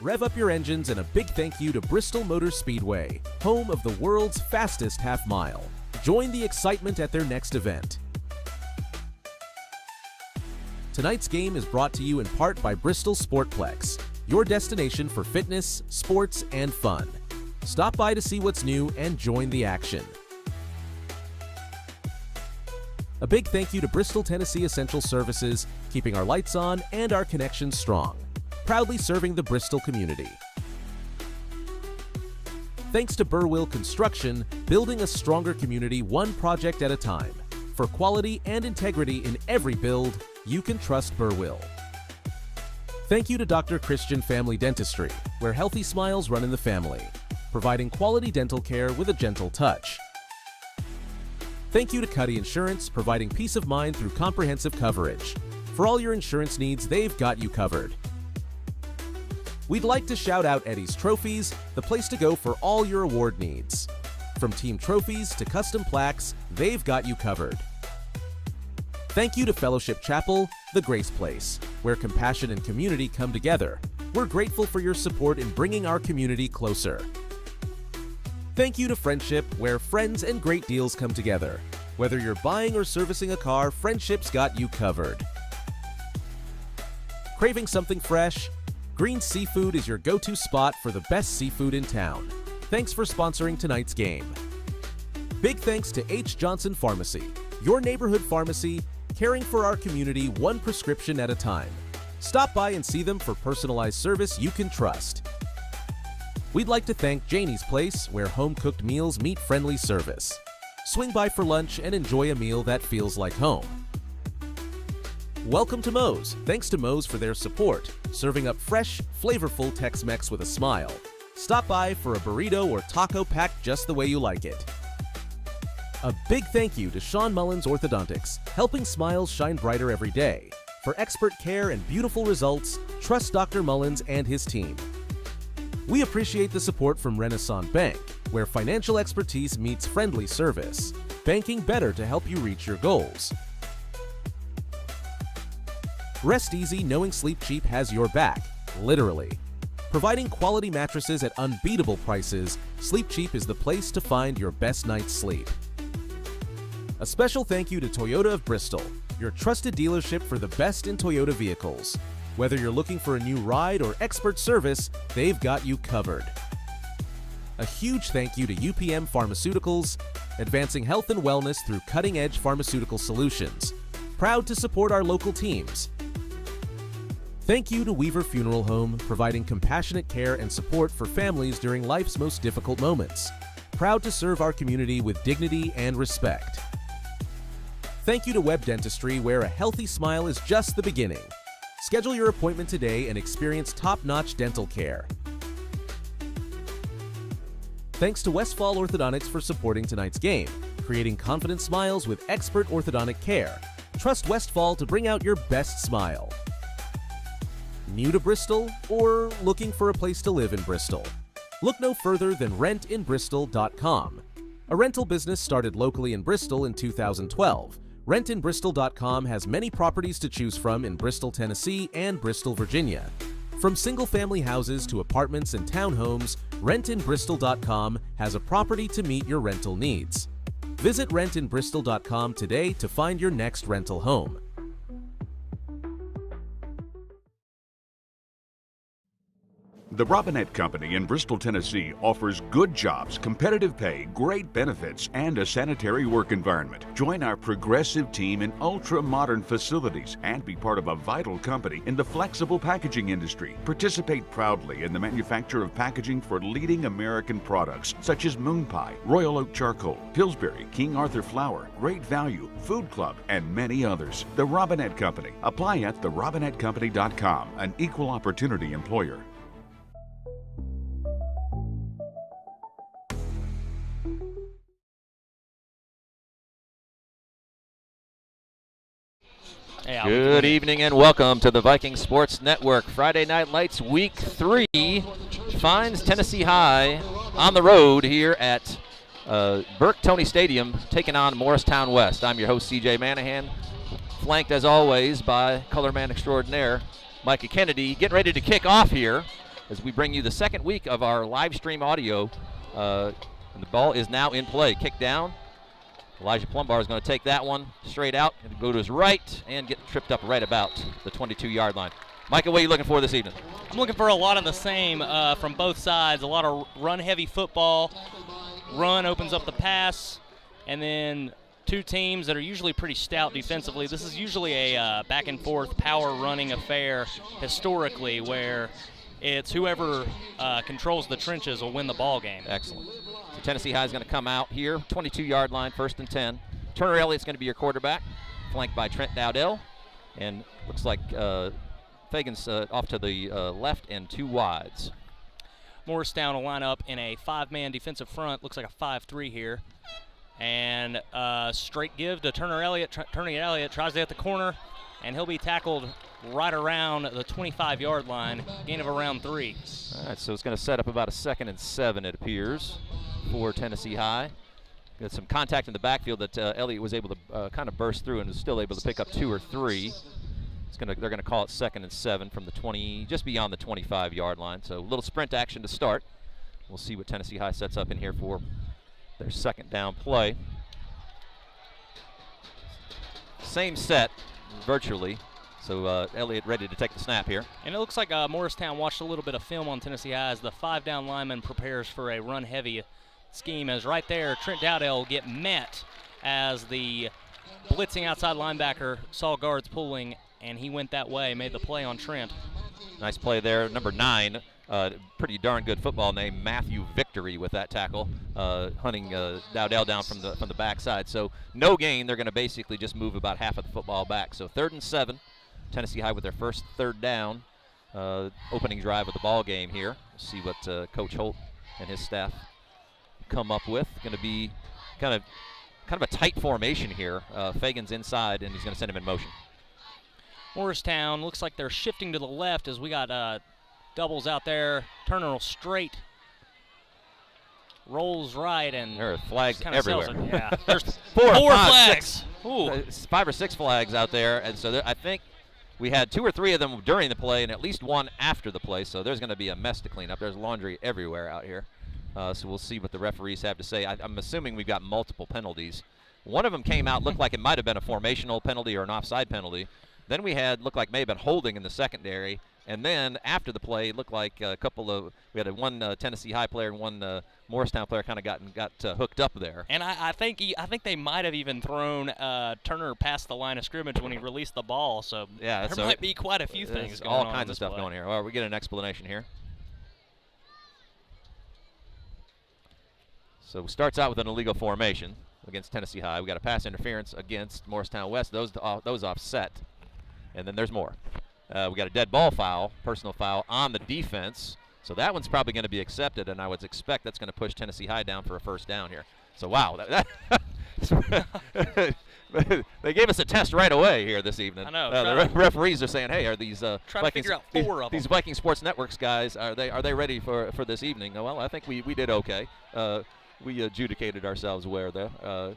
Rev up your engines and a big thank you to Bristol Motor Speedway, home of the world's fastest half mile. Join the excitement at their next event. Tonight's game is brought to you in part by Bristol Sportplex, your destination for fitness, sports, and fun. Stop by to see what's new and join the action. A big thank you to Bristol, Tennessee Essential Services, keeping our lights on and our connections strong. Proudly serving the Bristol community. Thanks to Burwell Construction, building a stronger community one project at a time. For quality and integrity in every build, you can trust Burwell. Thank you to Dr. Christian Family Dentistry, where healthy smiles run in the family, providing quality dental care with a gentle touch. Thank you to Cuddy Insurance, providing peace of mind through comprehensive coverage. For all your insurance needs, they've got you covered. We'd like to shout out Eddie's Trophies, the place to go for all your award needs. From team trophies to custom plaques, they've got you covered. Thank you to Fellowship Chapel, the Grace Place, where compassion and community come together. We're grateful for your support in bringing our community closer. Thank you to Friendship, where friends and great deals come together. Whether you're buying or servicing a car, Friendship's got you covered. Craving something fresh? Green Seafood is your go-to spot for the best seafood in town. Thanks for sponsoring tonight's game. Big thanks to H. Johnson Pharmacy, your neighborhood pharmacy, caring for our community one prescription at a time. Stop by and see them for personalized service you can trust. We'd like to thank Janie's Place, where home-cooked meals meet friendly service. Swing by for lunch and enjoy a meal that feels like home. Welcome to Moe's. Thanks to Moe's for their support, serving up fresh, flavorful Tex-Mex with a smile. Stop by for a burrito or taco packed just the way you like it. A big thank you to Sean Mullins Orthodontics, helping smiles shine brighter every day. For expert care and beautiful results, trust Dr. Mullins and his team. We appreciate the support from Renaissance Bank, where financial expertise meets friendly service. Banking better to help you reach your goals. Rest easy knowing Sleep Cheap has your back, literally. Providing quality mattresses at unbeatable prices, Sleep Cheap is the place to find your best night's sleep. A special thank you to Toyota of Bristol, your trusted dealership for the best in Toyota vehicles. Whether you're looking for a new ride or expert service, they've got you covered. A huge thank you to UPM Pharmaceuticals, advancing health and wellness through cutting-edge pharmaceutical solutions. Proud to support our local teams. Thank you to Weaver Funeral Home, providing compassionate care and support for families during life's most difficult moments. Proud to serve our community with dignity and respect. Thank you to Webb Dentistry, where a healthy smile is just the beginning. Schedule your appointment today and experience top-notch dental care. Thanks to Westfall Orthodontics for supporting tonight's game, creating confident smiles with expert orthodontic care. Trust Westfall to bring out your best smile. New to Bristol or looking for a place to live in Bristol? Look no further than rentinbristol.com. A rental business started locally in Bristol in 2012. Rentinbristol.com has many properties to choose from in Bristol, Tennessee and Bristol, Virginia. From single-family houses to apartments and townhomes, Rentinbristol.com has a property to meet your rental needs. Visit rentinbristol.com today to find your next rental home. The Robinette Company in Bristol, Tennessee offers good jobs, competitive pay, great benefits, and a sanitary work environment. Join our progressive team in ultra-modern facilities and be part of a vital company in the flexible packaging industry. Participate proudly in the manufacture of packaging for leading American products such as Moon Pie, Royal Oak Charcoal, Pillsbury, King Arthur Flour, Great Value, Food Club, and many others. The Robinette Company. Apply at therobinettecompany.com, an equal opportunity employer. Good evening and welcome to the Viking Sports Network. Friday Night Lights Week 3 finds Tennessee High on the road here at Burke-Toney Stadium taking on Morristown West. I'm your host, CJ Manahan, flanked as always by color man extraordinaire Micah Kennedy. Getting ready to kick off here as we bring you the second week of our live stream audio. And the ball is now in play. Kick down. Elijah Plumbar is going to take that one straight out and go to his right and get tripped up right about the 22-yard line. Micah, what are you looking for this evening? I'm looking for a lot of the same from both sides. A lot of run-heavy football. Run opens up the pass, and then two teams that are usually pretty stout defensively. This is usually a back-and-forth power-running affair historically, where it's whoever controls the trenches will win the ball game. Excellent. So Tennessee High is going to come out here, 22-yard line, 1st and 10. Turner Elliott's going to be your quarterback, flanked by Trent Dowdell, and looks like Fagan's off to the left and 2 wides. Morristown will line up in a 5-man defensive front. Looks like a 5-3 here. And straight give to Turner Elliott. Turner Elliott tries to hit the corner, and he'll be tackled right around the 25-yard line, gain of around 3. All right, so it's going to set up about a 2nd and 7, it appears, for Tennessee High. Got some contact in the backfield that Elliott was able to kind of burst through and was still able to pick up 2 or 3. They're going to call it 2nd and 7 from the 20, just beyond the 25-yard line. So a little sprint action to start. We'll see what Tennessee High sets up in here for their 2nd down play. Same set, virtually. So Elliott ready to take the snap here. And it looks like Morristown watched a little bit of film on Tennessee High as the 5-down lineman prepares for a run-heavy scheme. As right there, Trent Dowdell will get met as the blitzing outside linebacker saw guards pulling, and he went that way, made the play on Trent. Nice play there. Number 9, pretty darn good football name, Matthew Victory with that tackle, hunting Dowdell down from the backside. So no gain. They're going to basically just move about half of the football back. So 3rd and 7. Tennessee High with their first 3rd down, opening drive of the ball game here. We'll see what Coach Holt and his staff come up with. Going to be kind of a tight formation here. Fagan's inside, and he's going to send him in motion. Morristown looks like they're shifting to the left as we got doubles out there. Turner will straight, rolls right, and there are flags everywhere. Yeah, there's 4 flags. 5 or 6 flags out there, and so I think we had 2 or 3 of them during the play and at least 1 after the play, so there's going to be a mess to clean up. There's laundry everywhere out here, so we'll see what the referees have to say. I'm assuming we've got multiple penalties. One of them came out, looked like it might have been a formational penalty or an offside penalty. Then we looked like may have been holding in the secondary, and then after the play, it looked like we had one Tennessee High player and one Morristown player kind of got hooked up there. And I think they might have even thrown Turner past the line of scrimmage when he released the ball. So yeah, there might be quite a few things going on. All kinds of stuff going here. Well, we get an explanation here. So it starts out with an illegal formation against Tennessee High. We got a pass interference against Morristown West. Those offset. And then there's more. We got a dead ball foul, personal foul on the defense. So that one's probably going to be accepted, and I would expect that's going to push Tennessee High down for a 1st down here. So, wow. They gave us a test right away here this evening. I know. The referees are saying, hey, are these trying to figure out 4 of them. These Viking Sports Networks guys, are they ready for this evening? Well, I think we did okay. We adjudicated ourselves well there.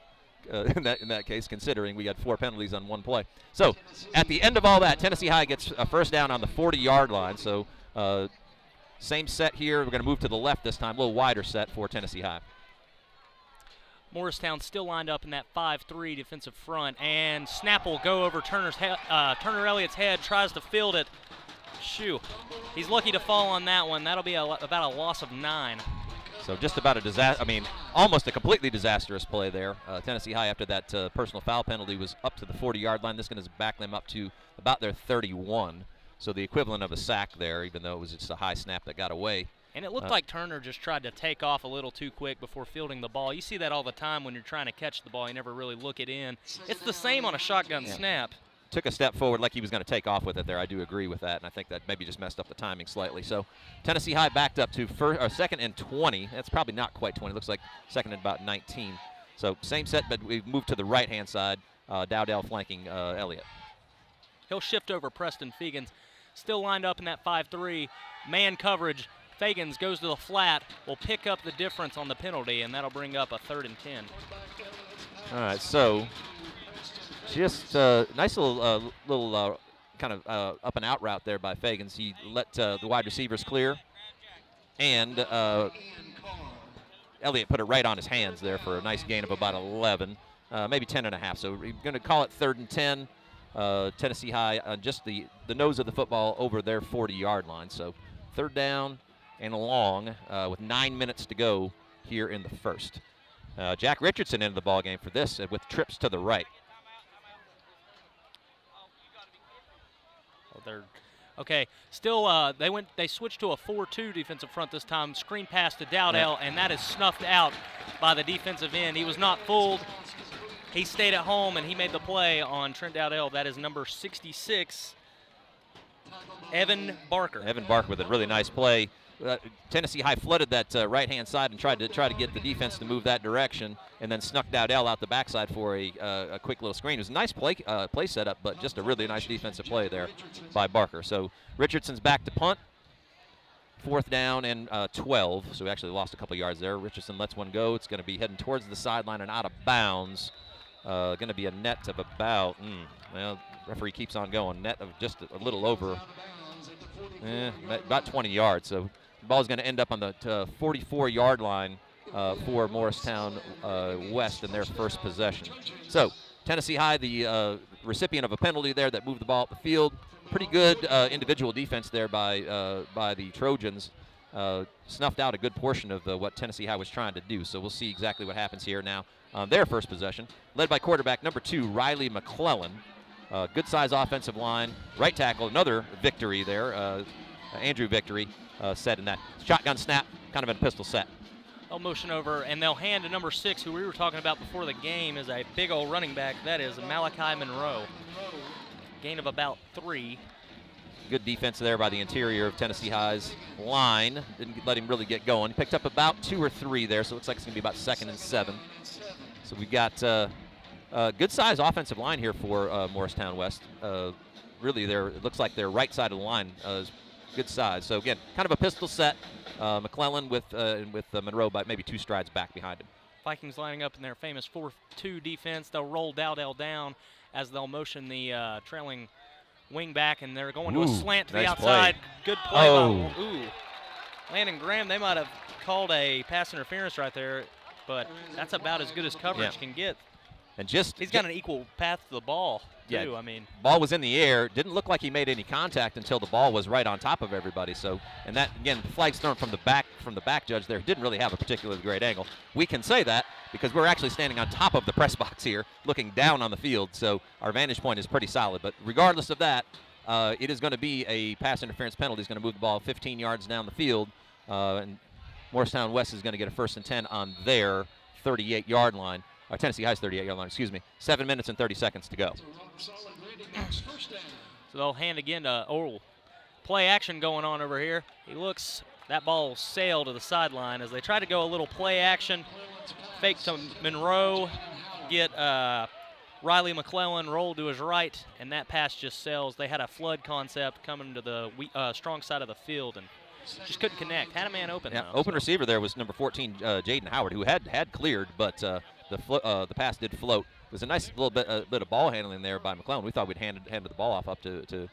In that case, considering we got 4 penalties on 1 play. So at the end of all that, Tennessee High gets a 1st down on the 40-yard line. So same set here. We're going to move to the left this time, a little wider set for Tennessee High. Morristown still lined up in that 5-3 defensive front, and snap will go over Turner Elliott's head, tries to field it. Shoo. He's lucky to fall on that one. That'll be about a loss of 9. So just about a disaster. I mean, almost a completely disastrous play there. Tennessee High, after that personal foul penalty, was up to the 40-yard line. This is going to back them up to about their 31. So the equivalent of a sack there, even though it was just a high snap that got away. And it looked like Turner just tried to take off a little too quick before fielding the ball. You see that all the time when you're trying to catch the ball. You never really look it in. It's the same on a shotgun snap. Took a step forward like he was going to take off with it there. I do agree with that, and I think that maybe just messed up the timing slightly. So Tennessee High backed up to 2nd and 20. That's probably not quite 20. Looks like 2nd and about 19. So same set, but we've moved to the right-hand side. Dowdell flanking Elliott. He'll shift over Preston Fegans. Still lined up in that 5-3. Man coverage. Fagans goes to the flat, will pick up the difference on the penalty, and that'll bring up a 3rd and 10. All right, so just nice little kind of up and out route there by Fagans. He let the wide receivers clear, and Elliott put it right on his hands there for a nice gain of about 11, maybe 10 and a half. So we're going to call it 3rd and 10. Tennessee High on just the nose of the football over their 40-yard line. So 3rd down and long with 9 minutes to go here in the first. Jack Richardson into the ball game for this with trips to the right. Okay, still they switched to a 4-2 defensive front this time. Screen pass to Dowdell, and that is snuffed out by the defensive end. He was not fooled. He stayed at home, and he made the play on Trent Dowdell. That is number 66, Evan Barker. Evan Barker with a really nice play. Tennessee High flooded that right-hand side and tried to get the defense to move that direction, and then snuck Dowdell out the backside for a quick little screen. It was a nice play setup, but just a really nice defensive play there by Barker. So Richardson's back to punt. 4th down and 12, so we actually lost a couple yards there. Richardson lets one go. It's going to be heading towards the sideline and out of bounds. Going to be a net of about, well, referee keeps on going. Net of just a little over, about 20 yards. So the ball is going to end up on the 44-yard line for Morristown West in their first possession. So Tennessee High, the recipient of a penalty there that moved the ball up the field. Pretty good individual defense there by the Trojans. Snuffed out a good portion of what Tennessee High was trying to do. So we'll see exactly what happens here now on their first possession. Led by quarterback number 2, Riley McClellan. Good size offensive line. Right tackle, another victory there. Andrew Victory set in that shotgun snap, kind of in a pistol set. They'll motion over, and they'll hand to number 6, who we were talking about before the game, is a big old running back. That is Malachi Monroe. Gain of about 3. Good defense there by the interior of Tennessee High's line. Didn't let him really get going. He picked up about 2 or 3 there, so it looks like it's going to be about 2nd and 7. So we've got a good size offensive line here for Morristown West. Really, it looks like their right side of the line is good size. So again, kind of a pistol set. McClellan with Monroe by maybe 2 strides back behind him. Vikings lining up in their famous 4-2 defense. They'll roll Dowdell down as they'll motion the trailing wing back, and they're going to a slant to the outside. Play. Good play by Landon Graham. They might have called a pass interference right there, but that's about as good as coverage can get. And he's got an equal path to the ball, too. Yeah, I mean, ball was in the air. Didn't look like he made any contact until the ball was right on top of everybody. So, and that again, flags thrown from the back judge there. Didn't really have a particularly great angle. We can say that because we're actually standing on top of the press box here, looking down on the field. So our vantage point is pretty solid. But regardless of that, it is going to be a pass interference penalty. It's going to move the ball 15 yards down the field, and Morristown West is going to get a 1st and 10 on their 38-yard line. Tennessee High's 38-yard line, excuse me. 7 minutes and 30 seconds to go. So they'll hand again to play action going on over here. He looks, that ball sailed to the sideline as they try to go a little play action. Fake to Monroe, get Riley McClellan rolled to his right, and that pass just sails. They had a flood concept coming to the strong side of the field and just couldn't connect. Had a man open. Yeah, though, open receiver there was number 14, Jaden Howard, who had cleared, but the pass did float. It was a nice little bit of ball handling there by McClellan. We thought we'd handed the ball off up to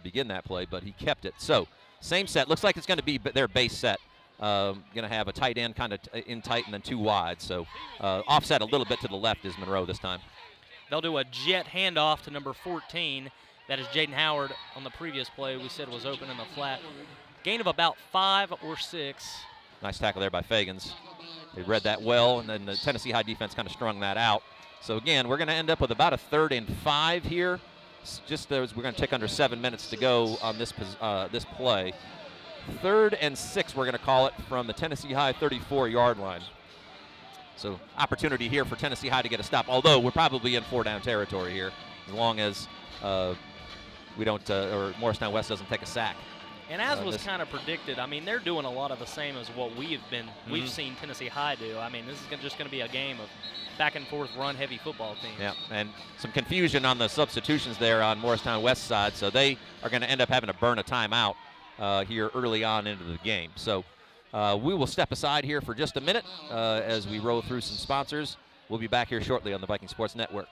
begin that play, but he kept it. So same set. Looks like it's going to be their base set. Going to have a tight end kind of in tight and then 2 wide. So offset a little bit to the left is Monroe this time. They'll do a jet handoff to number 14. That is Jaden Howard. On the previous play we said was open in the flat. Gain of about 5 or 6. Nice tackle there by Fagans. They read that well, and then the Tennessee High defense kind of strung that out. So again, we're going to end up with about a 3rd and 5 here. Just as we're going to take under 7 minutes to go on this play. 3rd and 6, we're going to call it from the Tennessee High 34-yard line. So opportunity here for Tennessee High to get a stop, although we're probably in 4-down territory here, as long as we don't, or Morristown West doesn't take a sack. And as was kind of predicted, I mean, they're doing a lot of the same as what we've seen Tennessee High do. I mean, this is just going to be a game of back-and-forth run-heavy football teams. Yeah, and some confusion on the substitutions there on Morristown West side, so they are going to end up having to burn a timeout here early on into the game. So we will step aside here for just a minute as we roll through some sponsors. We'll be back here shortly on the Viking Sports Network.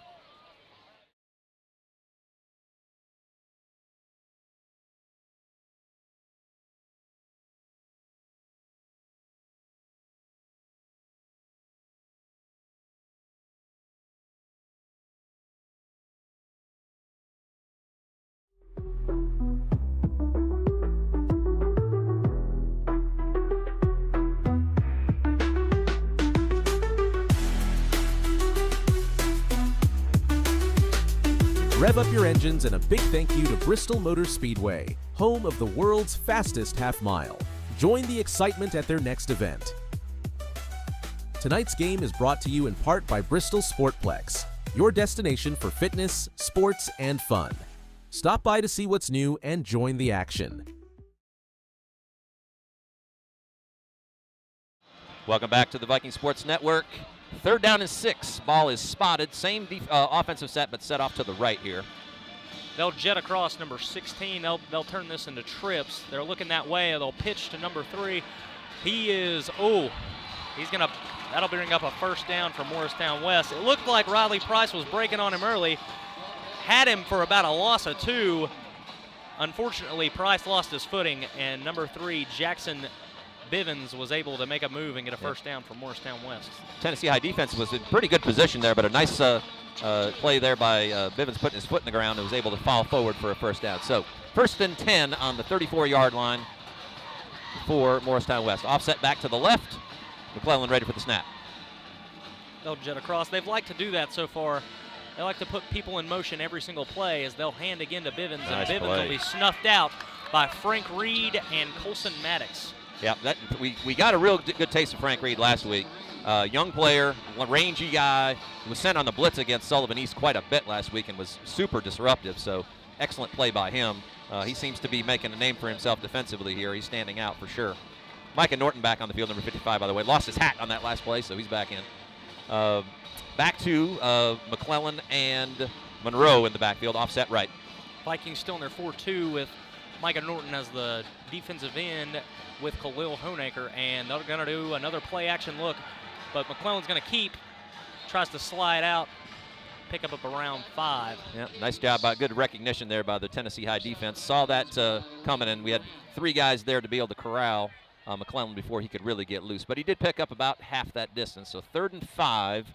Rev up your engines, and a big thank you to Bristol Motor Speedway, home of the world's fastest half mile. Join the excitement at their next event. Tonight's game is brought to you in part by Bristol Sportplex, your destination for fitness, sports, and fun. Stop by to see what's new and join the action. Welcome back to the Viking Sports Network. 3rd down and 6. Ball is spotted. Same offensive set, but set off to the right here. They'll jet across number 16. They'll turn this into trips. They're looking that way. They'll pitch to number 3. That'll bring up a first down for Morristown West. It looked like Riley Price was breaking on him early. Had him for about a loss of 2. Unfortunately, Price lost his footing, and number 3, Jackson Bivens, was able to make a move and get a first down for Morristown West. Tennessee High defense was in pretty good position there, but a nice play there by Bivens putting his foot in the ground and was able to fall forward for a first down. So 1st and 10 on the 34-yard line for Morristown West. Offset back to the left. McClellan ready for the snap. They'll jet across. They've liked to do that so far. They like to put people in motion every single play as they'll hand again to Bivens, nice and Bivens play. will be snuffed out by Frank Reed and Colson Maddox. Yeah, we got a real good taste of Frank Reed last week. Young player, rangy guy, was sent on the blitz against Sullivan East quite a bit last week and was super disruptive, so excellent play by him. He seems to be making a name for himself defensively here. He's standing out for sure. Micah Norton back on the field, number 55, by the way. Lost his hat on that last play, so he's back in. Back to McClellan and Monroe in the backfield, offset right. Vikings still in their 4-2 with Micah Norton as the defensive end with Khalil Honaker, and they're going to do another play-action look, but McClellan's going to keep, tries to slide out, pick up around 5. Yeah, nice job, good recognition there by the Tennessee High defense. Saw that coming, and we had 3 guys there to be able to corral McClellan before he could really get loose, but he did pick up about half that distance. So 3rd and 5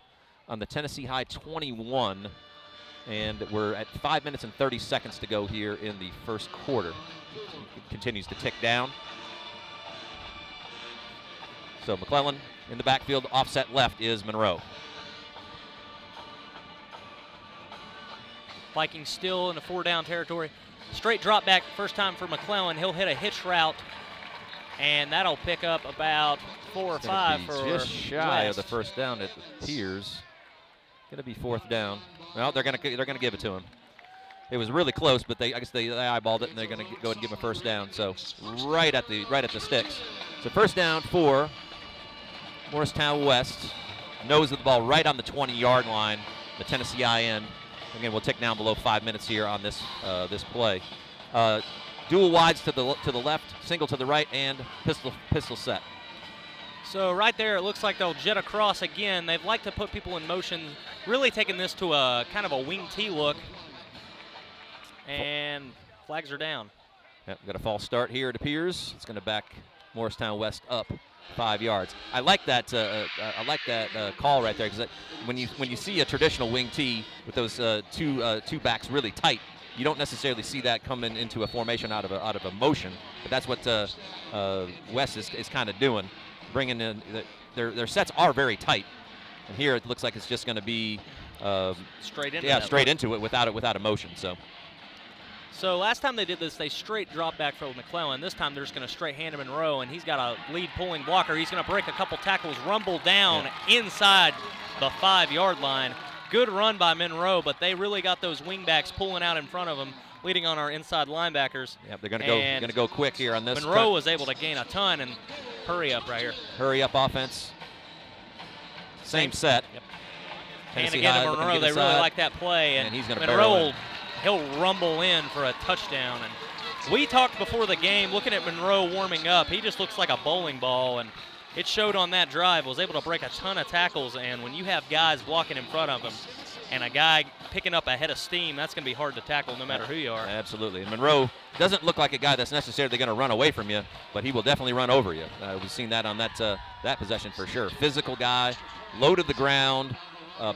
on the Tennessee High 21, and we're at 5 minutes and 30 seconds to go here in the first quarter. It continues to tick down. So McClellan in the backfield, offset left is Monroe. Vikings still in the 4-down territory. Straight drop back first time for McClellan. He'll hit a hitch route, and that'll pick up about 4 or 5 for just shy West. of the first down, it appears. Going to be 4th down. Well, they're going to give it to him. It was really close, but I guess they eyeballed it, and they're going to go ahead and give him a first down. So right at the sticks. So first down for Morristown West. Nose of the ball right on the 20-yard line. The Tennessee High end. Again, we'll tick down below 5 minutes here on this play. Dual wides to the left, single to the right, and pistol set. So right there, it looks like they'll jet across again. They'd like to put people in motion, really taking this to a kind of a wing T look. And flags are down. Yep, got a false start here, it appears. It's going to back Morristown West up 5 yards. I like that. Call right there, because when you see a traditional wing T with those two backs really tight, you don't necessarily see that coming into a formation out of a motion. But that's what West is kind of doing, bringing in their sets are very tight, and here it looks like it's just going to be straight into into it without a motion. So last time they did this, they straight dropped back for McClellan. This time they're just going to straight hand to Monroe, and he's got a lead pulling blocker. He's going to break a couple tackles, rumble down inside the 5-yard line. Good run by Monroe, but they really got those wingbacks pulling out in front of them, leading on our inside linebackers. Yep, they're going to go quick here on this. Monroe was able to gain a ton and hurry up right here. Hurry up offense. Same set. Yep. And again to Monroe, they really like that play, and he's going to Monroe he'll rumble in for a touchdown. And we talked before the game, looking at Monroe warming up. He just looks like a bowling ball, and it showed on that drive. Was able to break a ton of tackles, and when you have guys blocking in front of him and a guy picking up a head of steam, that's going to be hard to tackle no matter who you are. Absolutely. And Monroe doesn't look like a guy that's necessarily going to run away from you, but he will definitely run over you. We've seen that on that possession for sure. Physical guy, low to the ground,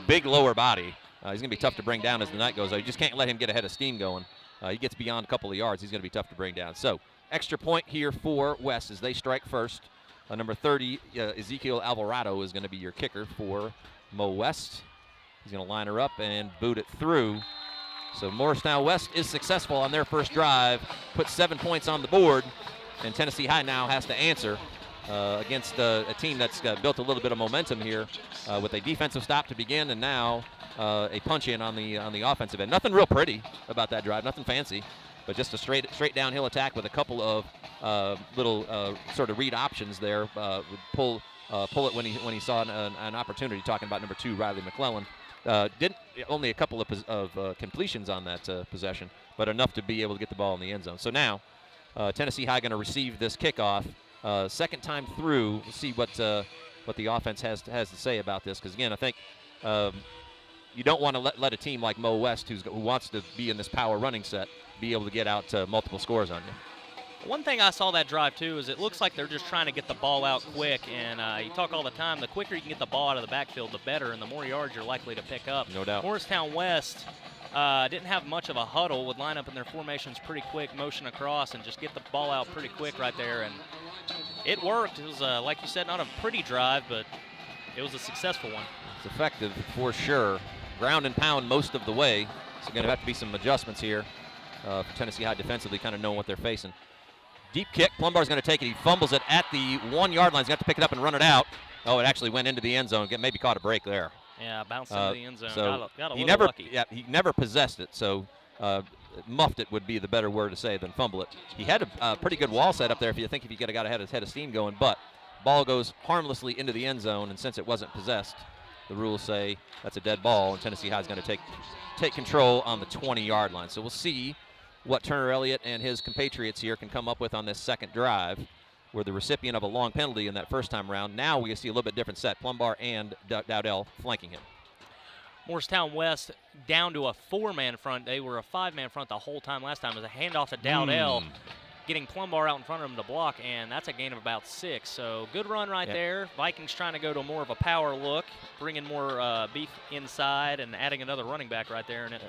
big lower body. He's going to be tough to bring down as the night goes on. You just can't let him get a head of steam going. He gets beyond a couple of yards, he's going to be tough to bring down. So extra point here for West as they strike first. Number 30, Ezekiel Alvarado, is going to be your kicker for Mo West. He's going to line her up and boot it through So Morristown West is successful on their first drive, put 7 points on the board, and Tennessee High now has to answer against a team that's built a little bit of momentum here with a defensive stop to begin, and now a punch in on the offensive end. Nothing real pretty about that drive, nothing fancy, but just a straight downhill attack with a couple of little sort of read options there. Would pull it when he saw an opportunity. Talking about number 2, Riley McClellan. Didn't only a couple of completions on that possession, but enough to be able to get the ball in the end zone. So now Tennessee High going to receive this kickoff. Second time through. We'll see what the offense has to say about this, because again, I think you don't want to let a team like Mo West, who wants to be in this power running set, be able to get out multiple scores on you. One thing I saw that drive, too, is it looks like they're just trying to get the ball out quick. And you talk all the time, the quicker you can get the ball out of the backfield, the better, and the more yards you're likely to pick up. No doubt. Morristown West didn't have much of a huddle, would line up in their formations pretty quick, motion across, and just get the ball out pretty quick right there. And it worked. It was, like you said, not a pretty drive, but it was a successful one. It's effective for sure. Ground and pound most of the way. So going to have to be some adjustments here for Tennessee High defensively, kind of knowing what they're facing. Deep kick. Plumbar's going to take it. He fumbles it at the 1 yard line. He's got to pick it up and run it out. Oh, it actually went into the end zone. Maybe caught a break there. Yeah, bounced into the end zone. So got a little lucky. Yeah, he never possessed it. So muffed it would be the better word to say than fumble it. He had a pretty good wall set up there if you could have got ahead of steam going, but ball goes harmlessly into the end zone, and since it wasn't possessed, the rules say that's a dead ball, and Tennessee High is going to take control on the 20-yard line. So we'll see what Turner Elliott and his compatriots here can come up with on this second drive. We're the recipient of a long penalty in that first time around. Now we see a little bit different set. Plumbar and Dowdell flanking him. Morristown West down to a 4-man front. They were a 5-man front the whole time last time. It was a handoff to Dowdell, getting Plumbar out in front of him to block, and that's a gain of about 6. So good run right there. Vikings trying to go to more of a power look, bringing more beef inside and adding another running back right there, and it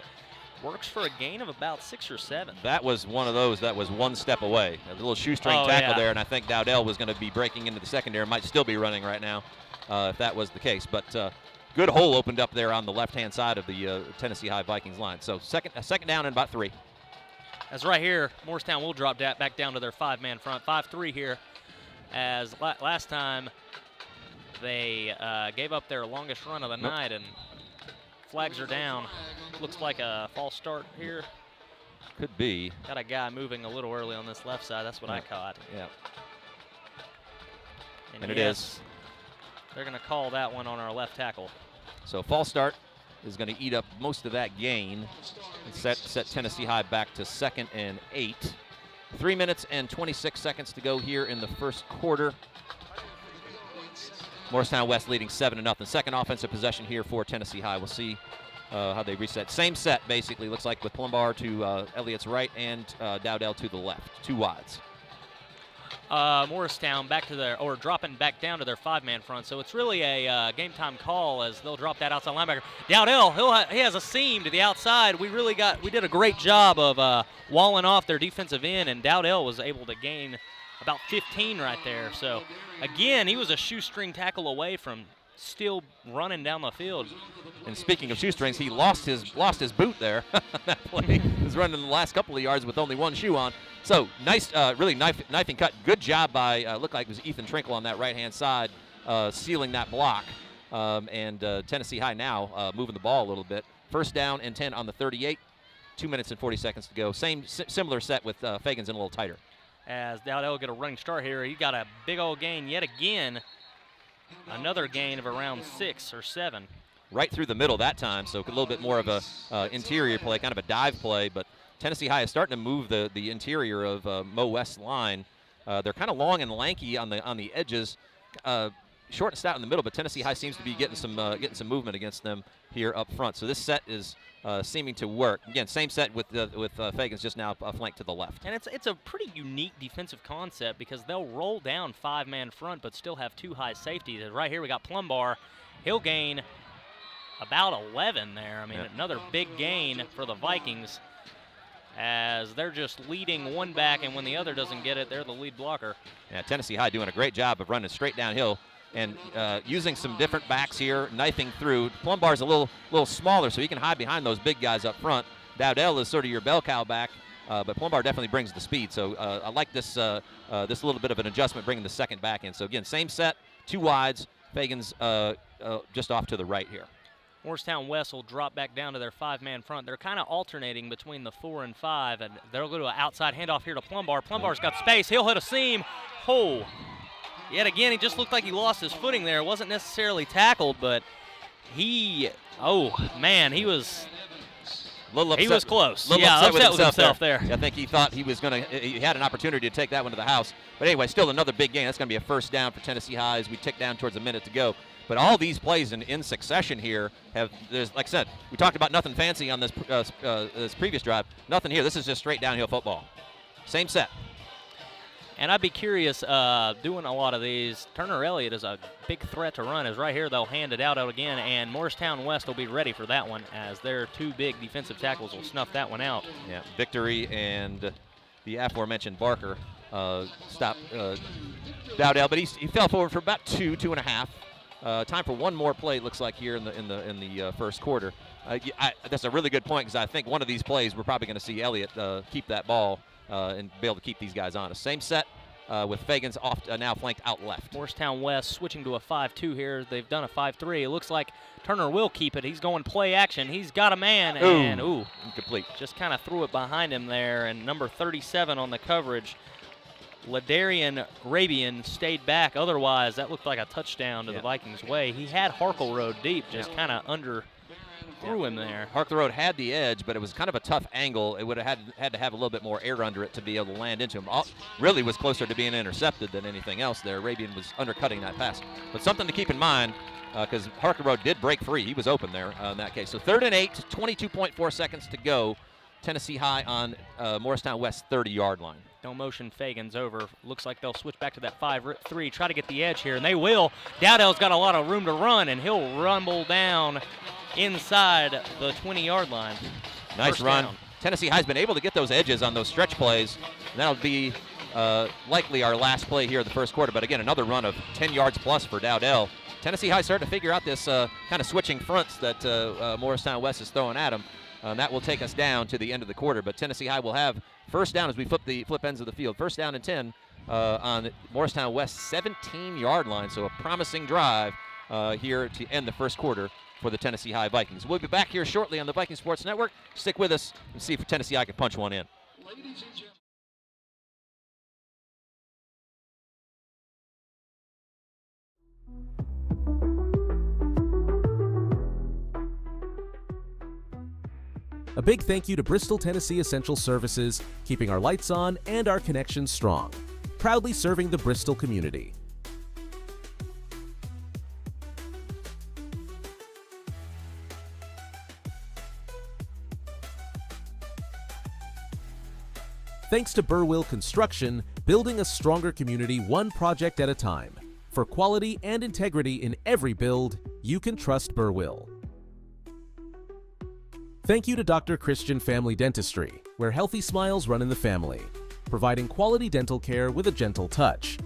works for a gain of about 6 or 7. That was one of those that was one step away. A little shoestring tackle there, and I think Dowdell was going to be breaking into the secondary. Might still be running right now if that was the case. But good hole opened up there on the left-hand side of the Tennessee High Vikings line. So second down and about 3. As right here, Morristown will drop that back down to their 5-man front. 5-3 here, as last time they gave up their longest run of the night, and flags are down. Looks like a false start here. Could be. Got a guy moving a little early on this left side. That's what I caught. Yeah. And it is. They're going to call that one on our left tackle. So false start is going to eat up most of that gain and set Tennessee High back to 2nd and 8. 3 minutes and 26 seconds to go here in the first quarter. Morristown West leading 7-0. Second offensive possession here for Tennessee High. We'll see how they reset. Same set, basically, looks like, with Plumbar to Elliott's right and Dowdell to the left. 2 wides. Morristown dropping back down to their 5-man front. So it's really a game time call as they'll drop that outside linebacker. Dowdell, he has a seam to the outside. We did a great job of walling off their defensive end, and Dowdell was able to gain about 15 right there. So again, he was a shoestring tackle away from still running down the field. And speaking of shoestrings, he lost his boot there. That play. He was running the last couple of yards with only 1 shoe on. So nice, really knifing cut. Good job by looked like it was Ethan Trinkle on that right-hand side, sealing that block. And Tennessee High now moving the ball a little bit. First down and 10 on the 38. 2 minutes and 40 seconds to go. Similar set with Fagans in a little tighter. As Dowdell get a running start here, he got a big old gain yet again. Another gain of around 6 or 7. Right through the middle that time, so a little bit more of a interior play, kind of a dive play. But Tennessee High is starting to move the interior of Mo West's line. They're kind of long and lanky on the edges, short and stout in the middle. But Tennessee High seems to be getting some movement against them here up front. So this set is seeming to work. Again, same set with Fagans, just now flanked to the left. And it's a pretty unique defensive concept because they'll roll down 5-man front but still have 2 high safeties. And right here we got Plumbar. He'll gain about 11 there. I mean, another big gain for the Vikings as they're just leading one back, and when the other doesn't get it, they're the lead blocker. Yeah, Tennessee High doing a great job of running straight downhill and using some different backs here, knifing through. Plumbar's a little smaller, so he can hide behind those big guys up front. Dowdell is sort of your bell cow back, but Plumbar definitely brings the speed. So I like this this little bit of an adjustment, bringing the second back in. So again, same set, 2 wides. Fagan's just off to the right here. Morristown West will drop back down to their 5-man front. They're kind of alternating between the 4 and 5, and they'll go to an outside handoff here to Plumbar. Plumbar's got space. He'll hit a seam. Oh, yet again, he just looked like he lost his footing there. Wasn't necessarily tackled, but he was close. Upset with himself there. I think he thought he had an opportunity to take that one to the house. But anyway, still another big game. That's going to be a first down for Tennessee High as we tick down towards a minute to go. But all these plays in succession here there's, like I said, we talked about nothing fancy on this this previous drive. Nothing here. This is just straight downhill football. Same set. And I'd be curious, doing a lot of these, Turner Elliott is a big threat to run. As right here, they'll hand it out again, and Morristown West will be ready for that one as their 2 big defensive tackles will snuff that one out. Yeah, Victory and the aforementioned Barker stopped Dowdell, but he fell forward for about 2.5. Time for one more play, it looks like, here in the first quarter. That's a really good point, because I think one of these plays we're probably going to see Elliott keep that ball and be able to keep these guys honest. Same set with Fagan's off now flanked out left. Morristown West switching to a 5-2 here. They've done a 5-3. It looks like Turner will keep it. He's going play action. He's got a man, and incomplete. Just kind of threw it behind him there, and number 37 on the coverage, Ladarian Rabian, stayed back. Otherwise, that looked like a touchdown to the Vikings' way. He had Harkle Road deep, just kind of threw him there. Harkle Road had the edge, but it was kind of a tough angle. It would have had to have a little bit more air under it to be able to land into him. Really was closer to being intercepted than anything else there. Rabian was undercutting that pass. But something to keep in mind, because Harkle Road did break free. He was open there in that case. So 3rd and 8, 22.4 seconds to go. Tennessee High on Morristown West 30-yard line. No motion, Fagan's over. Looks like they'll switch back to that 5-3, try to get the edge here, and they will. Dowdell's got a lot of room to run, and he'll rumble down inside the 20-yard line. Nice run. Tennessee High's been able to get those edges on those stretch plays, and that'll be likely our last play here in the first quarter. But again, another run of 10 yards plus for Dowdell. Tennessee High starting to figure out this kind of switching fronts that Morristown West is throwing at them. That will take us down to the end of the quarter. But Tennessee High will have first down as we flip ends of the field. First down and 10 on Morristown West 17-yard line. So a promising drive here to end the first quarter for the Tennessee High Vikings. We'll be back here shortly on the Viking Sports Network. Stick with us and see if Tennessee High can punch one in. A big thank you to Bristol, Tennessee Essential Services, keeping our lights on and our connections strong. Proudly serving the Bristol community. Thanks to Burwell Construction, building a stronger community one project at a time. For quality and integrity in every build, you can trust Burwell. Thank you to Dr. Christian Family Dentistry, where healthy smiles run in the family, providing quality dental care with a gentle touch.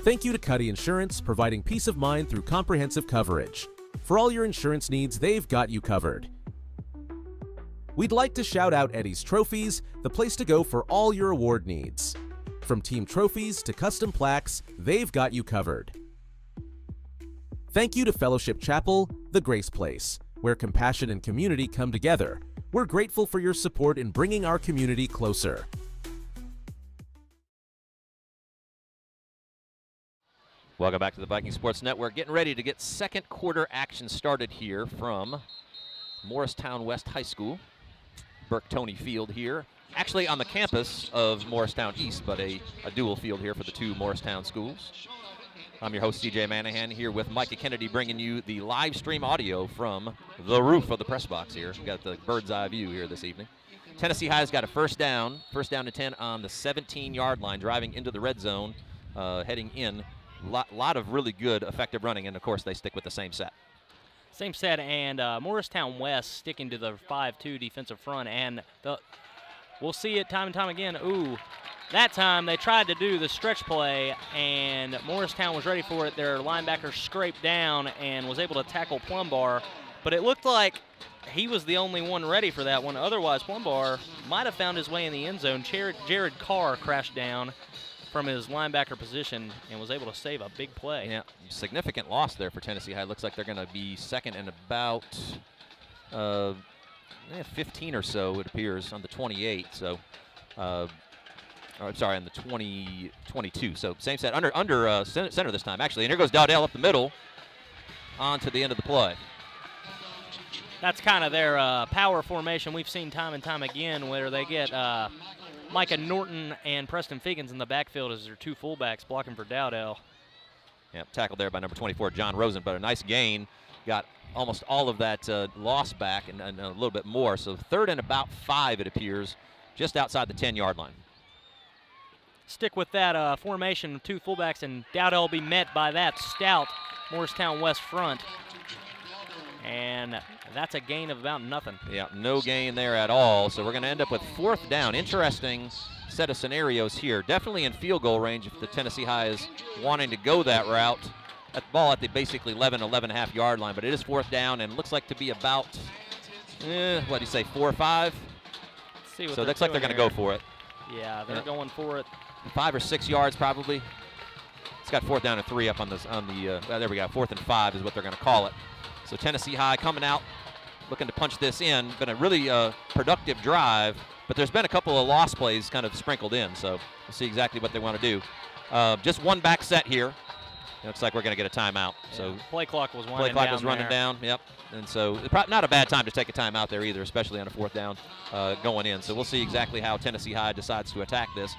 Thank you to Cuddy Insurance, providing peace of mind through comprehensive coverage. For all your insurance needs, they've got you covered. We'd like to shout out Eddie's Trophies, the place to go for all your award needs. From team trophies to custom plaques, they've got you covered. Thank you to Fellowship Chapel, the Grace Place, where compassion and community come together. We're grateful for your support in bringing our community closer. Welcome back to the Viking Sports Network. Getting ready to get second quarter action started here from Morristown West High School. Burke-Toney Field here. Actually on the campus of Morristown East, but a dual field here for the two Morristown schools. I'm your host, CJ Manahan, here with Micah Kennedy, bringing you the live stream audio from the roof of the press box here. We've got the bird's eye view here this evening. Tennessee High's got a first down and 10 on the 17-yard line, driving into the red zone, heading in. Lot of really good, effective running, and, of course, they stick with the same set. Same set, and Morristown West sticking to the 5-2 defensive front, and we'll see it time and time again. Ooh. That time they tried to do the stretch play, and Morristown was ready for it. Their linebacker scraped down and was able to tackle Plumbar. but it looked like he was the only one ready for that one. Otherwise, Plumbar might have found his way in the end zone. Jared Carr crashed down from his linebacker position and was able to save a big play. Yeah, significant loss there for Tennessee High. Looks like they're going to be second and about 15 or so, it appears, on the 28. So, I'm sorry, on the 22. So same set, under center this time, actually. And here goes Dowdell up the middle on to the end of the play. That's kind of their power formation we've seen time and time again, where they get Micah Norton and Preston Figgins in the backfield as their two fullbacks blocking for Dowdell. Yep, tackled there by number 24, John Rosen, but a nice gain. Got almost all of that loss back and a little bit more. So third and about 5, it appears, just outside the 10-yard line. Stick with that formation of two fullbacks, and Dowdell will be met by that stout Morristown West front. And that's a gain of about nothing. Yeah, no gain there at all. So we're going to end up with 4th down. Interesting set of scenarios here. Definitely in field goal range if the Tennessee High is wanting to go that route. At the ball at the basically 11.5 yard line, but it is 4th down and looks like to be about, what do you say, 4 or 5? Let's see what so it looks like they're going to go for it. Yeah, they're going for it. 5 or 6 yards probably. It's got 4th down and 3 up on the there we go. 4th and 5 is what they're going to call it. So Tennessee High coming out, looking to punch this in. Been a really productive drive, but there's been a couple of loss plays kind of sprinkled in. So we'll see exactly what they want to do. Just one back set here. It looks like we're going to get a timeout. Yeah, So play clock was running down. Yep. And so not a bad time to take a timeout there either, especially on a 4th down going in. So we'll see exactly how Tennessee High decides to attack this.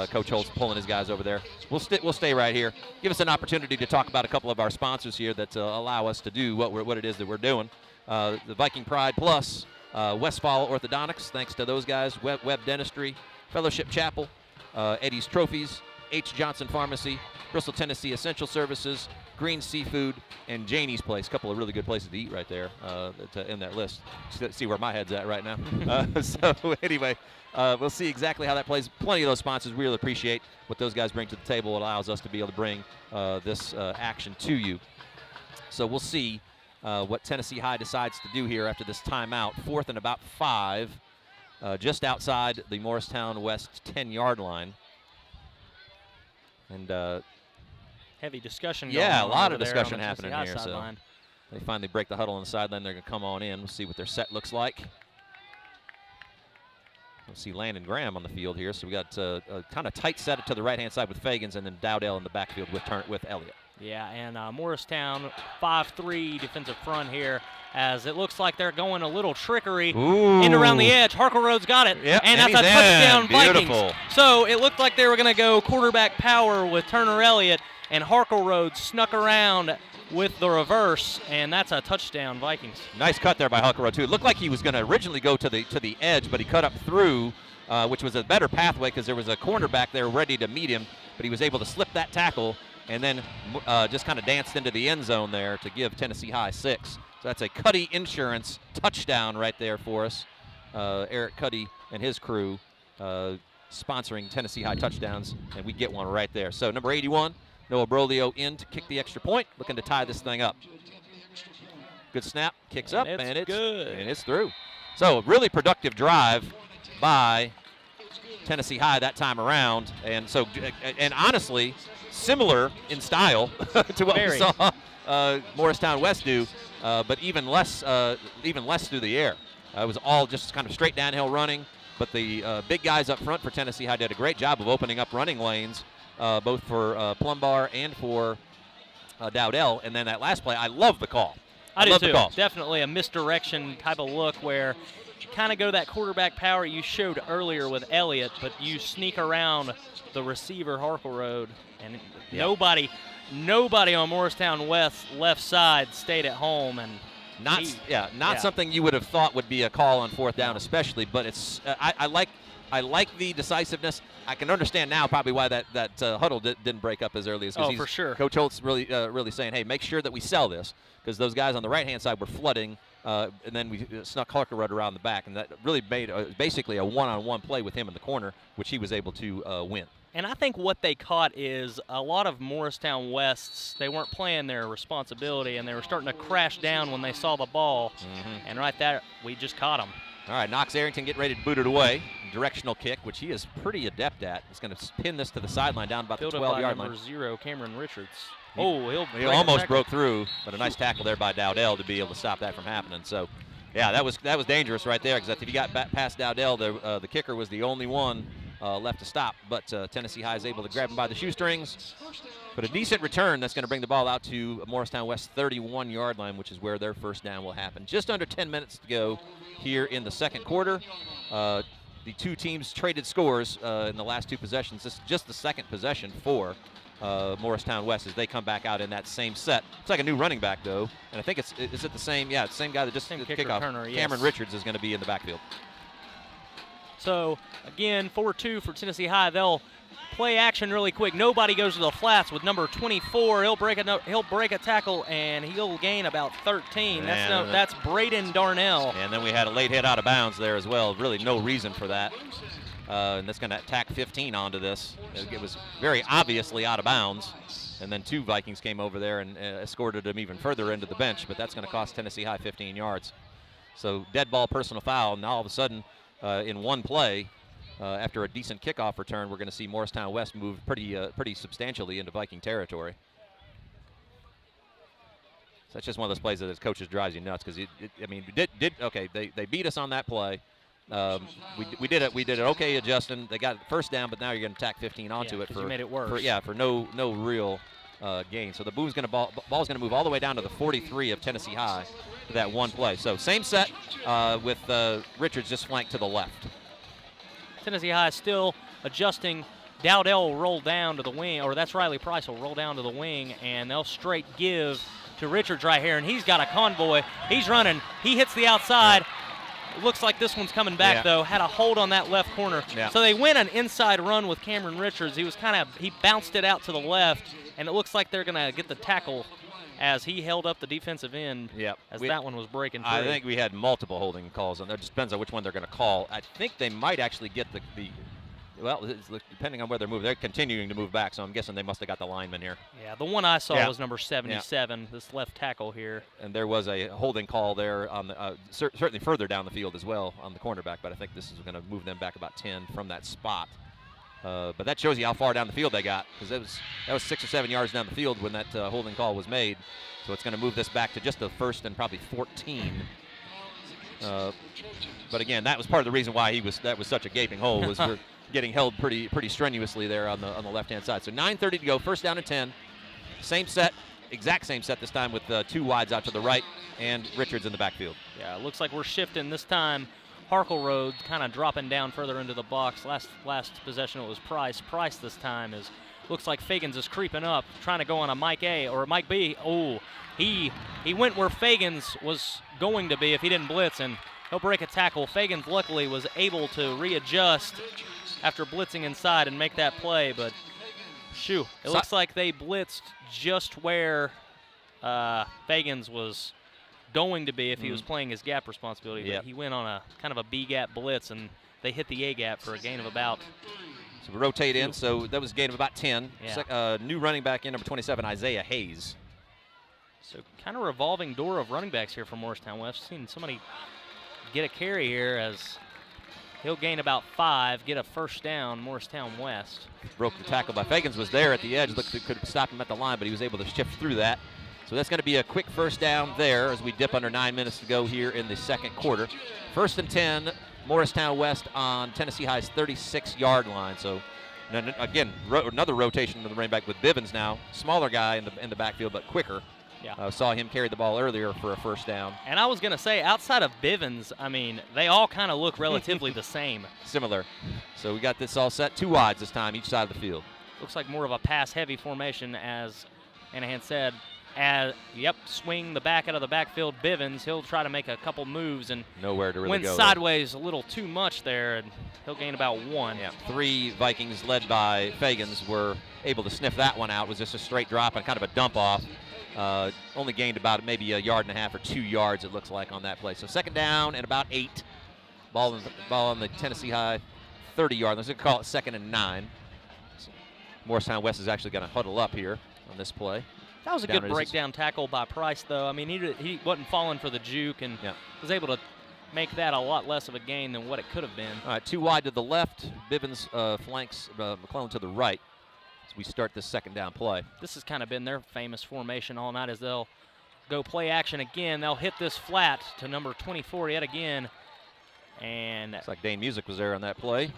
Coach Holt's pulling his guys over there. We'll stay right here. Give us an opportunity to talk about a couple of our sponsors here that allow us to do what it is that we're doing. The Viking Pride Plus, Westfall Orthodontics, thanks to those guys, Webb Dentistry, Fellowship Chapel, Eddie's Trophies, H. Johnson Pharmacy, Bristol, Tennessee Essential Services, Green Seafood, and Janie's Place. A couple of really good places to eat right there in that list. See where my head's at right now. So anyway, we'll see exactly how that plays. Plenty of those sponsors. We really appreciate what those guys bring to the table. It allows us to be able to bring this action to you. So we'll see what Tennessee High decides to do here after this timeout. 4th and about 5, just outside the Morristown West 10-yard line. And heavy discussion going yeah, on a lot over of there discussion on the happening Tennessee here. High So sideline. they finally break the huddle on the sideline. They're going to come on in. We'll see what their set looks like. We'll see Landon Graham on the field here. So we got a kind of tight set to the right-hand side with Fagans, and then Dowdell in the backfield with Elliott. Yeah, and Morristown 5-3 defensive front here, as it looks like they're going a little trickery in around the edge. Harkle-Road's got it, Yep, and that's he's a touchdown in. Vikings. Beautiful. So it looked like they were going to go quarterback power with Turner Elliott, and Harkle-Road snuck around with the reverse, and that's a touchdown Vikings. Nice cut there by Harkle-Road too. It looked like he was going to originally go to the edge, but he cut up through, which was a better pathway because there was a cornerback there ready to meet him, but he was able to slip that tackle and then just kind of danced into the end zone there to give Tennessee High 6. So that's a Cuddy Insurance touchdown right there for us. Eric Cuddy and his crew sponsoring Tennessee High touchdowns, and we get one right there. So number 81, Noah Brolio in to kick the extra point, looking to tie this thing up. Good snap, kicks up, and it's good. And it's through. So really productive drive by Tennessee High that time around, and so honestly similar in style to what we saw Morristown West do, but even less through the air. It was all just kind of straight downhill running, but the big guys up front for Tennessee High did a great job of opening up running lanes, both for Plumbar and for Dowdell. And then that last play, I love the call. I do love too. the call. Definitely a misdirection type of look where you kind of go that quarterback power you showed earlier with Elliott, but you sneak around the receiver Harkle-Road, and nobody on Morristown West left side stayed at home, and not something you would have thought would be a call on 4th down, especially. But it's I like the decisiveness. I can understand now probably why that huddle didn't break up as early as. Oh, for sure. Coach Holt's really saying, hey, make sure that we sell this, because those guys on the right-hand side were flooding, and then we snuck Harkle-Road around the back, and that really made basically a one-on-one play with him in the corner, which he was able to win. And I think what they caught is a lot of Morristown Wests, they weren't playing their responsibility, and they were starting to crash down when they saw the ball. And right there, we just caught them. All right, Knox Arrington getting ready to boot it away. Directional kick, which he is pretty adept at. He's going to pin this to the sideline down about the 12-yard line. Number 0, Cameron Richards. He break almost broke through, but a nice tackle there by Dowdell to be able to stop that from happening. So, yeah, that was dangerous right there, because if you got past Dowdell, the kicker was the only one left to stop. But Tennessee High is able to grab him by the shoestrings. But a decent return that's going to bring the ball out to Morristown West 31-yard line, which is where their first down will happen. Just under 10 minutes to go here in the second quarter. The two teams traded scores in the last two possessions. This is just the second possession for Morristown West as they come back out in that same set. It's like a new running back, though. And I think is it the same? Yeah, it's the same guy that just did the kickoff. Returner, yes. Cameron Richards is going to be in the backfield. So, again, 4-2 for Tennessee High. They'll play action really quick. Nobody goes to the flats with number 24. He'll break a tackle, and he'll gain about 13. That's Braden Darnell. And then we had a late hit out of bounds there as well. Really no reason for that. And that's going to tack 15 onto this. It was very obviously out of bounds. And then two Vikings came over there and escorted him even further into the bench. But that's going to cost Tennessee High 15 yards. So dead ball, personal foul. Now all of a sudden, in one play, after a decent kickoff return, we're going to see Morristown West move pretty substantially into Viking territory. So that's just one of those plays that as coaches drives you nuts, because they beat us on that play. We did it okay adjusting. They got first down, but now you're going to tack 15 onto it you made it worse. For no real gain. So the ball's going to move all the way down to the 43 of Tennessee High for that one play. So same set with Richards just flanked to the left. Tennessee High still adjusting. Dowdell will roll down to the wing, or that's Riley Price will roll down to the wing, and they'll straight give to Richards right here, and he's got a convoy. He's running. He hits the outside. It looks like this one's coming back, though. Had a hold on that left corner. Yeah. So they win an inside run with Cameron Richards. He bounced it out to the left, and it looks like they're going to get the tackle as he held up the defensive end that one was breaking through. I think we had multiple holding calls on there. It just depends on which one they're going to call. I think they might actually get depending on where they're moving. They're continuing to move back, so I'm guessing they must have got the lineman here. Yeah, the one I saw was number 77, this left tackle here. And there was a holding call there on the certainly further down the field as well on the cornerback, but I think this is going to move them back about 10 from that spot. But that shows you how far down the field they got, because that was 6 or 7 yards down the field when that holding call was made. So it's going to move this back to just the first and probably 14. But again, that was part of the reason why that was such a gaping hole, was we're getting held pretty strenuously there on the left-hand side. So 9:30 to go, first down and 10. Same set, exact same set this time with two wides out to the right and Richards in the backfield. Yeah, it looks like we're shifting this time. Harkle kind of dropping down further into the box. Last possession it was Price. Price this time looks like Fagans is creeping up, trying to go on a Mike A or Mike B. Oh, he went where Fagans was going to be if he didn't blitz, and he'll break a tackle. Fagans luckily was able to readjust after blitzing inside and make that play, but it looks like they blitzed just where Fagans was going to be if he was playing his gap responsibility. But he went on a kind of a B gap blitz, and they hit the A gap for a gain of about. So we rotate in, so that was a gain of about 10. Yeah. New running back in, number 27, Isaiah Hayes. So kind of revolving door of running backs here for Morristown West. Seen somebody get a carry here as he'll gain about 5, get a first down, Morristown West. Broke the tackle by Fagans, was there at the edge, looked could stop him at the line, but he was able to shift through that. So that's going to be a quick first down there as we dip under 9 minutes to go here in the second quarter. First and 10, Morristown West on Tennessee High's 36-yard line. So again, another rotation to the running back with Bivens now, smaller guy in the backfield, but quicker. Yeah. Saw him carry the ball earlier for a first down. And I was going to say, outside of Bivens, I mean, they all kind of look relatively the same. Similar. So we got this all set. 2 wides this time, each side of the field. Looks like more of a pass-heavy formation, as Anahan said. Swing the back out of the backfield. Bivens, he'll try to make a couple moves and nowhere to really went go. Sideways a little too much there, and he'll gain about 1. Yeah, 3 Vikings led by Fagans were able to sniff that one out. It was just a straight drop and kind of a dump off. Only gained about maybe a yard and a half or 2 yards, it looks like, on that play. So second down and about 8. Ball on the Tennessee High 30-yard. Let's call it second and 9. Morristown West is actually going to huddle up here on this play. That was a Down good it is. breakdown tackle by Price, though. I mean, he wasn't falling for the juke and was able to make that a lot less of a gain than what it could have been. All right, 2 wide to the left. Bivens flanks McClellan to the right as we start this second down play. This has kind of been their famous formation all night, as they'll go play action again. They'll hit this flat to number 24 yet again. And Looks like Dane Music was there on that play.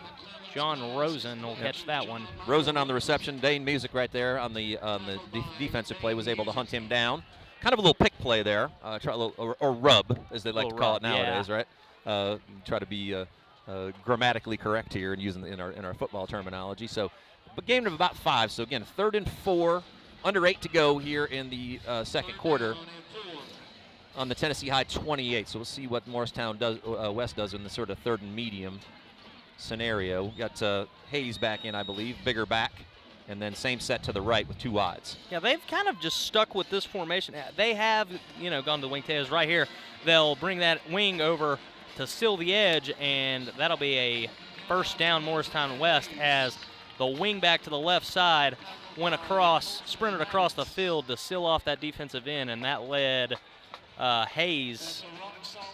John Rosen will catch that one. Rosen on the reception. Dane Music right there on the defensive play was able to hunt him down. Kind of a little pick play there, or rub, as they like to call it nowadays, right? Try to be grammatically correct here and using in our football terminology. So, but game of about 5. So again, 3rd and 4, under 8 to go here in the second quarter on the Tennessee High 28. So we'll see what Morristown West does in the sort of 3rd and medium scenario. We got Hayes back in, I believe, bigger back. And then same set to the right with 2 wides. Yeah, they've kind of just stuck with this formation. They have, gone to the wingtails right here. They'll bring that wing over to seal the edge, and that'll be a first down Morristown West as the wing back to the left side sprinted across the field to seal off that defensive end, and that led Hayes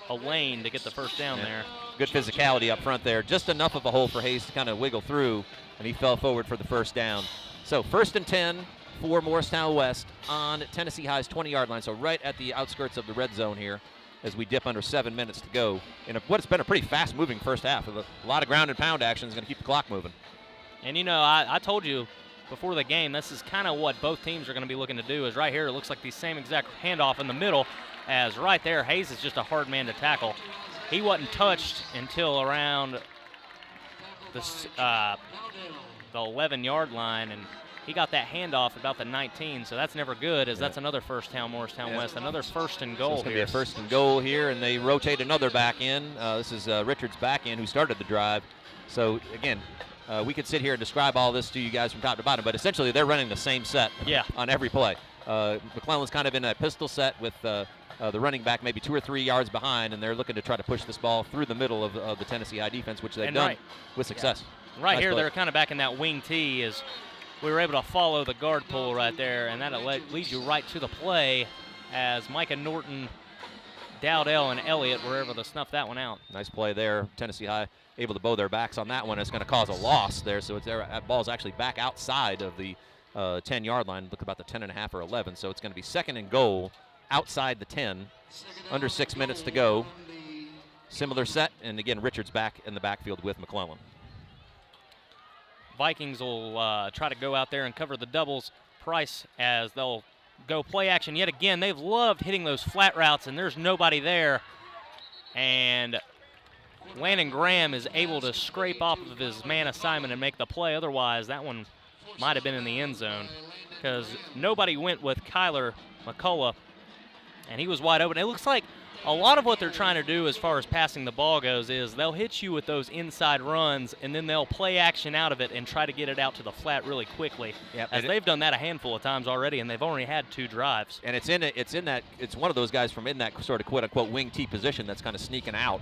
a lane to get the first down there. Good physicality up front there. Just enough of a hole for Hayes to kind of wiggle through, and he fell forward for the first down. So 1st and 10 for Morristown West on Tennessee High's 20-yard line. So right at the outskirts of the red zone here as we dip under 7 minutes to go in what's been a pretty fast-moving first half. A lot of ground and pound action is going to keep the clock moving. And, I told you before the game, this is kind of what both teams are going to be looking to do. Is right here, it looks like the same exact handoff in the middle as right there. Hayes is just a hard man to tackle. He wasn't touched until around the 11-yard line, and he got that handoff about the 19, so that's never good, as that's another first down Morristown West, another 1st and goal. So it's going to be a 1st and goal here, and they rotate another back in. This is Richards back in, who started the drive. So again, we could sit here and describe all this to you guys from top to bottom, but essentially they're running the same set on every play. McClellan's kind of in a pistol set with the running back maybe 2 or 3 yards behind, and they're looking to try to push this ball through the middle of the Tennessee High defense, which they've done with success. Right here, they're kind of back in that wing tee as we were able to follow the guard pull right there, and that leads you right to the play as Micah Norton, Dowdell, and Elliott were able to snuff that one out. Nice play there. Tennessee High able to bow their backs on that one. It's going to cause a loss there, so that ball's actually back outside of the 10-yard line. Look about the 10.5 or 11, so it's going to be 2nd and goal outside the 10, under 6 minutes to go. Similar set, and again, Richards back in the backfield with McClellan. Vikings will try to go out there and cover the doubles. Price, as they'll go play action yet again. They've loved hitting those flat routes, and there's nobody there. And Landon Graham is able to scrape off of his man assignment and make the play. Otherwise, that one might have been in the end zone because nobody went with Kyler McCullough, and he was wide open. It looks like a lot of what they're trying to do as far as passing the ball goes is they'll hit you with those inside runs, and then they'll play action out of it and try to get it out to the flat really quickly. Yep, as they've done that a handful of times already, and they've only had 2 drives. And it's one of those guys from in that sort of quote-unquote wing T position that's kind of sneaking out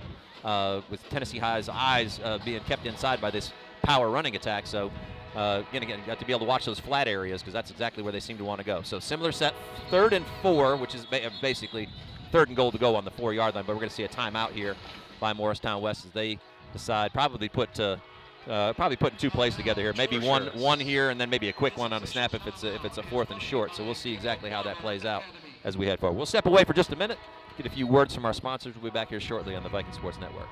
with Tennessee High's eyes being kept inside by this power running attack. So again, you got to be able to watch those flat areas because that's exactly where they seem to want to go. So similar set, 3rd and 4, which is basically 3rd and goal to go on the 4-yard line, but we're going to see a timeout here by Morristown West as they decide probably putting 2 plays together here. Maybe one here and then maybe a quick one on a snap if it's a 4th and short. So we'll see exactly how that plays out as we head forward. We'll step away for just a minute, get a few words from our sponsors. We'll be back here shortly on the Viking Sports Network.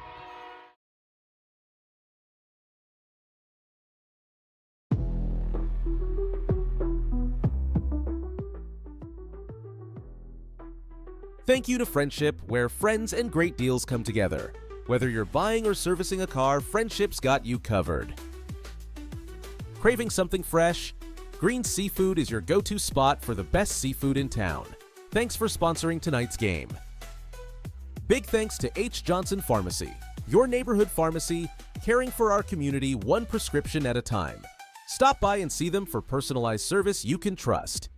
Thank you to Friendship, where friends and great deals come together. Whether you're buying or servicing a car, Friendship's got you covered. Craving something fresh? Green Seafood is your go-to spot for the best seafood in town. Thanks for sponsoring tonight's game. Big thanks to H. Johnson Pharmacy, your neighborhood pharmacy, caring for our community one prescription at a time. Stop by and see them for personalized service you can trust.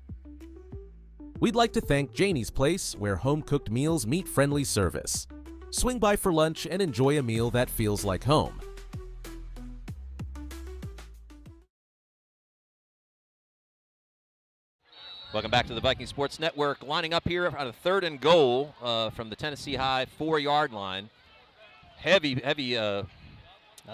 We'd like to thank Janie's Place, where home-cooked meals meet friendly service. Swing by for lunch and enjoy a meal that feels like home. Welcome back to the Viking Sports Network. Lining up here on a 3rd and goal from the Tennessee High 4-yard line. Heavy Now,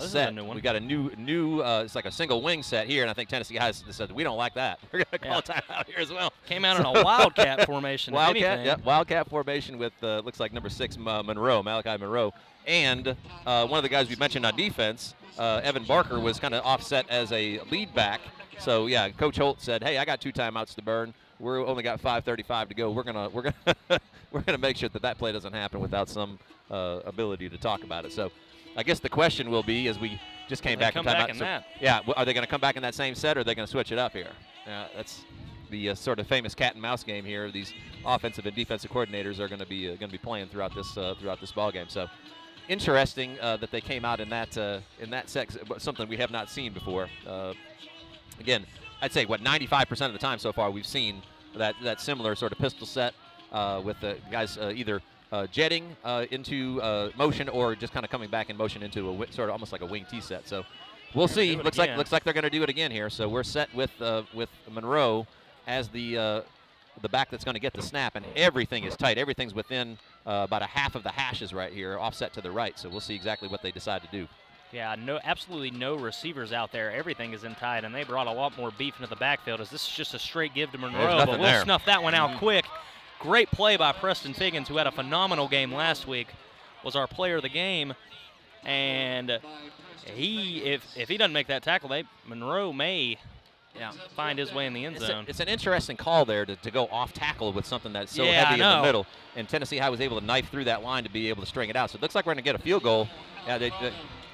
this set. is a new one. We got a new it's like a single wing set here, and I think Tennessee High said we don't like that. We're going to call a timeout here as well. Came out in a Wildcat formation. Wildcat formation with looks like number 6 Monroe, Malachi Monroe, and one of the guys we mentioned on defense, Evan Barker, was kind of offset as a lead back. So yeah, Coach Holt said, "Hey, I got 2 timeouts to burn. We're only got 5:35 to go. We're gonna make sure that play doesn't happen without some ability to talk about it." So I guess the question will be, as we just came back in timeout. Yeah, are they going to come back in that same set, or are they going to switch it up here? That's the sort of famous cat and mouse game here. These offensive and defensive coordinators are going to be playing throughout this ball game. So interesting that they came out in that set, something we have not seen before. Again, I'd say 95% of the time so far we've seen that similar sort of pistol set with the guys either jetting into motion or just kind of coming back in motion into a sort of almost like a wing T set. So we'll see. Looks like they're going to do it again here. So we're set with Monroe as the back that's going to get the snap, and everything is tight. Everything's within about a half of the hashes right here, offset to the right. So we'll see exactly what they decide to do. Yeah, absolutely no receivers out there. Everything is in tight, and they brought a lot more beef into the backfield, as this is just a straight give to Monroe. But we'll snuff that one out quick. Great play by Preston Figgins, who had a phenomenal game last week, was our player of the game. And if he doesn't make that tackle, Monroe may find his way in the end zone. It's an interesting call there to go off tackle with something that's so heavy in the middle. And Tennessee High was able to knife through that line to be able to string it out. So it looks like we're going to get a field goal. Yeah,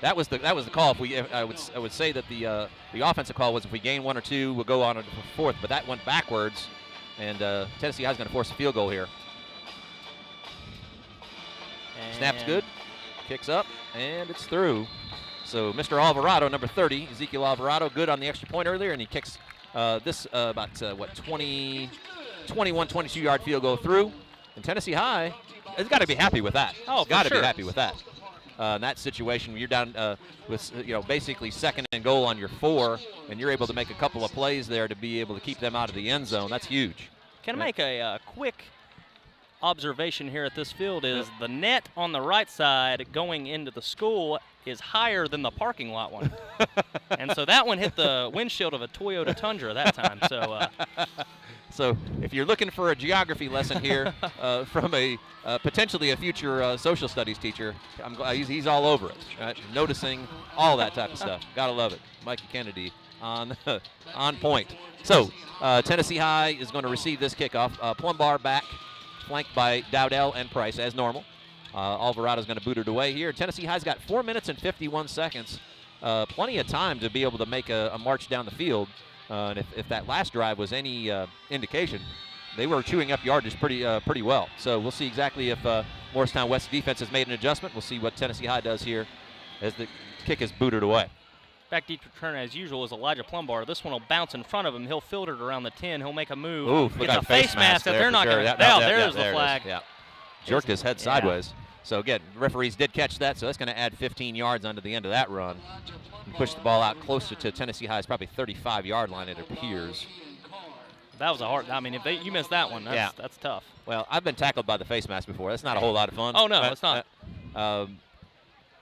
that was the call. I would say that the offensive call was if we gain 1 or 2, we'll go on to the 4th. But that went backwards, and Tennessee High is going to force a field goal here. And snap's good, kicks up, and it's through. So Mr. Alvarado, number 30, Ezekiel Alvarado, good on the extra point earlier, and he kicks this about 21, 22-yard field goal through. And Tennessee High has got to be happy with that. Oh, got to be happy with that. In that situation, you're down with basically 2nd and goal on your 4, and you're able to make a couple of plays there to be able to keep them out of the end zone. That's huge. Can I make a quick observation here at this field is the net on the right side going into the school is higher than the parking lot one. And so that one hit the windshield of a Toyota Tundra that time. So if you're looking for a geography lesson here from a potentially a future social studies teacher, I'm glad he's all over it, right? Noticing all that type of stuff. Gotta love it. Mikey Kennedy on point. So Tennessee High is going to receive this kickoff. Plumbar back, flanked by Dowdell and Price as normal. Alvarado's going to boot it away here. Tennessee High's got 4 minutes and 51 seconds. Plenty of time to be able to make a march down the field. And if that last drive was any indication, they were chewing up yardage pretty well. So we'll see exactly if Morristown West defense has made an adjustment. We'll see what Tennessee High does here as the kick is booted away. Back deep return, as usual, is Elijah Plumbar. This one will bounce in front of him. He'll field it around the 10. He'll make a move. Ooh, it's a face mask that they're not going to. There's the flag. Yeah. Jerked his head sideways. So again, referees did catch that, so that's going to add 15 yards onto the end of that run. And push the ball out closer to Tennessee High's probably 35-yard line, it appears. That was a hard. I mean, if you missed that one, that's tough. Well, I've been tackled by the face mask before. That's not a whole lot of fun. Oh no, it's not.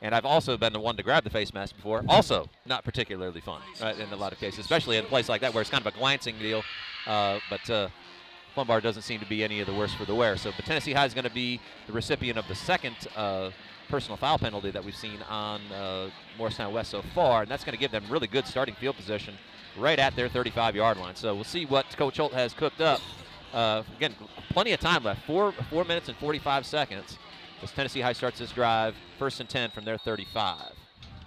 And I've also been the one to grab the face mask before. Also, not particularly fun, right, in a lot of cases, especially in a place like that where it's kind of a glancing deal. But Plumbar doesn't seem to be any of the worse for the wear. But Tennessee High is going to be the recipient of the second personal foul penalty that we've seen on Morristown West so far, and that's going to give them really good starting field position right at their 35-yard line. So we'll see what Coach Holt has cooked up. Again, plenty of time left, 4 minutes and 45 seconds as Tennessee High starts this drive, 1st and 10 from their 35.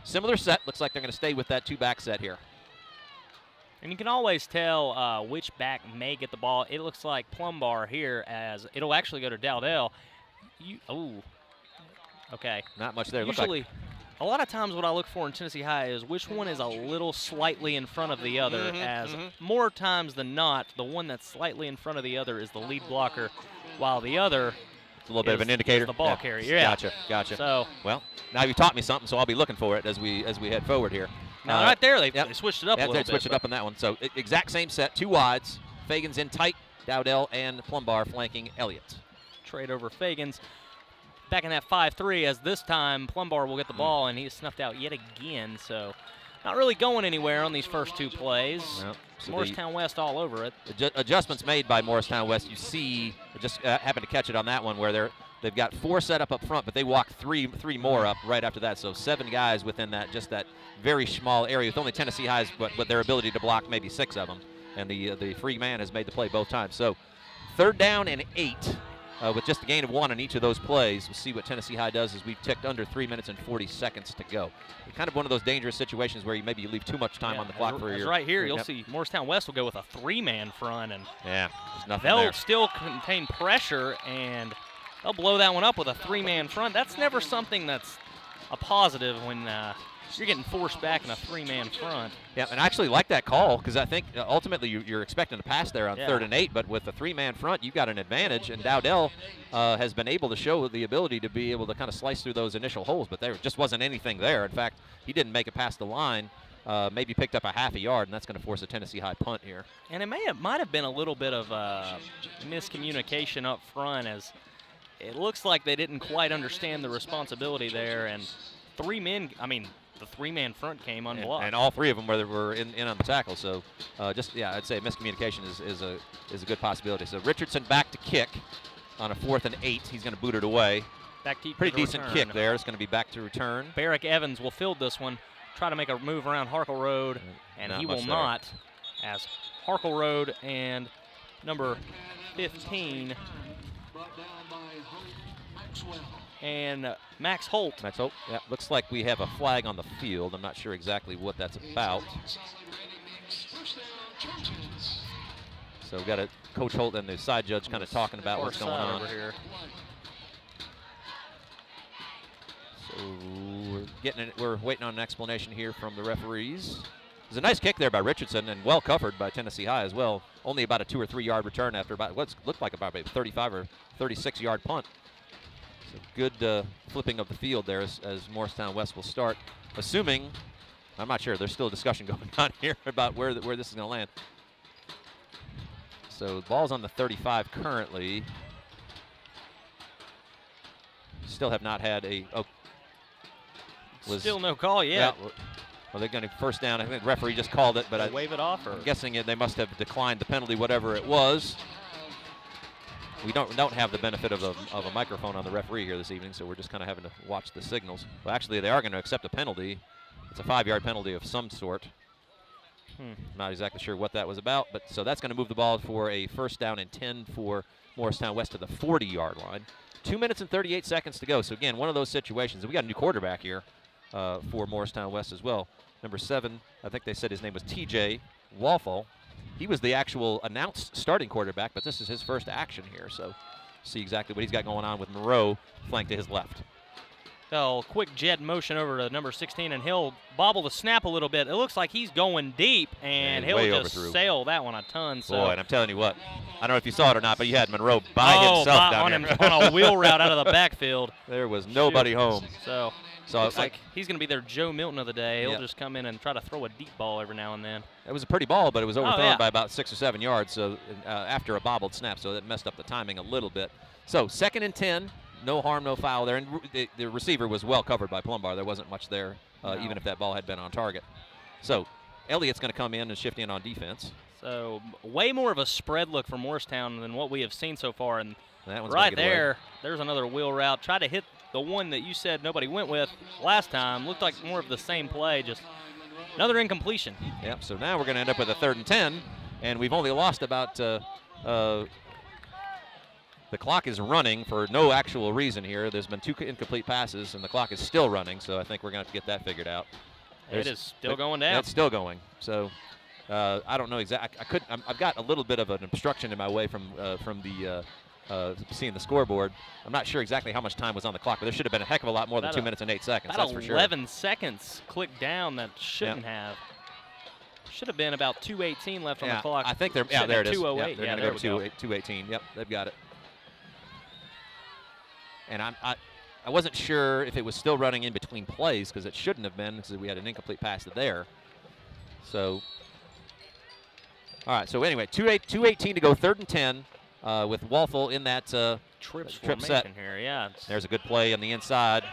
Similar set, looks like they're going to stay with that 2-back set here. And you can always tell which back may get the ball. It looks like Plumbar here, as it'll actually go to Dowdell. Okay. Not much there. Usually, a lot of times what I look for in Tennessee High is which one is a little slightly in front of the other, more times than not, the one that's slightly in front of the other is the lead blocker, while the other it's a little bit of an indicator. The ball carrier. Yeah. Gotcha. So, well, now you taught me something, so I'll be looking for it as we head forward here. Now, right there, they switched it up a little bit. They switched it up on that one. So, exact same set, 2 wides. Fagan's in tight Dowdell and Plumbar flanking Elliott. Trade over Fagans. Back in that 5-3, as this time Plumbar will get the ball, and he is snuffed out yet again. So not really going anywhere on these first 2 plays. Yep. So Morristown West all over it. Adjustments made by Morristown West. You see, just happened to catch it on that one where they've got 4 set up front, but they walk three more up right after that. So 7 guys within that very small area with only Tennessee High's, but their ability to block maybe 6 of them. And the free man has made the play both times. So 3rd down and 8. With just a gain of 1 on each of those plays. We'll see what Tennessee High does as we've ticked under 3 minutes and 40 seconds to go. Kind of one of those dangerous situations where maybe you leave too much time on the clock for your. Right here, you'll see Morristown West will go with a 3-man front, and there's nothing they'll there. still contain pressure, and they'll blow that one up with a 3-man front. That's never something that's a positive when you're getting forced back in a 3-man front. Yeah, and I actually like that call because I think ultimately you're expecting to pass there on 3rd and 8, but with a 3-man front, you've got an advantage, and Dowdell has been able to show the ability to be able to kind of slice through those initial holes, but there just wasn't anything there. In fact, he didn't make it past the line, maybe picked up a half a yard, and that's going to force a Tennessee High punt here. And it might have been a little bit of miscommunication up front, as it looks like they didn't quite understand the responsibility there, and 3 men, the 3-man front came unblocked. And all 3 of them were in on the tackle. So I'd say miscommunication is a good possibility. So Richardson back to kick on a 4th and 8. He's going to boot it away. Pretty decent kick there. It's going to be back to return. Barrick Evans will field this one, try to make a move around Harkle Road, and he will not, as Harkle Road and number 15 and Max Holt. Yeah, looks like we have a flag on the field. I'm not sure exactly what that's about. So we've got Coach Holt and the side judge kind of talking about what's going on over here. So we're waiting on an explanation here from the referees. There's a nice kick there by Richardson and well covered by Tennessee High as well. Only about a 2 or 3 yard return after about what looked like about a 35 or 36 yard punt. So good flipping of the field there as Morristown West will start. Assuming, I'm not sure, there's still a discussion going on here about where this is going to land. So the ball's on the 35 currently. Still have not had still no call yet. Yeah, well, they're going to first down. I think the referee just called it, but I wave it off. Or? I'm guessing they must have declined the penalty, whatever it was. We don't have the benefit of a microphone on the referee here this evening, so we're just kind of having to watch the signals. Well, actually, they are going to accept a penalty. It's a 5-yard penalty of some sort. Not exactly sure what that was about, but so that's going to move the ball for a 1st down and 10 for Morristown West to the 40-yard line. 2 minutes and 38 seconds to go. So again, one of those situations. And we got a new quarterback here for Morristown West as well. Number 7, I think they said his name was TJ Walfall. He was the actual announced starting quarterback, but this is his first action here. So see exactly what he's got going on with Moreau flanked to his left. So quick jet motion over to number 16, and he'll bobble the snap a little bit. It looks like he's going deep, and he'll just sail that one a ton. So. Boy, and I'm telling you what, I don't know if you saw it or not, but you had Monroe by himself down here. On a wheel route out of the backfield. There was nobody home. So looks like he's going to be their Joe Milton of the day. He'll just come in and try to throw a deep ball every now and then. It was a pretty ball, but it was overthrown by about 6 or 7 yards. So after a bobbled snap, so that messed up the timing a little bit. So 2nd and 10. No harm, no foul there. And the receiver was well covered by Plumbar. There wasn't much there, even if that ball had been on target. So Elliott's going to come in and shift in on defense. So way more of a spread look for Morristown than what we have seen so far. And that one's right there, there's another wheel route. Try to hit the one that you said nobody went with last time. Looked like more of the same play, just another incompletion. Yep, so now we're going to end up with a 3rd and 10. And we've only lost about the clock is running for no actual reason here. There's been 2 incomplete passes, and the clock is still running, so I think we're going to have to get that figured out. It is still going down. It's still going. So I don't know exactly. I've got a little bit of an obstruction in my way from the seeing the scoreboard. I'm not sure exactly how much time was on the clock, but there should have been a heck of a lot more than 2 minutes and 8 seconds. That's for sure. 11 seconds clicked down that shouldn't have. Should have been about 2:18 left on the clock. I think they're there it is. 2:08. They're going to go to 2:18. Yep, they've got it. And I wasn't sure if it was still running in between plays because it shouldn't have been because we had an incomplete pass there. So All right, so anyway, 2:18 to go, 3rd and 10 with Walthall in that trip set. Here, yeah. There's a good play on the inside.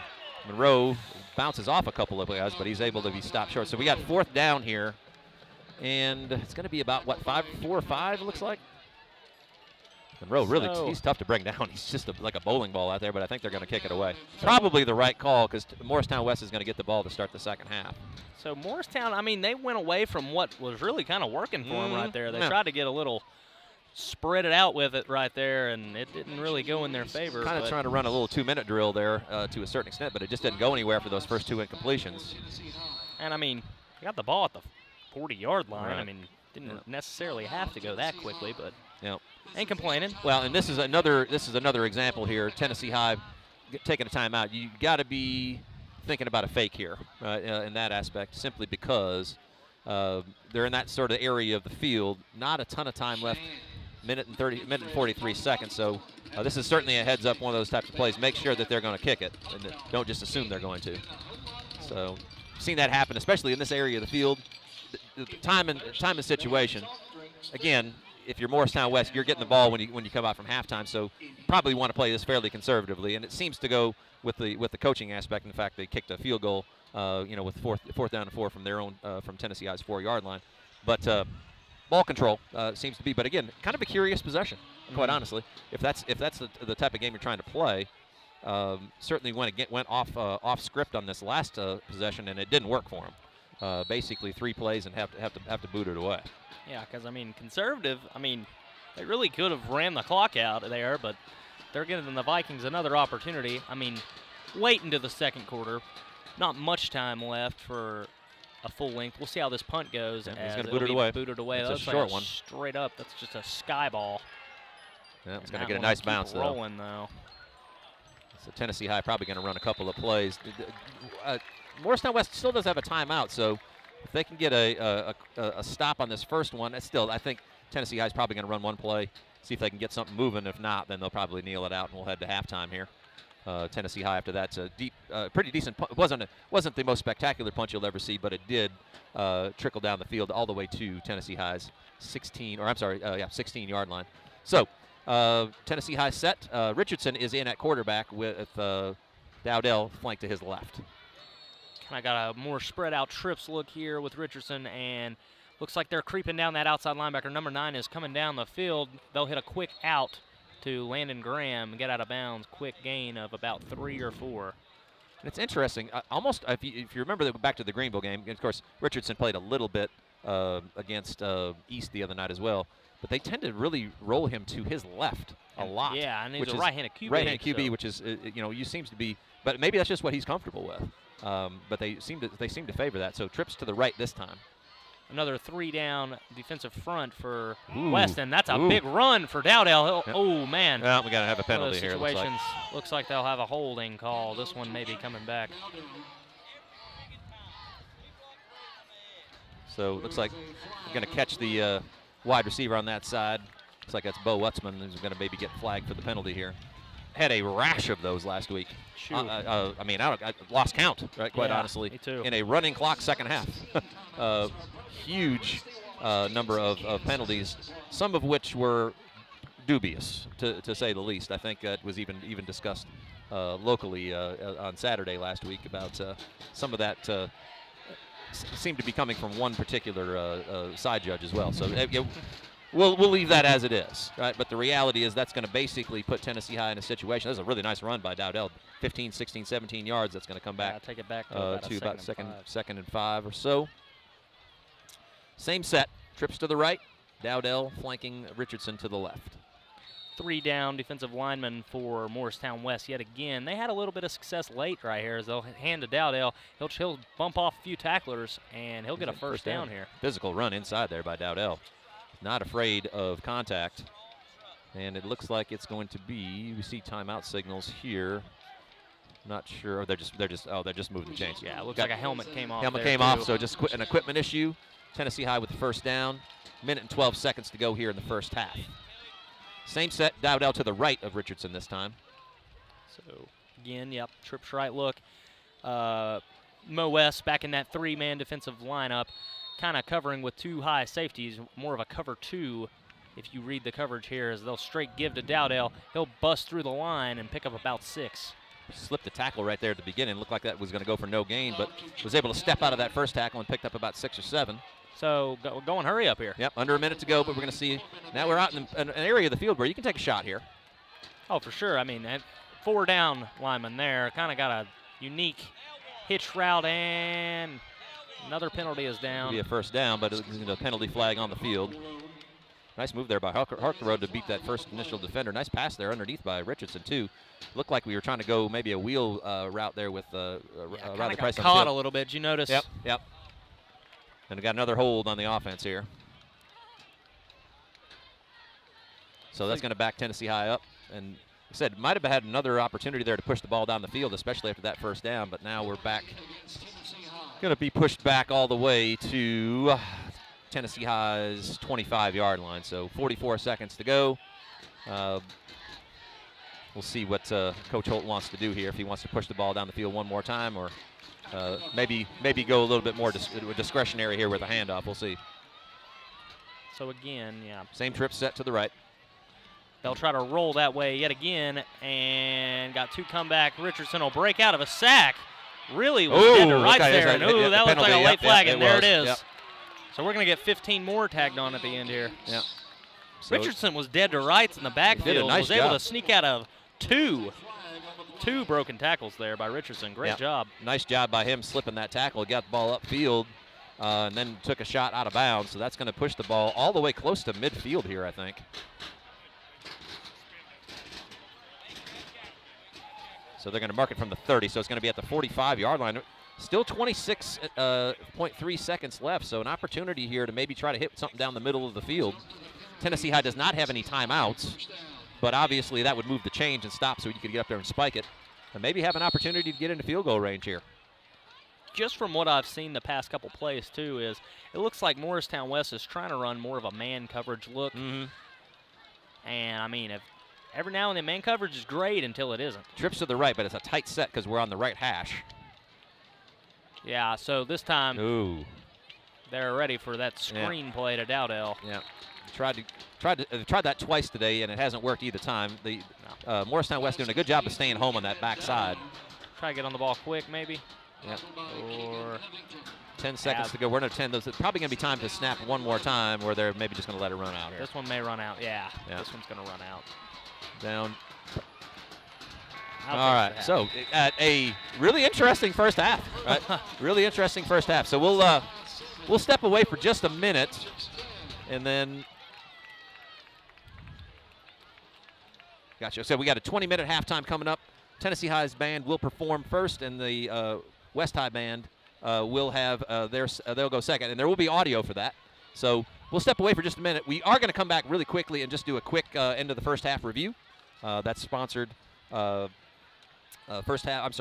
Monroe bounces off a couple of guys, but he's able to be stopped short. So we got 4th down here, and it's going to be about, what, 4 or 5, it looks like? Monroe, really, he's tough to bring down. He's just like a bowling ball out there, but I think they're going to kick it away. Probably the right call because Morristown West is going to get the ball to start the second half. So Morristown, I mean, they went away from what was really kind of working for them right there. They tried to get a little spread it out with it right there, and it didn't really go in their favor. Kind of trying to run a little 2-minute drill there to a certain extent, but it just didn't go anywhere for those first 2 incompletions. And, I mean, they got the ball at the 40-yard line. Right. I mean, didn't necessarily have to go that quickly, but ain't complaining. Well, and this is another example here. Tennessee High taking a timeout. You got to be thinking about a fake here in that aspect, simply because they're in that sort of area of the field. Not a ton of time left. Minute and 43 seconds. So this is certainly a heads up, one of those types of plays. Make sure that they're going to kick it, and don't just assume they're going to. So, seen that happen, especially in this area of the field. The time and situation. Again, if you're Morristown West, you're getting the ball when you come out from halftime. So, probably want to play this fairly conservatively, and it seems to go with the coaching aspect. In fact, they kicked a field goal, with fourth down and 4 from their own from Tennessee High's 4-yard line, but. Ball control seems to be, but again, kind of a curious possession, quite honestly. If that's the type of game you're trying to play, certainly went off script on this last possession, and it didn't work for him. Basically 3 plays and have to boot it away. Yeah, because I mean, conservative. I mean, they really could have ran the clock out there, but they're giving the Vikings another opportunity. I mean, late into the second quarter, not much time left for a full length. We'll see how this punt goes. Yeah, he's going to boot it away. Booted away. It's that's a short one. Straight up. That's just a sky ball. Yeah, it's going to get a nice bounce rolling, though. So Tennessee High probably going to run a couple of plays. Morristown West still does have a timeout, so if they can get a stop on this first one, it's still, I think Tennessee High is probably going to run one play, see if they can get something moving. If not, then they'll probably kneel it out, and we'll head to halftime here. Tennessee High after that's a pretty decent punt. It wasn't the most spectacular punch you'll ever see, but it did trickle down the field all the way to Tennessee High's 16-yard line. So Tennessee High set. Richardson is in at quarterback with Dowdell flanked to his left. Kind of got a more spread out trips look here with Richardson, and looks like they're creeping down that outside linebacker. Number 9 is coming down the field. They'll hit a quick out to Landon Graham and get out of bounds. Quick gain of about 3 or 4. And it's interesting. Almost, if you remember back to the Greenville game, of course, Richardson played a little bit against East the other night as well, but they tend to really roll him to his left a lot. Yeah, and he's a right-handed QB. Right-handed QB, which is, you seems to be, but maybe that's just what he's comfortable with. But they seem to favor that. So trips to the right this time. Another 3-down defensive front for Weston. That's a big run for Dowdell. Yep. Oh, man. Well, we got to have a penalty here. Looks like they'll have a holding call. This one may be coming back. So it looks like we're going to catch the wide receiver on that side. Looks like that's Bo Wutzman who's going to maybe get flagged for the penalty here. Had a rash of those last week. I lost count, right? Quite honestly. Me too. In a running clock second half. Huge number of penalties, some of which were dubious, to say the least. I think it was even discussed locally on Saturday last week about some of that seemed to be coming from one particular side judge as well. So we'll leave that as it is, right? But the reality is that's going to basically put Tennessee High in a situation. That's a really nice run by Dowdell, 15, 16, 17 yards. That's going to come back. Take it back to about second and 5 or so. Same set, trips to the right, Dowdell flanking Richardson to the left. 3-down defensive lineman for Morristown West yet again. They had a little bit of success late right here as they'll hand to Dowdell. He'll bump off a few tacklers, and he'll get a first down here. Physical run inside there by Dowdell. Not afraid of contact. And it looks like it's going to be, we see timeout signals here. Not sure. They're just moving the chains. Yeah, it looks like a helmet came off. Helmet came off, so just an equipment issue. Tennessee High with the first down. Minute and 12 seconds to go here in the first half. Same set, Dowdell to the right of Richardson this time. So, again, trips right look. Mo West back in that 3-man defensive lineup. kind of covering with 2 high safeties, more of a cover 2. If you read the coverage here, as they'll straight give to Dowdell, he'll bust through the line and pick up about 6. Slipped a tackle right there at the beginning. Looked like that was going to go for no gain, but was able to step out of that first tackle and picked up about 6 or 7. So go and hurry up here. Yep, under a minute to go, but we're going to see. Now we're out in an area of the field where you can take a shot here. Oh, for sure. I mean, that 4 down lineman there kind of got a unique hitch route, and another penalty is down. It'll be a first down, but it's a penalty flag on the field. Nice move there by Harkerode to beat that first initial defender. Nice pass there underneath by Richardson, too. Looked like we were trying to go maybe a wheel route there with Riley Price. Got caught a little bit. Did you notice? Yep. And we got another hold on the offense here. So that's going to back Tennessee High up. And like I said, might have had another opportunity there to push the ball down the field, especially after that first down. But now we're back. Going to be pushed back all the way to Tennessee High's 25-yard line. So 44 seconds to go. We'll see what Coach Holt wants to do here, if he wants to push the ball down the field one more time, or maybe go a little bit more discretionary here with a handoff. We'll see. So again, yeah. Same trip set to the right. They'll try to roll that way yet again, and got 2 comeback. Richardson will break out of a sack. Really was dead to rights there. And that looked like a late flag, and there it is. Yep. So we're going to get 15 more tagged on at the end here. Yeah. So Richardson was dead to rights in the backfield. Nice was able to sneak out of two broken tackles there by Richardson. Great job. Nice job by him slipping that tackle. Got the ball upfield and then took a shot out of bounds. So that's going to push the ball all the way close to midfield here, I think. So they're going to mark it from the 30, so it's going to be at the 45-yard line. Still 26.3 seconds left, so an opportunity here to maybe try to hit something down the middle of the field. Tennessee High does not have any timeouts, but obviously that would move the change and stop so you could get up there and spike it and maybe have an opportunity to get into field goal range here. Just from what I've seen the past couple plays, too, is it looks like Morristown West is trying to run more of a man coverage look. And, I mean, every now and then man coverage is great until it isn't. Trips to the right, but it's a tight set because we're on the right hash. Yeah, so this time they're ready for that screen play to Dowdell. Yeah. Tried that twice today, and it hasn't worked either time. The Morristown West doing a good job of staying home on that backside. Try to get on the ball quick, maybe. Yeah. Or 10 seconds to go. We're under 10. There's probably going to be time to snap one more time, or they're maybe just going to let it run out here. This one may run out. Yeah. This one's going to run out. Down. All right. So at a really interesting first half. Right? Really interesting first half. So we'll step away for just a minute, and then. Gotcha. So we got a 20-minute halftime coming up. Tennessee High's band will perform first, and the West High band will have they'll go second, and there will be audio for that. So we'll step away for just a minute. We are going to come back really quickly and just do a quick end of the first half review. That's sponsored. First half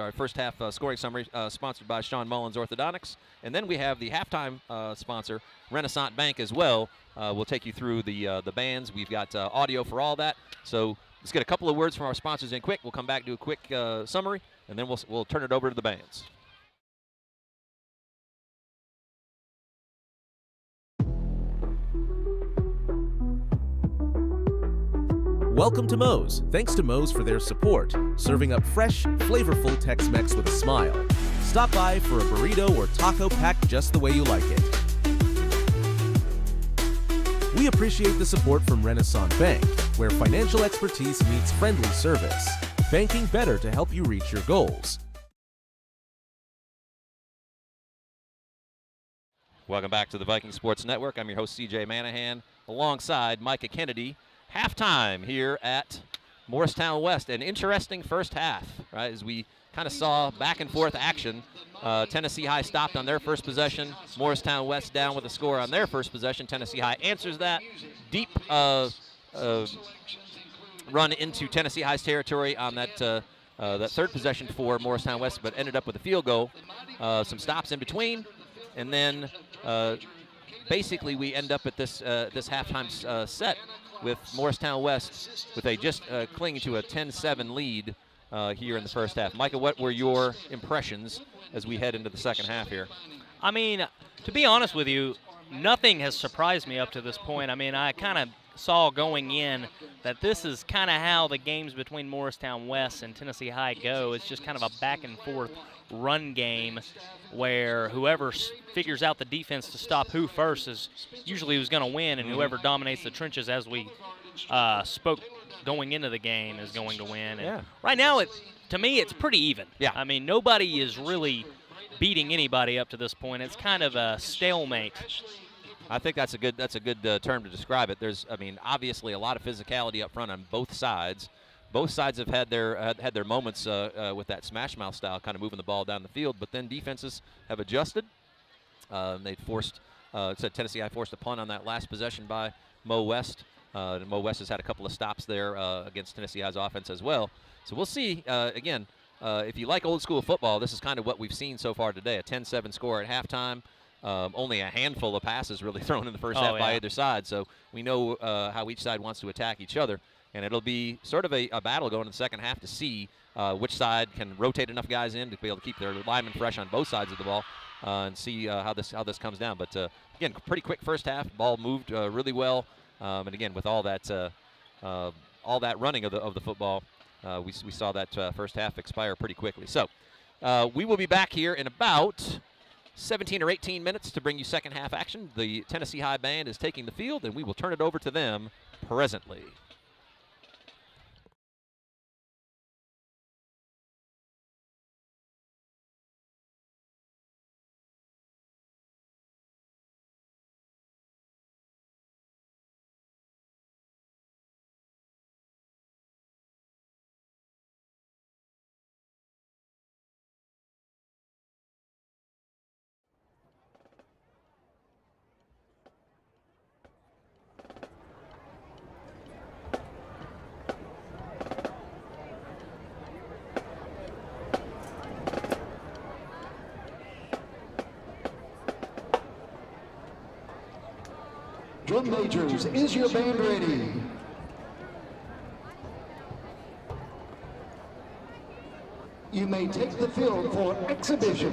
scoring summary sponsored by Sean Mullins Orthodontics, and then we have the halftime sponsor Renaissance Bank as well. We'll take you through the bands. We've got audio for all that. So let's get a couple of words from our sponsors in quick. We'll come back, do a quick summary, and then we'll turn it over to the bands. Welcome to Moe's. Thanks to Moe's for their support, serving up fresh, flavorful Tex-Mex with a smile. Stop by for a burrito or taco packed just the way you like it. We appreciate the support from Renaissance Bank, where financial expertise meets friendly service. Banking better to help you reach your goals. Welcome back to the Viking Sports Network. I'm your host, CJ Manahan, alongside Micah Kennedy. Halftime here at Morristown West. An interesting first half, right? As we kind of saw back and forth action. Tennessee High stopped on their first possession. Morristown West down with a score on their first possession. Tennessee High answers that. Deep run into Tennessee High's territory on that third possession for Morristown West, but ended up with a field goal. Some stops in between, and then basically we end up at this halftime set with Morristown West with a just clinging to a 10-7 lead here in the first half. Micah, what were your impressions as we head into the second half here? I mean, To be honest with you, nothing has surprised me up to this point. I mean, I kind of saw going in that this is kind of how the games between Morristown West and Tennessee High go. It's just kind of a back and forth run game where whoever figures out the defense to stop who first is usually who's going to win, and whoever dominates the trenches, as we spoke going into the game, is going to win. And right now, to me, it's pretty even. Yeah. I mean, nobody is really beating anybody up to this point. It's kind of a stalemate. I think that's a good term to describe it. There's, I mean, obviously a lot of physicality up front on both sides. Both sides have had their moments with that smash mouth style, kind of moving the ball down the field. But then defenses have adjusted. They forced, Tennessee High forced a punt on that last possession by Mo West. Mo West has had a couple of stops there against Tennessee High's offense as well. So we'll see. Again, if you like old school football, this is kind of what we've seen so far today. A 10-7 score at halftime. Only a handful of passes really thrown in the first half by either side. So we know how each side wants to attack each other. And it'll be sort of a battle going in the second half to see which side can rotate enough guys in to be able to keep their linemen fresh on both sides of the ball and see how this comes down. But, again, pretty quick first half. Ball moved really well. And, again, with all that running of the football, we saw that first half expire pretty quickly. So we will be back here in about 17 or 18 minutes to bring you second half action. The Tennessee High Band is taking the field, and we will turn it over to them presently. Drum majors, is your band ready? You may take the field for exhibition.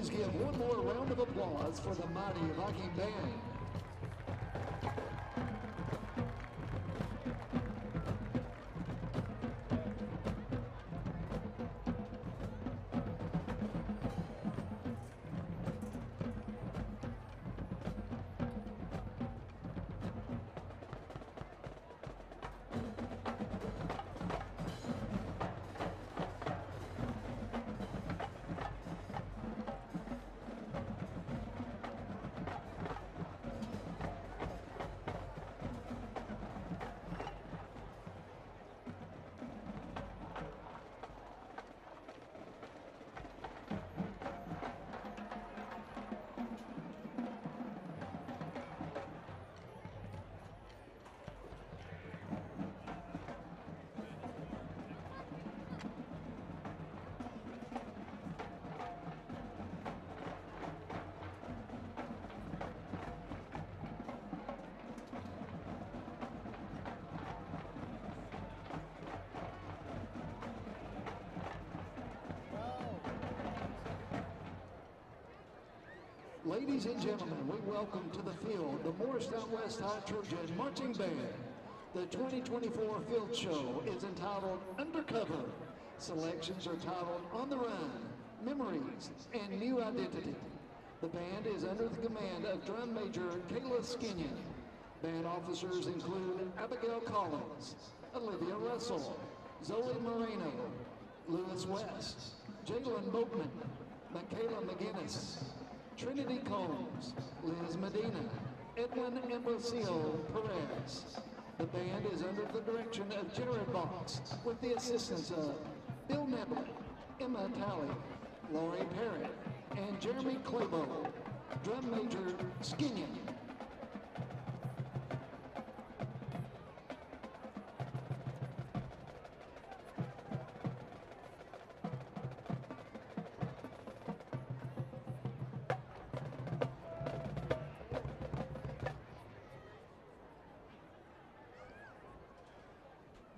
Please give one more round of applause for the mighty Viking Band. Ladies and gentlemen, we welcome to the field the Morristown West High Trojan Marching Band. The 2024 field show is entitled Undercover. Selections are titled On the Run, Memories, and New Identity. The band is under the command of Drum Major Kayla Skinnion. Band officers include Abigail Collins, Olivia Russell, Zoe Moreno, Lewis West, Jalen Boatman, Michaela McGinnis, Trinity Combs, Liz Medina, Edwin Ambrosio Perez. The band is under the direction of Jared Box with the assistance of Bill Neblett, Emma Talley, Laurie Parrott, and Jeremy Clabo. Drum Major Skinnion.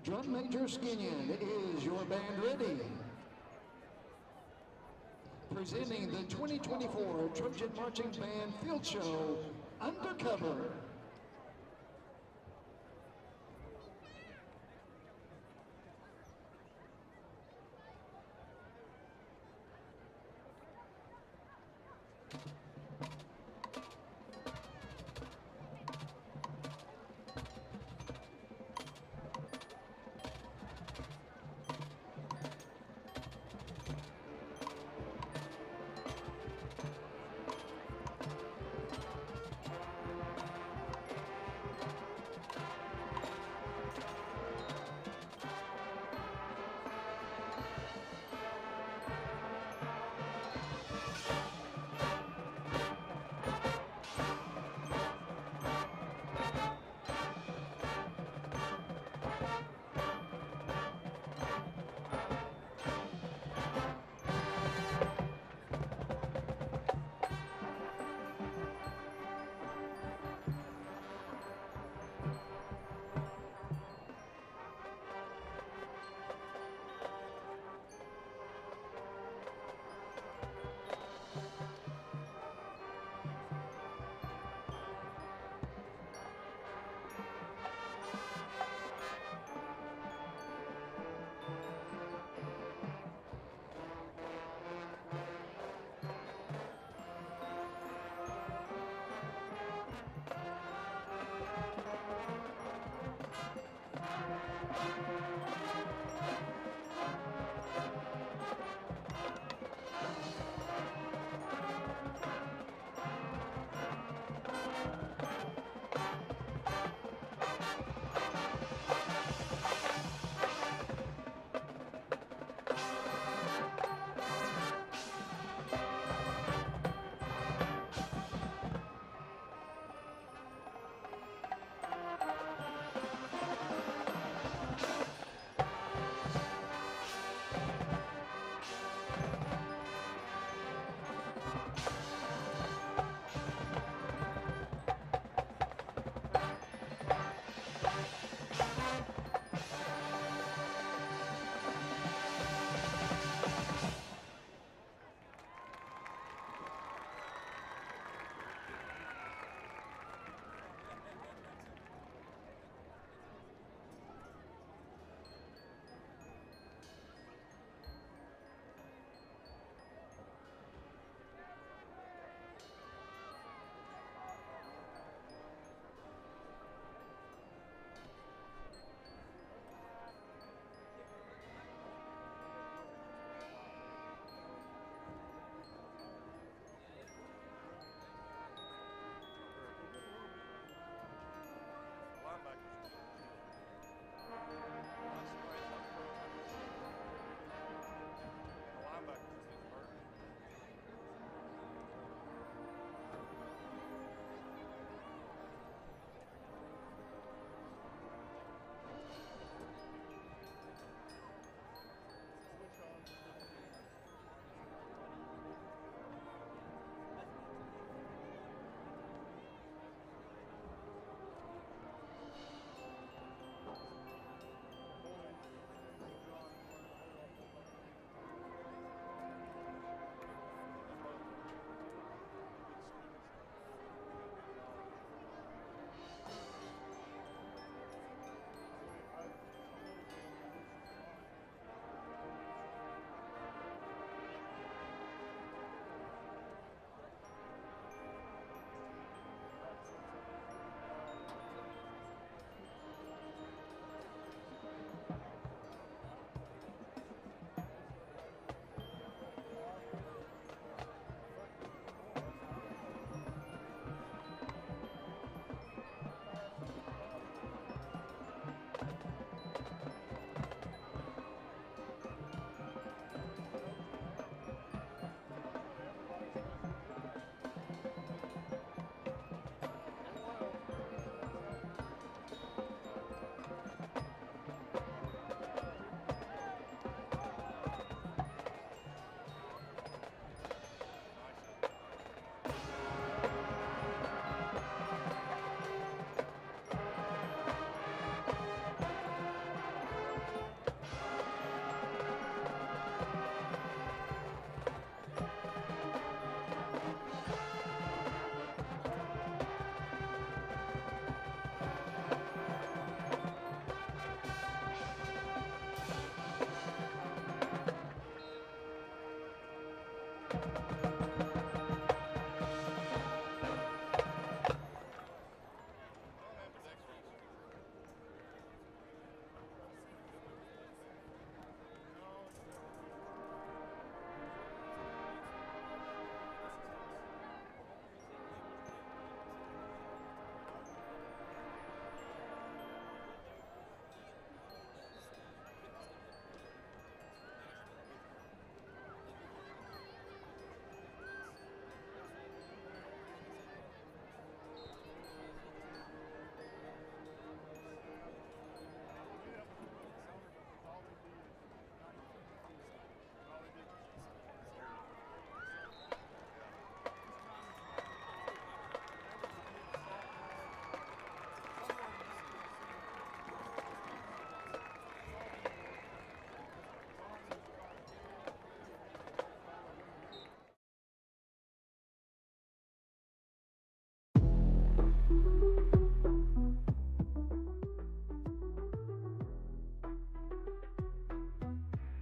Drum Major Skinnion, is your band ready? Presenting the 2024 Trojan Marching Band Field Show, Undercover.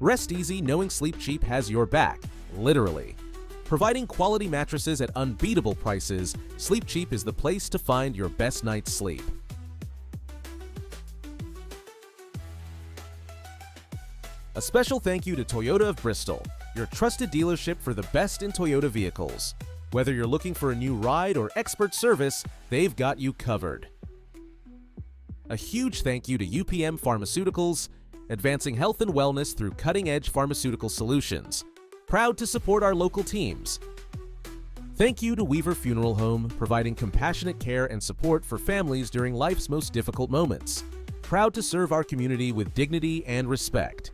Rest easy knowing Sleep Cheap has your back, literally. Providing quality mattresses at unbeatable prices, Sleep Cheap is the place to find your best night's sleep. A special thank you to Toyota of Bristol, your trusted dealership for the best in Toyota vehicles. Whether you're looking for a new ride or expert service, they've got you covered. A huge thank you to UPM Pharmaceuticals, advancing health and wellness through cutting-edge pharmaceutical solutions. Proud to support our local teams. Thank you to Weaver Funeral Home, providing compassionate care and support for families during life's most difficult moments. Proud to serve our community with dignity and respect.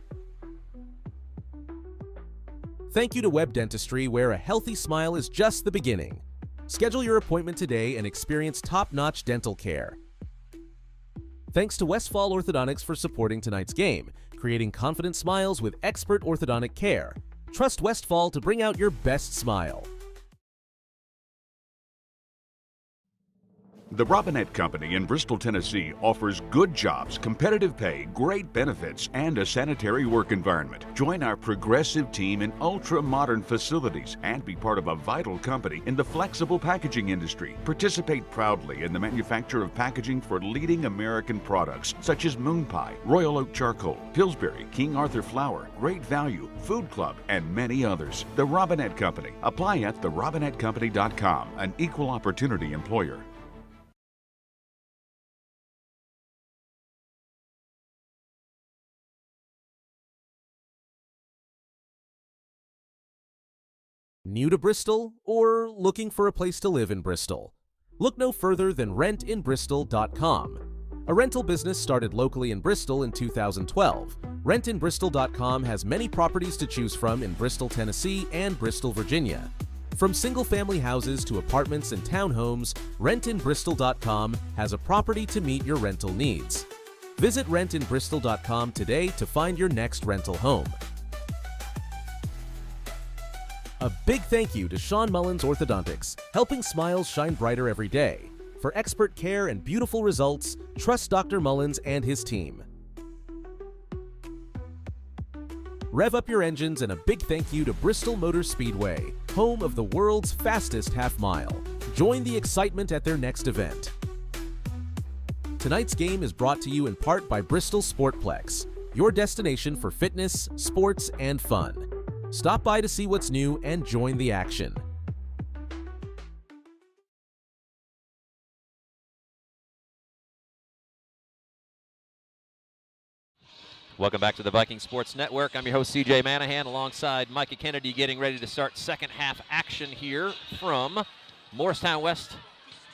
Thank you to Webb Dentistry, where a healthy smile is just the beginning. Schedule your appointment today and experience top-notch dental care. Thanks to Westfall Orthodontics for supporting tonight's game, creating confident smiles with expert orthodontic care. Trust Westfall to bring out your best smile. The Robinette Company in Bristol, Tennessee offers good jobs, competitive pay, great benefits, and a sanitary work environment. Join our progressive team in ultra-modern facilities and be part of a vital company in the flexible packaging industry. Participate proudly in the manufacture of packaging for leading American products such as Moon Pie, Royal Oak Charcoal, Pillsbury, King Arthur Flour, Great Value, Food Club, and many others. The Robinette Company. Apply at therobinettecompany.com, an equal opportunity employer. New to Bristol or looking for a place to live in Bristol? Look no further than rentinbristol.com. A rental business started locally in Bristol in 2012. Rentinbristol.com has many properties to choose from in Bristol, Tennessee and Bristol, Virginia. From single-family houses to apartments and townhomes, rentinbristol.com has a property to meet your rental needs. Visit rentinbristol.com today to find your next rental home. A big thank you to Sean Mullins Orthodontics, helping smiles shine brighter every day. For expert care and beautiful results, trust Dr. Mullins and his team. Rev up your engines, and a big thank you to Bristol Motor Speedway, home of the world's fastest half-mile. Join the excitement at their next event. Tonight's game is brought to you in part by Bristol Sportplex, your destination for fitness, sports, and fun. Stop by to see what's new and join the action. Welcome back to the Viking Sports Network. I'm your host, CJ Manahan, alongside Micah Kennedy, getting ready to start second half action here from Morristown West.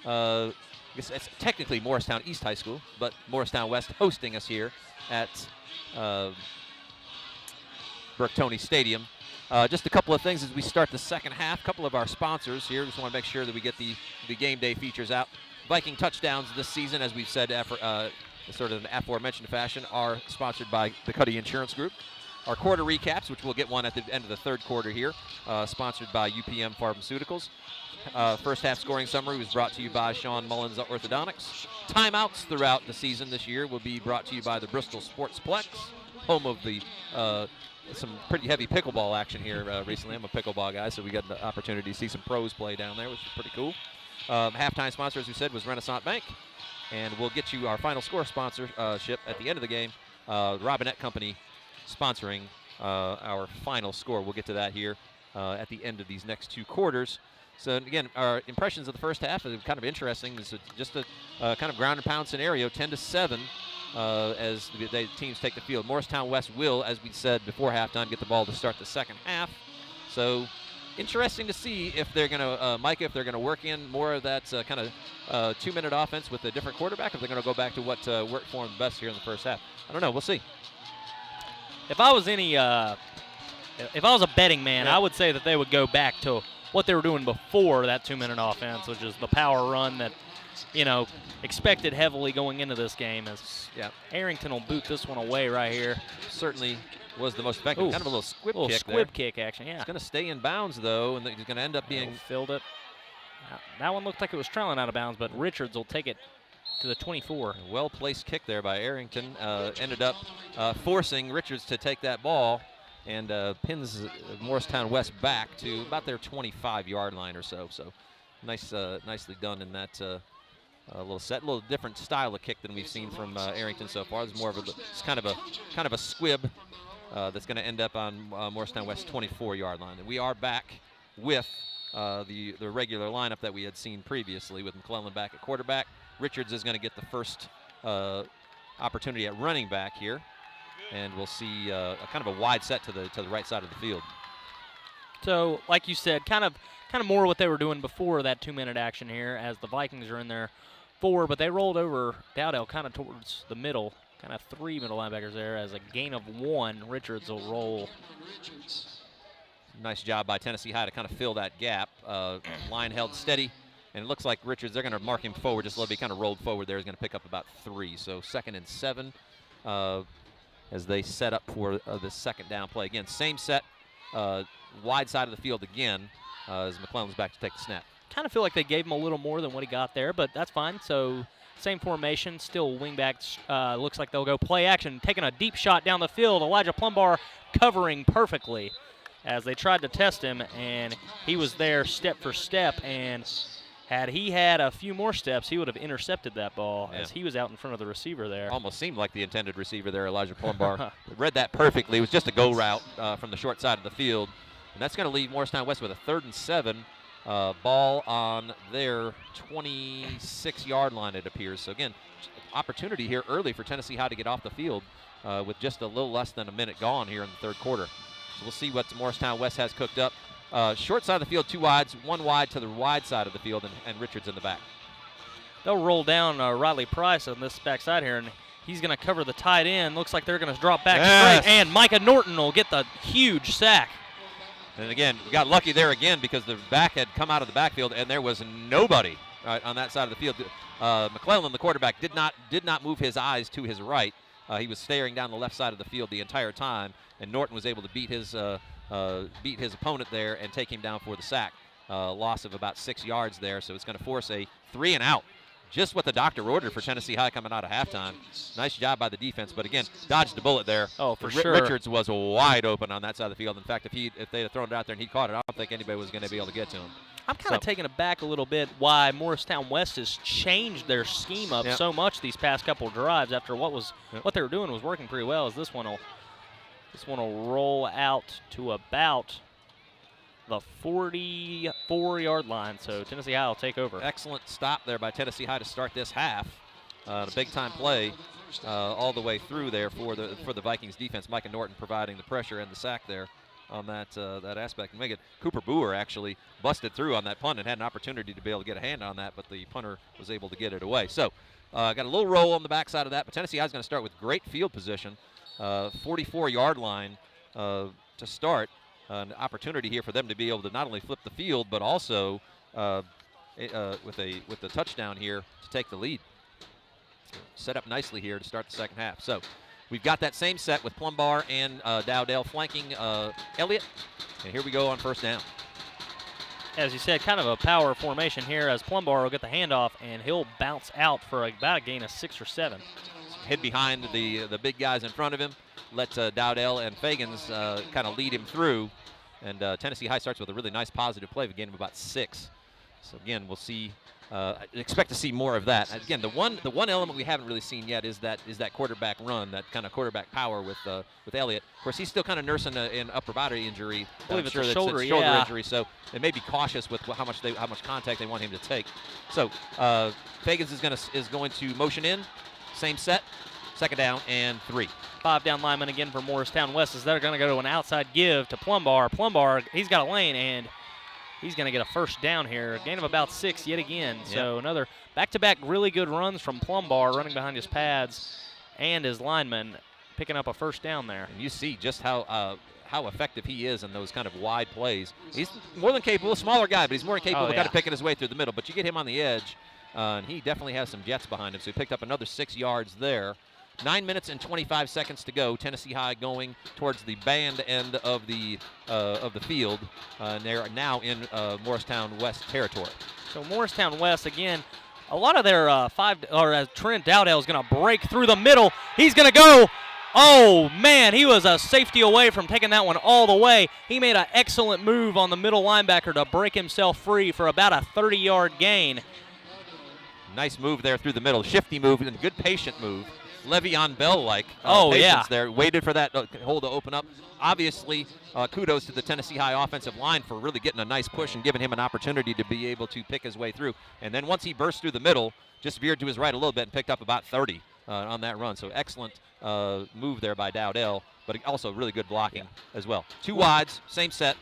I guess it's technically Morristown East High School, but Morristown West hosting us here at Burke Toney Stadium. Just a couple of things as we start the second half. A couple of our sponsors here. Just want to make sure that we get the game day features out. Viking touchdowns this season, as we've said, sort of in the aforementioned fashion, are sponsored by the Cuddy Insurance Group. Our quarter recaps, which we'll get one at the end of the third quarter here, sponsored by UPM Pharmaceuticals. First half scoring summary was brought to you by Sean Mullins Orthodontics. Timeouts throughout the season this year will be brought to you by the Bristol Sportsplex, home of the some pretty heavy pickleball action here recently. I'm a pickleball guy, so we got the opportunity to see some pros play down there, which is pretty cool. Halftime sponsor, as we said, was Renaissance Bank. And we'll get you our final score sponsorship at the end of the game. Robinette Company sponsoring our final score. We'll get to that here at the end of these next two quarters. So, again, our impressions of the first half are kind of interesting. It's just a kind of ground and pound scenario, 10-7. As the teams take the field. Morristown West will, as we said before halftime, get the ball to start the second half. So interesting to see if they're going to, Micah, if they're going to work in more of that kind of 2-minute offense with a different quarterback, if they're going to go back to what worked for them best here in the first half. I don't know. We'll see. If I was a betting man, I would say that they would go back to what they were doing before that 2-minute offense, which is the power run that, expected heavily going into this game. As Arrington will boot this one away right here. Certainly was the most effective. Kind of a little squib kick action, yeah. It's going to stay in bounds, though, and he's going to end up being... Filled it. That one looked like it was trailing out of bounds, but Richards will take it to the 24. A well-placed kick there by Arrington. Ended up forcing Richards to take that ball. and pins Morristown West back to about their 25-yard line or so. So nicely done in that little set. A little different style of kick than we've seen from Arrington so far. It's more of it's kind of a squib that's going to end up on Morristown West's 24-yard line. And we are back with the regular lineup that we had seen previously, with McClellan back at quarterback. Richards is going to get the first opportunity at running back here, and we'll see a kind of a wide set to the right side of the field. So, like you said, kind of more what they were doing before that 2-minute action here, as the Vikings are in there 4, but they rolled over Dowdell kind of towards the middle, kind of 3 middle linebackers there. As a gain of 1, Richards will roll. Nice job by Tennessee High to kind of fill that gap. Line held steady, and it looks like Richards, they're going to mark him forward just a little bit. Kind of rolled forward there. He's going to pick up about 3. So 2nd and 7 as they set up for the second down play. Again, same set, wide side of the field again, as McClellan's back to take the snap. Kind of feel like they gave him a little more than what he got there, but that's fine. So same formation, still wingbacks. Looks like they'll go play action, taking a deep shot down the field. Elijah Plumbar covering perfectly as they tried to test him, and he was there step for step. And had he had a few more steps, he would have intercepted that ball, as he was out in front of the receiver there. Almost seemed like the intended receiver there, Elijah Plumbar. Read that perfectly. It was just a go route from the short side of the field. And that's going to leave Morristown West with a 3rd and 7. Ball on their 26-yard line, it appears. So, again, opportunity here early for Tennessee High to get off the field with just a little less than a minute gone here in the 3rd quarter. So we'll see what Morristown West has cooked up. Short side of the field, 2 wides, 1 wide to the wide side of the field, and Richards in the back. They'll roll down Riley Price on this backside here, and he's going to cover the tight end. Looks like they're going to drop back straight, and Micah Norton will get the huge sack. And again, we got lucky there again because the back had come out of the backfield and there was nobody on that side of the field. McClellan, the quarterback, did not move his eyes to his right. He was staring down the left side of the field the entire time, and Norton was able to beat his opponent there and take him down for the sack. Loss of about 6 yards there, so it's going to force a 3 and out. Just what the doctor ordered for Tennessee High coming out of halftime. Nice job by the defense, but again, dodged the bullet there. Oh, for sure. Richards was wide open on that side of the field. In fact, if they had thrown it out there and he caught it, I don't think anybody was going to be able to get to him. I'm kind of taken aback a little bit why Morristown West has changed their scheme up so much these past couple drives after what they were doing was working pretty well. As this one will roll out to about the 44-yard line, so Tennessee High will take over. Excellent stop there by Tennessee High to start this half. A big-time play all the way through there for the Vikings defense. Micah Norton providing the pressure and the sack there on that aspect. And Megan Cooper Boer actually busted through on that punt and had an opportunity to be able to get a hand on that, but the punter was able to get it away. So got a little roll on the backside of that, but Tennessee High is going to start with great field position, 44-yard line to start. An opportunity here for them to be able to not only flip the field, but also with the touchdown here to take the lead. Set up nicely here to start the second half. So we've got that same set with Plumbar and Dowdell flanking Elliott. And here we go on first down. As you said, kind of a power formation here, as Plumbar will get the handoff, and he'll bounce out for about a gain of 6 or 7. Hid behind the big guys in front of him. Let Dowdell and Fagans kind of lead him through. And Tennessee High starts with a really nice positive play, a gain of about 6. So again, we'll see. Expect to see more of that. Again, the one element we haven't really seen yet is that quarterback run, that kind of quarterback power with Elliott. Of course, he's still kind of nursing an upper body injury. I believe it's a shoulder injury. So they may be cautious with how much contact they want him to take. So Fagans is going to motion in, same set, second down and 3. 5 down lineman again for Morristown West, as they're going to go to an outside give to Plumbar. Plumbar, he's got a lane, and he's going to get a first down here. A gain of about 6 yet again. Yep. So another back-to-back really good runs from Plumbar, running behind his pads and his lineman, picking up a first down there. And you see just how effective he is in those kind of wide plays. He's more than capable, a smaller guy, but he's more than capable of kind of picking his way through the middle. But you get him on the edge, and he definitely has some jets behind him. So he picked up another 6 yards there. 9 minutes and 25 seconds to go. Tennessee High going towards the band end of the field. And they're now in Morristown West territory. So Morristown West, again, a lot of their Trent Dowdell is going to break through the middle. He's going to go Oh, man, he was a safety away from taking that one all the way. He made an excellent move on the middle linebacker to break himself free for about a 30-yard gain. Nice move there through the middle. Shifty move and good patient move. Le'Veon Bell-like patience there. Waited for that hole to open up. Obviously, kudos to the Tennessee High offensive line for really getting a nice push and giving him an opportunity to be able to pick his way through. And then once he burst through the middle, just veered to his right a little bit and picked up about 30 on that run. So excellent move there by Dowdell, but also really good blocking as well. Two wides, same set,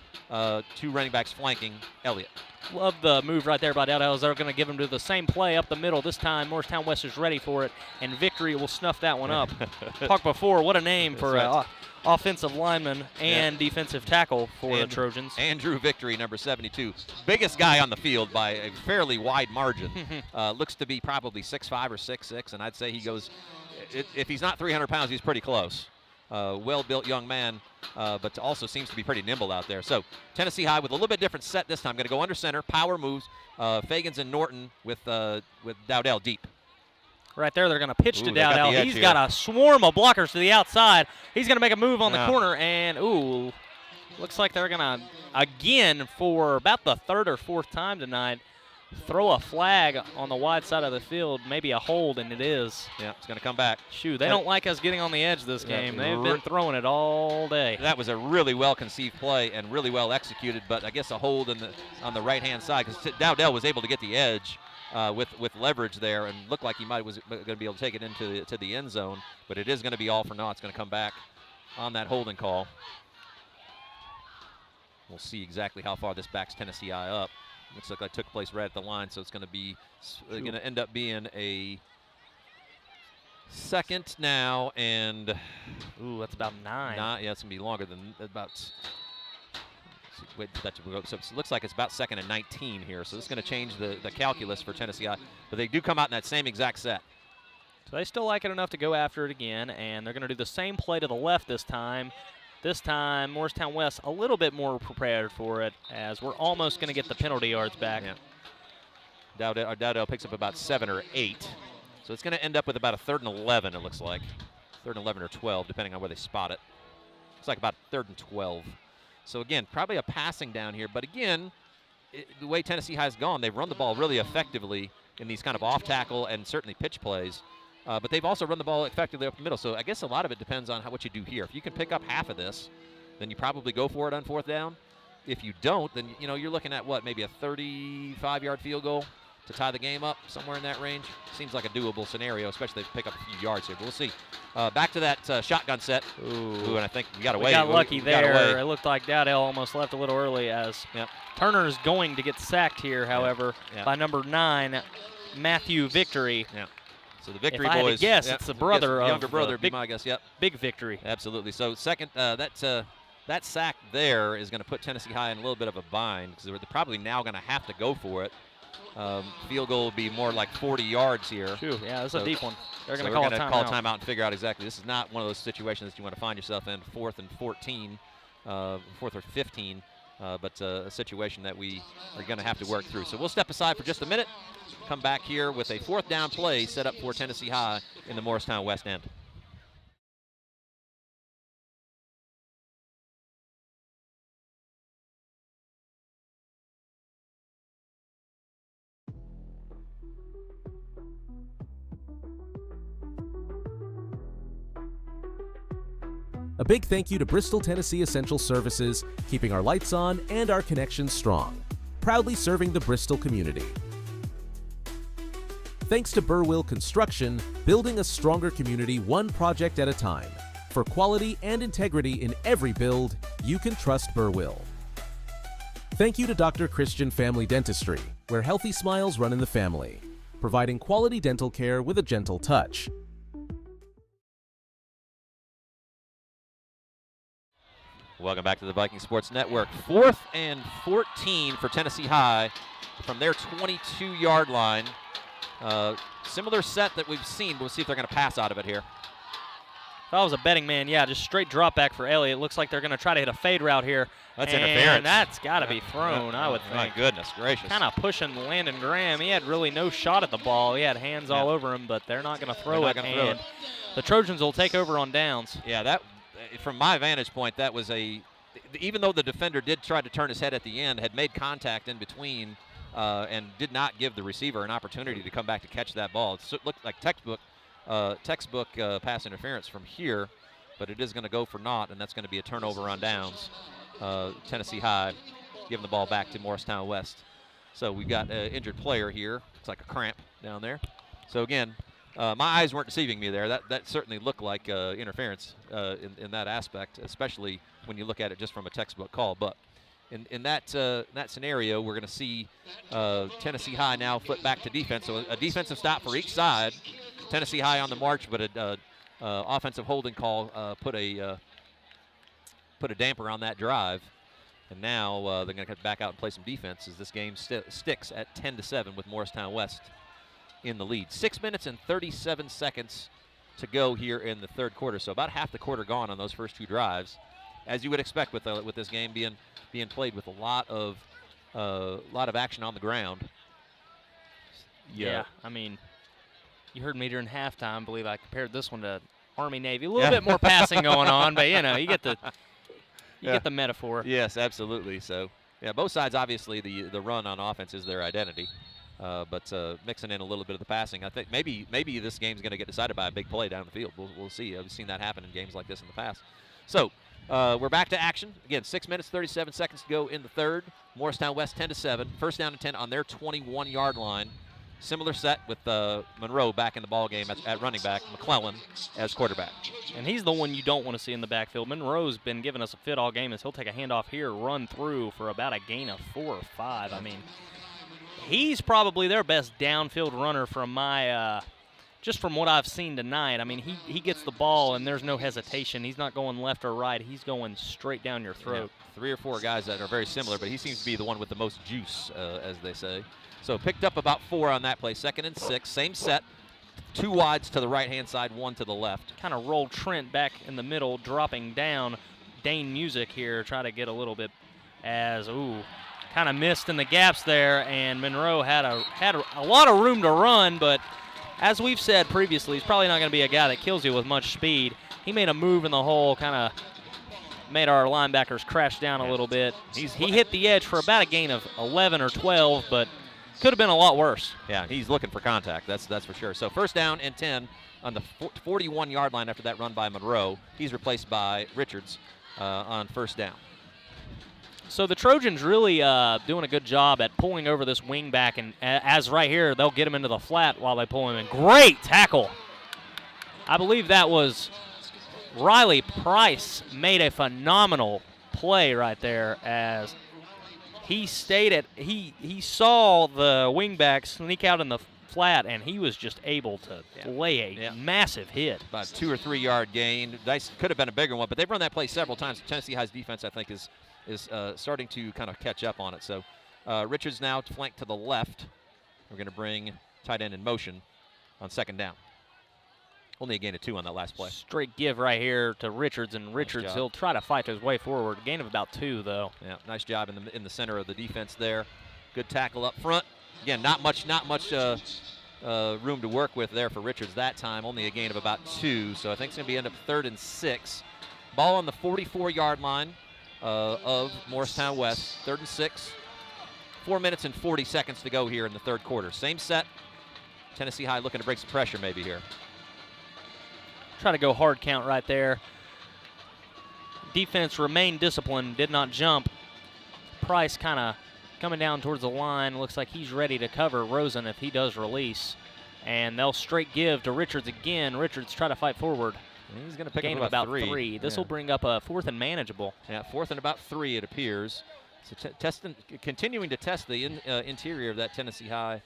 two running backs flanking Elliott. Love the move right there by Dowdell. They're going to give him to the same play up the middle. This time, Morristown West is ready for it, and Victory will snuff that one up. Talked before, what a name for an offensive lineman and defensive tackle for the Trojans. Andrew Victory, number 72. Biggest guy on the field by a fairly wide margin. Looks to be probably 6'5" or 6'6", and I'd say he goes, if he's not 300 pounds, he's pretty close. Well-built young man, but also seems to be pretty nimble out there. So Tennessee High with a little bit different set this time. Going to go under center, power moves. Fagans and Norton with Dowdell deep. Right there, they're going to pitch to Dowdell. He's got a swarm of blockers to the outside. He's going to make a move on the corner, and looks like they're going to, again, for about the third or fourth time tonight, throw a flag on the wide side of the field, maybe a hold, and it is. Yeah, it's going to come back. Shoot, they don't like us getting on the edge this game. They've been throwing it all day. That was a really well-conceived play and really well executed, but I guess a hold on the right-hand side because Dowdell was able to get the edge with leverage there and looked like he was going to be able to take it into the end zone, but it is going to be all for naught. It's going to come back on that holding call. We'll see exactly how far this backs Tennessee High up. Looks like it took place right at the line, so it's going to be end up being a second now, and that's about 9. Yeah, it's going to be longer than about. Wait, so it looks like it's about 2nd and 19 here, so this is going to change the calculus for Tennessee High, but they do come out in that same exact set. So they still like it enough to go after it again, and they're going to do the same play to the left this time. This time, Morristown West a little bit more prepared for it, as we're almost going to get the penalty yards back. Yeah. Dowdell picks up about 7 or 8. So it's going to end up with about a 3rd and 11, it looks like. 3rd and 11 or 12, depending on where they spot it. Looks like about 3rd and 12. So, again, probably a passing down here. But, again, the way Tennessee High's gone, they've run the ball really effectively in these kind of off-tackle and certainly pitch plays. But they've also run the ball effectively up the middle. So I guess a lot of it depends on what you do here. If you can pick up half of this, then you probably go for it on 4th down. If you don't, then you're looking at maybe a 35-yard field goal to tie the game up, somewhere in that range. Seems like a doable scenario, especially if they pick up a few yards here. But we'll see. Back to that shotgun set. And I think we got away. We got lucky there. It looked like Dowdell almost left a little early as Turner's going to get sacked here, however, by number 9, Matthew Victory. Yeah. So the Victory if I boys. had to guess, it's the brother of younger brother. Be my guess. Yep. Big Victory. Absolutely. So second, that sack there is going to put Tennessee High in a little bit of a bind because they're probably now going to have to go for it. Field goal will be more like 40 yards here. True. Yeah, that's a deep one. They're going to call a timeout and figure out exactly. This is not one of those situations that you want to find yourself in 4th and 14, 4th or 15. But a situation that we are going to have to work through. So we'll step aside for just a minute, come back here with a 4th down play set up for Tennessee High in the Morristown West End. A big thank you to Bristol, Tennessee Essential Services, keeping our lights on and our connections strong. Proudly serving the Bristol community. Thanks to Burwill Construction, building a stronger community one project at a time. For quality and integrity in every build, you can trust Burwill. Thank you to Dr. Christian Family Dentistry, where healthy smiles run in the family, providing quality dental care with a gentle touch. Welcome back to the Viking Sports Network. 4th and 14 for Tennessee High from their 22-yard line. Similar set that we've seen, but we'll see if they're going to pass out of it here. If I was a betting man, yeah, just straight drop back for Elliott. Looks like they're going to try to hit a fade route here. That's and interference. That's got to be thrown, I would think. My goodness gracious. Kind of pushing Landon Graham. He had really no shot at the ball. He had hands all over him, but they're not going to throw it. And the Trojans will take over on downs. Yeah, that, from my vantage point, that was even though the defender did try to turn his head at the end, had made contact in between and did not give the receiver an opportunity to come back to catch that ball. It looked like textbook pass interference from here, but it is going to go for naught, and that's going to be a turnover on downs. Tennessee High giving the ball back to Morristown West. So we've got an injured player here. Looks like a cramp down there. So again, my eyes weren't deceiving me there. That certainly looked like interference in that aspect, especially when you look at it just from a textbook call. But in that scenario, we're going to see Tennessee High now flip back to defense. So a defensive stop for each side. Tennessee High on the march, but an offensive holding call put a damper on that drive. And now they're going to back out and play some defense as this game sticks at 10-7 with Morristown West in the lead. 6 minutes and 37 seconds to go here in the third quarter. So about half the quarter gone on those first two drives, as you would expect with this game being played with a lot of action on the ground. Yeah, I mean, you heard me during halftime. I believe I compared this one to Army-Navy. A little bit more passing going on, but, you get the metaphor. Yes, absolutely. So, yeah, both sides, obviously, the run on offense is their identity. But mixing in a little bit of the passing, I think maybe this game's going to get decided by a big play down the field. We'll see. I've seen that happen in games like this in the past. So we're back to action. Again, 6 minutes, 37 seconds to go in the third. Morristown West 10-7. First down and 10 on their 21-yard line. Similar set with Monroe back in the ball game at running back, McClellan as quarterback. And he's the one you don't want to see in the backfield. Monroe's been giving us a fit all game as he'll take a handoff here, run through for about a gain of 4 or 5. I mean, he's probably their best downfield runner from just from what I've seen tonight. I mean, he gets the ball and there's no hesitation. He's not going left or right. He's going straight down your throat. Yeah, 3 or 4 guys that are very similar, but he seems to be the one with the most juice, as they say. So picked up about 4 on that play. 2nd and 6, same set. 2 wides to the right-hand side, 1 to the left. Kind of rolled Trent back in the middle, dropping down. Dane Music here, try to get a little bit kind of missed in the gaps there, and Monroe had a lot of room to run, but as we've said previously, he's probably not going to be a guy that kills you with much speed. He made a move in the hole, kind of made our linebackers crash down a little bit. He hit the edge for about a gain of 11 or 12, but could have been a lot worse. Yeah, he's looking for contact, that's for sure. So first down and 10 on the 41-yard line after that run by Monroe. He's replaced by Richards on first down. So the Trojans really doing a good job at pulling over this wing back, and as right here, they'll get him into the flat while they pull him in. Great tackle. I believe that was Riley Price made a phenomenal play right there as he he saw the wing back sneak out in the flat, and he was just able to lay a massive hit. About 2 or 3 yard gain. Nice, could have been a bigger one, but they've run that play several times. Tennessee High's defense, I think, is starting to kind of catch up on it. So Richards now flanked to the left. We're going to bring tight end in motion on 2nd down. Only a gain of 2 on that last play. Straight give right here to Richards, and Richards, he'll try to fight his way forward. Gain of about 2, though. Yeah, nice job in the center of the defense there. Good tackle up front. Again, not much room to work with there for Richards that time. Only a gain of about 2, so I think it's going to end up 3rd and 6. Ball on the 44-yard line of Morristown West. 3rd and 6. 4 minutes and 40 seconds to go here in the third quarter. Same set. Tennessee High looking to break some pressure maybe here. Try to go hard count right there. Defense remained disciplined, did not jump. Price kind of coming down towards the line. Looks like he's ready to cover Rosen if he does release. And they'll straight give to Richards again. Richards try to fight forward. And he's going to pick Gain up about 3. This will bring up a 4th and manageable. Yeah, 4th and about 3 it appears. So continuing to test the interior of that Tennessee High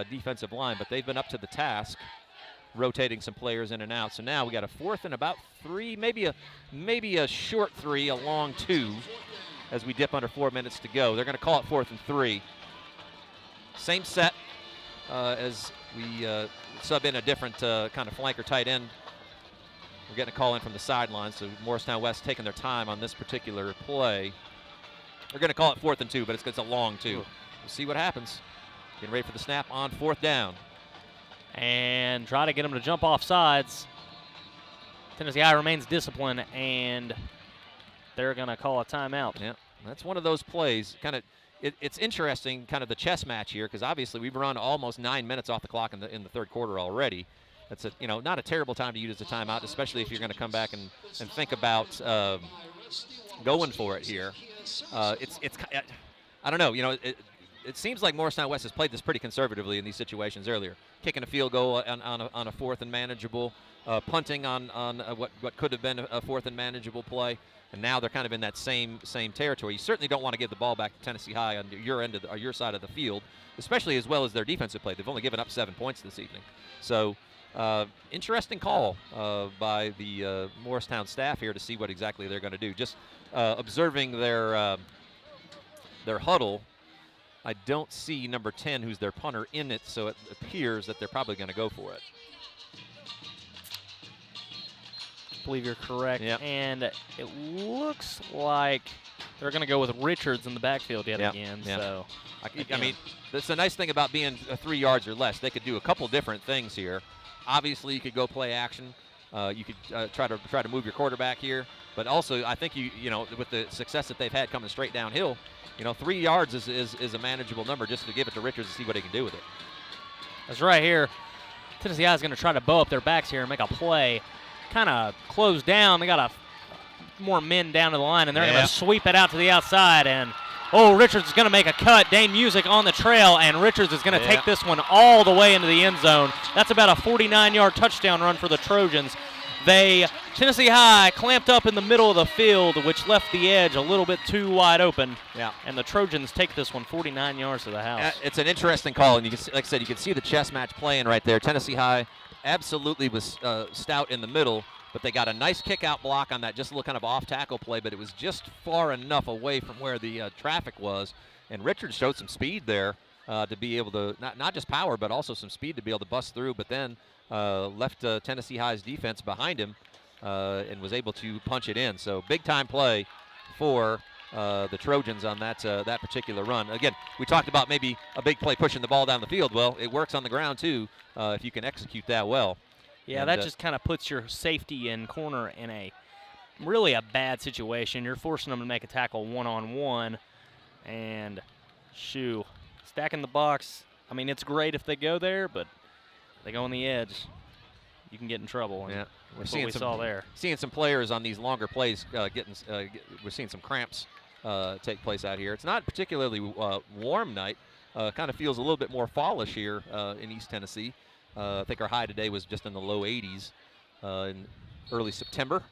defensive line, but they've been up to the task, rotating some players in and out. So now we got a 4th and about 3, maybe a short 3, a long 2, as we dip under 4 minutes to go. They're going to call it 4th and 3. Same set as we sub in a different kind of flanker tight end We're getting a call in from the sideline, so Morristown West taking their time on this particular play. They're going to call it 4th and 2, but it's a long 2. We'll see what happens. Getting ready for the snap on 4th down. And try to get them to jump off sides. Tennessee High remains disciplined, and they're going to call a timeout. Yeah, that's one of those plays. Kind of, it's interesting, kind of the chess match here, because obviously we've run almost 9 minutes off the clock in the third quarter already. That's not a terrible time to use a timeout, especially if you're going to come back and think about going for it here. I don't know. It seems like Morristown West has played this pretty conservatively in these situations earlier. Kicking a field goal on a 4th and manageable, punting on what could have been a 4th and manageable play, and now they're kind of in that same territory. You certainly don't want to give the ball back to Tennessee High on your side of the field, especially as well as their defensive play. They've only given up 7 points this evening. So interesting call by the Morristown staff here to see what exactly they're going to do. Just observing their huddle, I don't see number 10, who's their punter, in it, so it appears that they're probably going to go for it. I believe you're correct. Yep. And it looks like they're going to go with Richards in the backfield yet again. Yep. So, I mean, that's the nice thing about being 3 yards or less. They could do a couple different things here. Obviously, you could go play action. You could try to move your quarterback here. But also, I think with the success that they've had coming straight downhill, 3 yards is a manageable number just to give it to Richards to see what he can do with it. That's right here. Tennessee High is going to try to bow up their backs here and make a play. Kind of close down. They got more men down to the line, and they're going to sweep it out to the outside. And, Richards is going to make a cut. Dane Music on the trail, and Richards is going to take this one all the way into the end zone. That's about a 49-yard touchdown run for the Trojans. Tennessee High clamped up in the middle of the field, which left the edge a little bit too wide open. Yeah. And the Trojans take this one 49 yards to the house. It's an interesting call, and like I said, you can see the chess match playing right there. Tennessee High absolutely was stout in the middle, but they got a nice kick-out block on that, just a little kind of off-tackle play, but it was just far enough away from where the traffic was. And Richards showed some speed there to be able to, not just power, but also some speed to be able to bust through, but then left Tennessee High's defense behind him and was able to punch it in. So big-time play for the Trojans on that particular run. Again, we talked about maybe a big play pushing the ball down the field. Well, it works on the ground, too, if you can execute that well. Yeah, and that just kind of puts your safety and corner in a bad situation. You're forcing them to make a tackle one-on-one, and stacking the box. I mean, it's great if they go there, but they go on the edge, you can get in trouble. Yeah, we're seeing some players on these longer plays we're seeing some cramps take place out here. It's not a particularly warm night. Kind of feels a little bit more fallish here in East Tennessee. I think our high today was just in the low 80s in early September.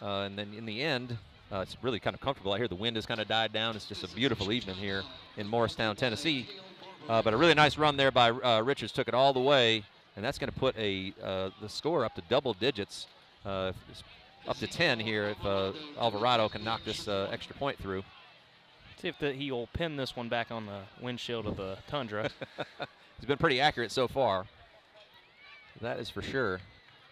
And then in the end, it's really kind of comfortable. I hear the wind has kind of died down. It's just a beautiful evening here in Morristown, Tennessee. But a really nice run there by Richards, took it all the way. And that's going to put the score up to double digits, up to 10 here if Alvarado can knock this extra point through. See if he will pin this one back on the windshield of the Tundra. He's been pretty accurate so far. That is for sure.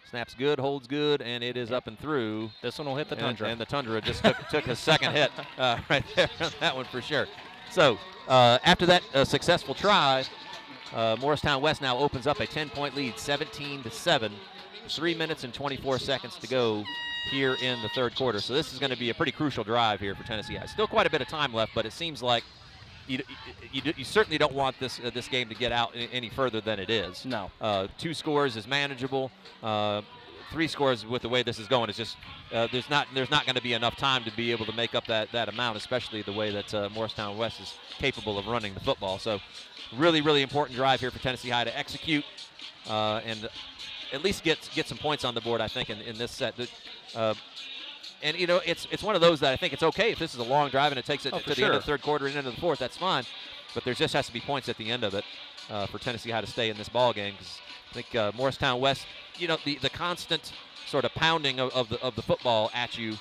Snaps good, holds good, and it is up and through. This one will hit the Tundra. And the Tundra just took a second hit right there on that one for sure. So after that successful try, Morristown West now opens up a 10-point lead, 17-7. 3 minutes and 24 seconds to go here in the third quarter. So this is going to be a pretty crucial drive here for Tennessee High. Still quite a bit of time left, but it seems like you certainly don't want this game to get out any further than it is. No. 2 scores is manageable. 3 scores with the way this is going is just there's not going to be enough time to be able to make up that amount, especially the way that Morristown West is capable of running the football. So really, really important drive here for Tennessee High to execute and at least get some points on the board, I think, in this set. And, it's one of those that I think it's okay if this is a long drive and it takes it to the end of the third quarter and into the fourth. That's fine. But there just has to be points at the end of it for Tennessee High to stay in this ball game. Because I think Morristown West, the constant sort of pounding of the football at you,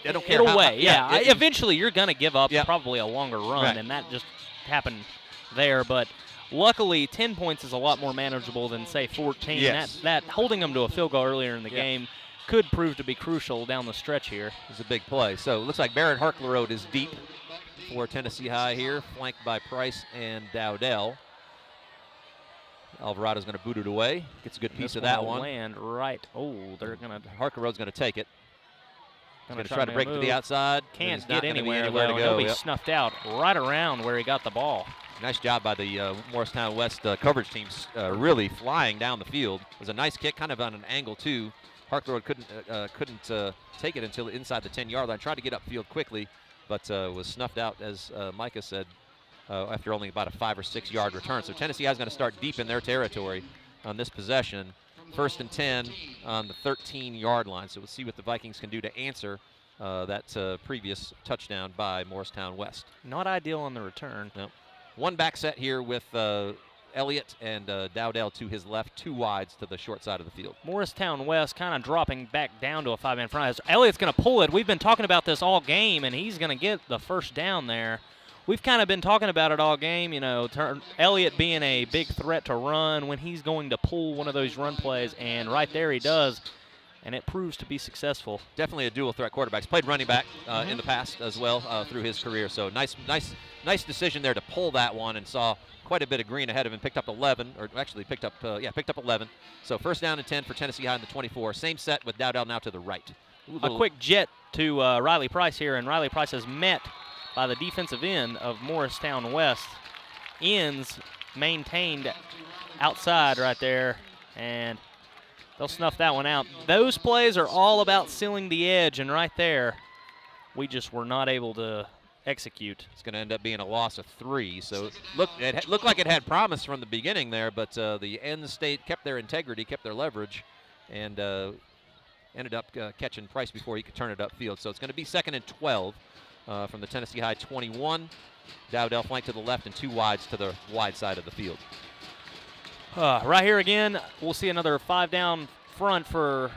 they don't care. It'll weigh, yeah. Eventually you're going to give up probably a longer run, right. And that just happened there. But luckily 10 points is a lot more manageable than, say, 14. Yes. That holding them to a field goal earlier in the game could prove to be crucial down the stretch here. It's a big play. So it looks like Barrett Harklerode is deep for Tennessee High here, flanked by Price and Dowdell. Alvarado's going to boot it away. Gets a good piece of that one. Land right. Oh, they're going to. Harklerode's going to take it. Going to try to break to the outside. Can't get anywhere to go. He'll be snuffed out right around where he got the ball. Nice job by the Morristown West coverage teams, really flying down the field. It was a nice kick, kind of on an angle too. Harklerode couldn't take it until inside the 10-yard line. Tried to get upfield quickly, but was snuffed out, as Micah said, after only about a 5 or 6 yard return. So Tennessee is going to start deep in their territory on this possession. 1st and 10 on the 13-yard line. So we'll see what the Vikings can do to answer that previous touchdown by Morristown West. Not ideal on the return. No. One back set here with Elliott and Dowdell to his left, 2 wides to the short side of the field. Morristown West kind of dropping back down to a 5-man front. Elliott's going to pull it. We've been talking about this all game, and he's going to get the first down there. We've kind of been talking about it all game, you know, Elliott being a big threat to run when he's going to pull one of those run plays, and right there he does, and it proves to be successful. Definitely a dual threat quarterback. He's played running back in the past as well through his career, so nice decision there to pull that one, and saw quite a bit of green ahead of him. Picked up 11, or actually picked up 11. So 1st down and 10 for Tennessee High in the 24. Same set with Dowdell now to the right. A quick jet to Riley Price here, and Riley Price is met by the defensive end of Morristown West. Ends maintained outside right there, and they'll snuff that one out. Those plays are all about sealing the edge, and right there, we just were not able to execute. It's going to end up being a loss of 3. So it looked like it had promise from the beginning there, but the end state kept their integrity, kept their leverage, and ended up catching Price before he could turn it upfield. So it's going to be 2nd and 12 from the Tennessee High 21. Dowdell flanked to the left and 2 wides to the wide side of the field. Right here again, we'll see another 5-down front for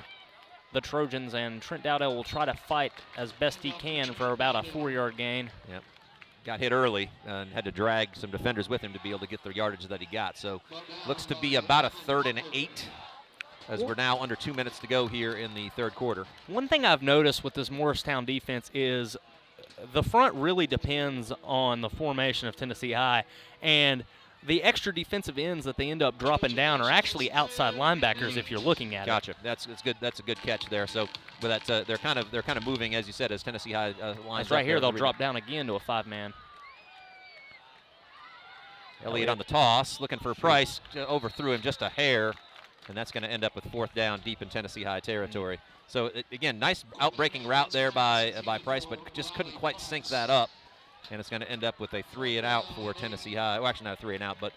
the Trojans, and Trent Dowdell will try to fight as best he can for about a 4-yard gain. Yep. Got hit early and had to drag some defenders with him to be able to get the yardage that he got. So looks to be about a 3rd and 8 as we're now under 2 minutes to go here in the 3rd quarter. One thing I've noticed with this Morristown defense is the front really depends on the formation of Tennessee High, and the extra defensive ends that they end up dropping down are actually outside linebackers if you're looking at it. Gotcha. That's good. That's a good catch there. So with that, they're kind of moving, as you said, as Tennessee High lines. That's right here. They'll drop down again to a 5-man. Elliott on the toss, looking for Price, overthrew him just a hair, and that's going to end up with 4th down deep in Tennessee High territory. So again, nice outbreaking route there by Price, but just couldn't quite sync that up. And it's going to end up with a 3-and-out for Tennessee High. Well, actually not a 3-and-out, but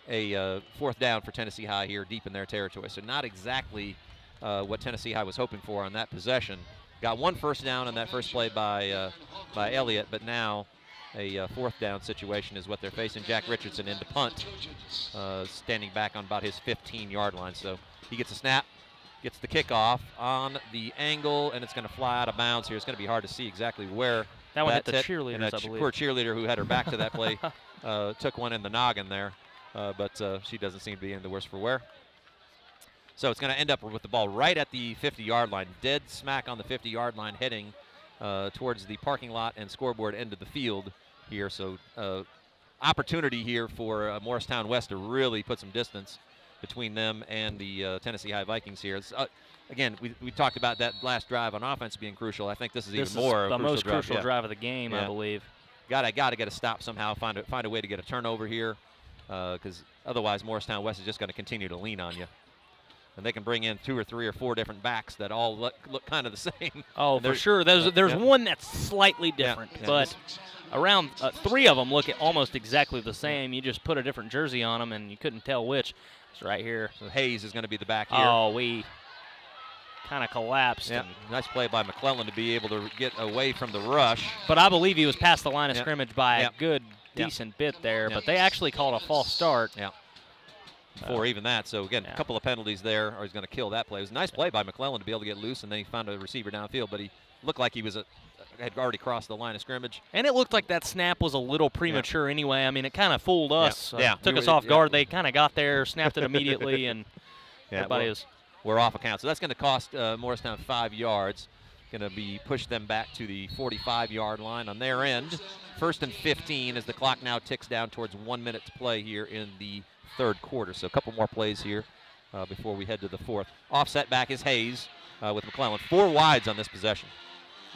a 4th down for Tennessee High here deep in their territory. So not exactly what Tennessee High was hoping for on that possession. Got 1 first down on that first play by Elliott, but now a 4th down situation is what they're facing. Jack Richardson in to punt, standing back on about his 15-yard line. So he gets a snap, gets the kickoff on the angle, and it's going to fly out of bounds here. It's going to be hard to see exactly where that one hit the cheerleaders, and I believe. Poor cheerleader who had her back to that play took one in the noggin there, but she doesn't seem to be in the worse for wear. So it's going to end up with the ball right at the 50-yard line, dead smack on the 50-yard line, heading towards the parking lot and scoreboard end of the field here. So opportunity here for Morristown West to really put some distance between them and the Tennessee High Vikings here. Again, we talked about that last drive on offense being crucial. I think this is even more the most drive. crucial drive of the game, I believe. Got to get a stop somehow. Find a way to get a turnover here, because otherwise Morristown West is just going to continue to lean on you. And they can bring in 2 or 3 or 4 different backs that all look kind of the same. Oh, for sure. There's one that's slightly different, but around 3 of them look almost exactly the same. You just put a different jersey on them, and you couldn't tell which. It's right here. So Hayes is going to be the back here. Oh, we kind of collapsed. Yeah, nice play by McClellan to be able to get away from the rush. But I believe he was past the line of scrimmage by a good, decent bit there. But they actually called a false start. Yeah. Before even that. So, again, a couple of penalties there, or he's going to kill that play. It was a nice play by McClellan to be able to get loose, and then he found a receiver downfield. But he looked like he was had already crossed the line of scrimmage. And it looked like that snap was a little premature anyway. I mean, it kind of fooled us. Took us off guard. They kind of got there, snapped it immediately, and everybody was. were off a count. So that's going to cost Morristown 5 yards. Going to be push them back to the 45-yard line on their end. 1st and 15 as the clock now ticks down towards 1 minute to play here in the third quarter. So a couple more plays here before we head to the fourth. Offset back is Hayes with McClellan. 4 wides on this possession.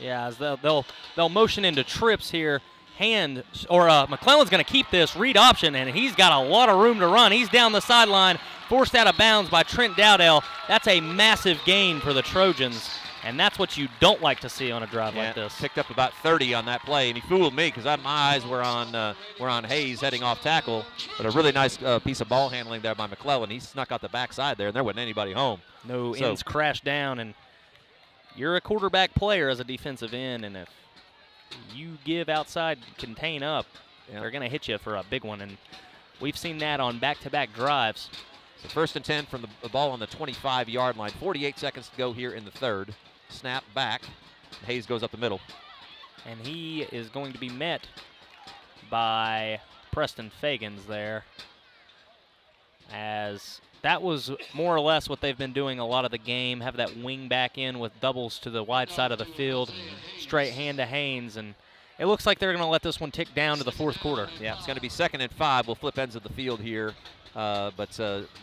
Yeah, as they'll motion into trips here. McClellan's going to keep this read option, and he's got a lot of room to run. He's down the sideline, forced out of bounds by Trent Dowdell. That's a massive gain for the Trojans, and that's what you don't like to see on a drive like this. Picked up about 30 on that play, and he fooled me because my eyes were on Hayes heading off tackle, but a really nice piece of ball handling there by McClellan. He snuck out the backside there, and there wasn't anybody home. No ends crashed down, and you're a quarterback player as a defensive end, and if you give outside, contain up, they're going to hit you for a big one, and we've seen that on back-to-back drives. So 1st and 10 from the ball on the 25-yard line. 48 seconds to go here in the third. Snap back. Hayes goes up the middle. And he is going to be met by Preston Fagans there, as that was more or less what they've been doing a lot of the game, have that wing back in with doubles to the wide side of the field, straight hand to Haynes, and it looks like they're going to let this one tick down to the fourth quarter. Yeah, it's going to be 2nd and 5. We'll flip ends of the field here, but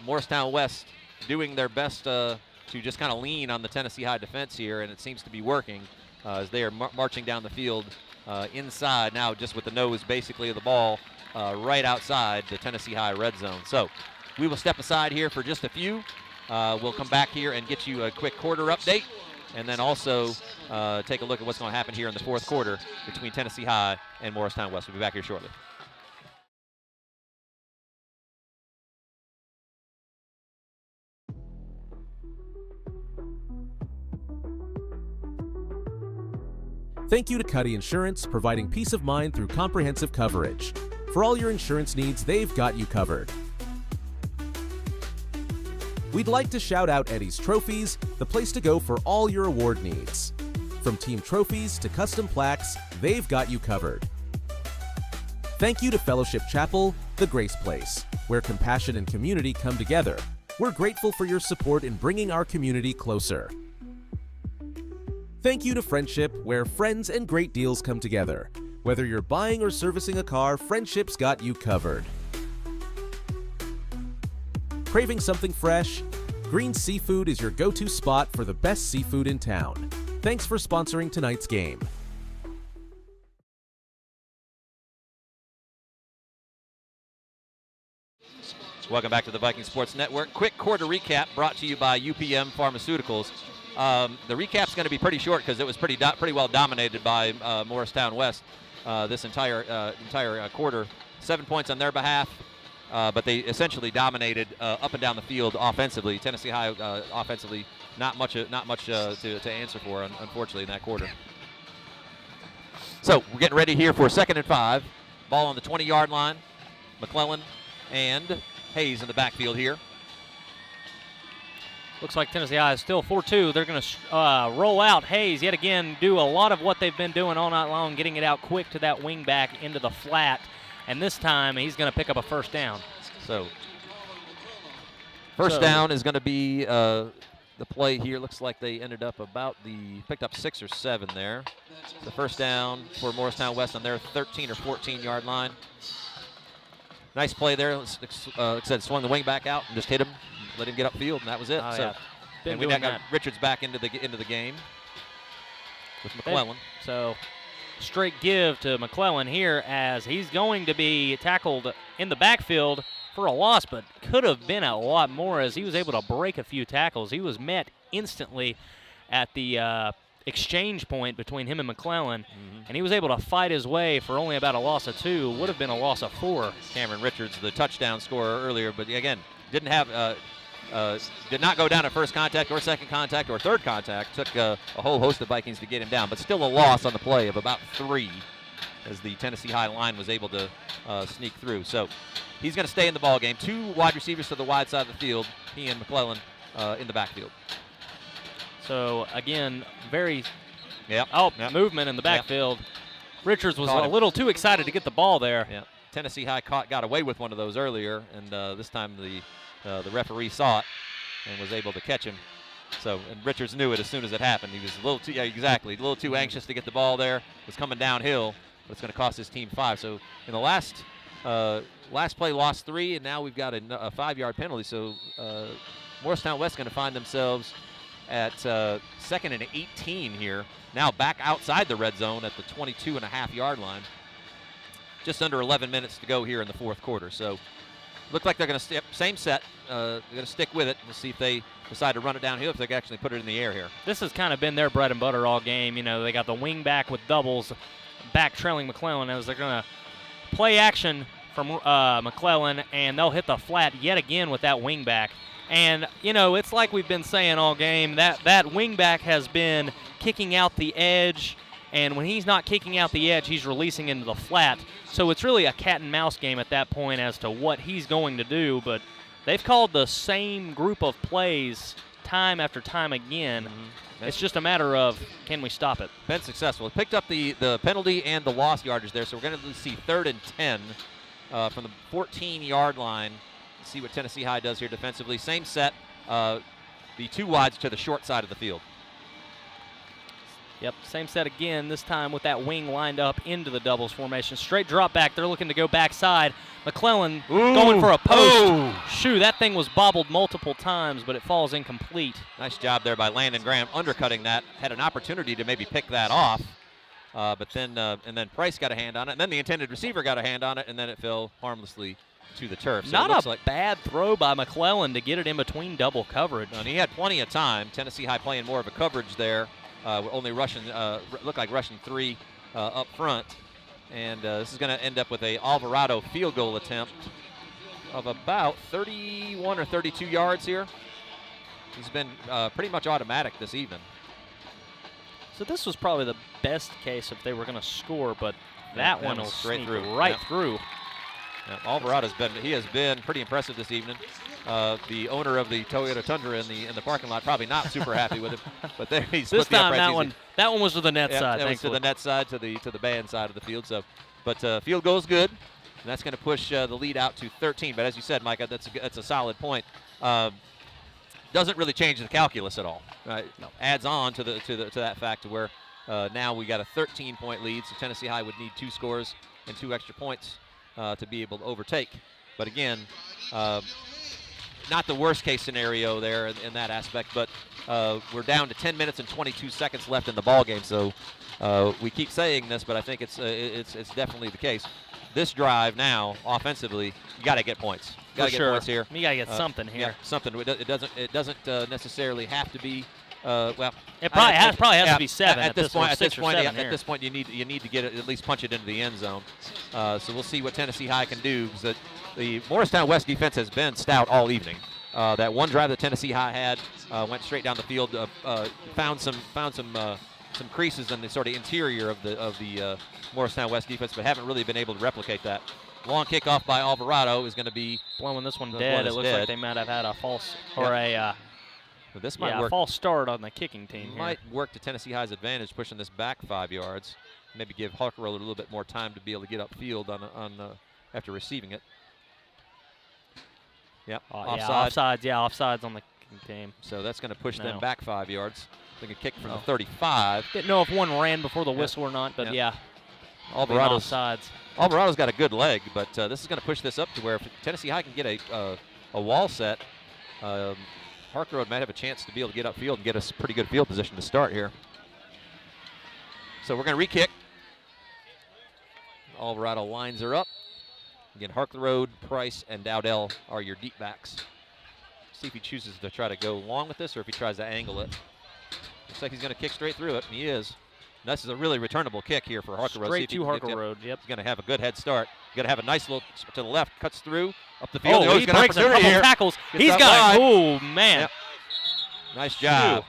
Morristown West doing their best to just kind of lean on the Tennessee High defense here, and it seems to be working as they are marching down the field inside now, just with the nose basically of the ball right outside the Tennessee High red zone. So we will step aside here for just a few. We'll come back here and get you a quick quarter update, and then also take a look at what's going to happen here in the fourth quarter between Tennessee High and Morristown West. We'll be back here shortly. Thank you to Cuddy Insurance, providing peace of mind through comprehensive coverage. For all your insurance needs, they've got you covered. We'd like to shout out Eddie's Trophies, the place to go for all your award needs. From team trophies to custom plaques, they've got you covered. Thank you to Fellowship Chapel, the Grace Place, where compassion and community come together. We're grateful for your support in bringing our community closer. Thank you to Friendship, where friends and great deals come together. Whether you're buying or servicing a car, Friendship's got you covered. Craving something fresh? Green Seafood is your go-to spot for the best seafood in town. Thanks for sponsoring tonight's game. Welcome back to the Viking Sports Network. Quick quarter recap brought to you by UPM Pharmaceuticals. The recap's going to be pretty short because it was pretty well dominated by Morristown West this entire quarter. 7 points on their behalf, but they essentially dominated up and down the field offensively. Tennessee High offensively not much to answer for, unfortunately, in that quarter. So we're getting ready here for 2nd and 5. Ball on the 20-yard line. McClellan and Hayes in the backfield here. Looks like Tennessee High is still 4-2. They're going to roll out Hayes yet again, do a lot of what they've been doing all night long, getting it out quick to that wing back into the flat. And this time he's going to pick up a first down. So first down is going to be the play here. Looks like they ended up picked up 6 or 7 there. The first down for Morristown West on their 13 or 14-yard line. Nice play there. Like I said, swung the wing back out and just hit him. Let him get upfield, and that was it. And we now got Richards back into the game with McClellan. So straight give to McClellan here as he's going to be tackled in the backfield for a loss, but could have been a lot more as he was able to break a few tackles. He was met instantly at the exchange point between him and McClellan, and he was able to fight his way for only about a loss of 2. Would have been a loss of 4. Cameron Richards, the touchdown scorer earlier, but again, did not go down at first contact or second contact or third contact. Took a whole host of Vikings to get him down, but still a loss on the play of about 3 as the Tennessee High line was able to sneak through. So he's going to stay in the ball game. 2 wide receivers to the wide side of the field. He and McClellan in the backfield. So again, movement in the backfield. Yep. Richards was a little too excited to get the ball there. Yeah. Tennessee High got away with one of those earlier, and this time the referee saw it and was able to catch him. So, and Richards knew it as soon as it happened. He was a little too, a little too anxious to get the ball there. Was coming downhill, but it's going to cost his team 5. So, in the last play, lost 3, and now we've got a 5-yard penalty. So, Morristown West going to find themselves at 2nd and 18 here. Now back outside the red zone at the 22.5-yard line. Just under 11 minutes to go here in the 4th quarter. So, look like they're going to same set. They're going to stick with it. We'll see if they decide to run it downhill, if they can actually put it in the air here. This has kind of been their bread and butter all game. You know, they got the wing back with doubles, back trailing McClellan as they're going to play action from McClellan, and they'll hit the flat yet again with that wing back. And, you know, it's like we've been saying all game, that wing back has been kicking out the edge, and when he's not kicking out the edge, he's releasing into the flat. So it's really a cat and mouse game at that point as to what he's going to do, but they've called the same group of plays time after time again. It's just a matter of, can we stop it? Been successful. Picked up the penalty and the lost yardage there, so we're going to see 3rd and 10 from the 14-yard line. See what Tennessee High does here defensively. Same set, the 2 wides to the short side of the field. Yep, same set again, this time with that wing lined up into the doubles formation. Straight drop back, they're looking to go backside. McClellan going for a post. Shoo, that thing was bobbled multiple times, but it falls incomplete. Nice job there by Landon Graham, undercutting that. Had an opportunity to maybe pick that off, but then and then Price got a hand on it, and then the intended receiver got a hand on it, and then it fell harmlessly to the turf. So not a bad throw by McClellan to get it in between double coverage. And he had plenty of time. Tennessee High playing more of a coverage there. Only rushing, looked like rushing 3 up front. And this is going to end up with a Alvarado field goal attempt of about 31 or 32 yards here. He's been pretty much automatic this evening. So this was probably the best case if they were going to score, but that one will straight sneak through. right through. Yeah, Alvarado's been pretty impressive this evening. The owner of the Toyota Tundra in the parking lot probably not super happy with him, but there he's this time that one was to the net side. That was to the net side, to the band side of the field. So, but field goal's good, and that's going to push the lead out to 13. But as you said, Micah, that's a solid point. Doesn't really change the calculus at all. Right? No. Adds on to that fact to where now we got a 13-point lead. So Tennessee High would need 2 scores and 2 extra points to be able to overtake. But again, not the worst case scenario there in that aspect, but we're down to 10 minutes and 22 seconds left in the ball game. So we keep saying this, but I think it's definitely the case. This drive now, offensively, you got to get points. You got to get points here. You got to get something here. Yeah, something. It doesn't necessarily have to be. It probably has to be 7 at this point. At this point, you need to get it, at least punch it into the end zone. So we'll see what Tennessee High can do, because the Morristown West defense has been stout all evening. That one drive that Tennessee High had went straight down the field, found some creases in the sort of interior of the Morristown West defense, but haven't really been able to replicate that. Long kickoff by Alvarado is going to be blowing this one dead. It looks like they might have had a false or a this might work. A false start on the kicking team. Might work to Tennessee High's advantage, pushing this back 5 yards. Maybe give Harker a little bit more time to be able to get upfield after receiving it. Yep, offside. Offsides on the kicking team. So that's going to push them back 5 yards. They can kick from the 35. Didn't know if one ran before the whistle or not, but Alvarado's got a good leg, but this is going to push this up to where if Tennessee High can get a wall set, Harker Road might have a chance to be able to get upfield and get us pretty good field position to start here. So we're going to re-kick. Alvarado lines her up. Again, Harker Road, Price, and Dowdell are your deep backs. See if he chooses to try to go long with this or if he tries to angle it. Looks like he's going to kick straight through it, and he is. And this is a really returnable kick here for Harker Road. Straight to Harker Road, yep. He's going to have a good head start. He's going to have a nice little to the left, cuts through, up the field. He breaks a couple tackles. He's got man. Yep. Nice job.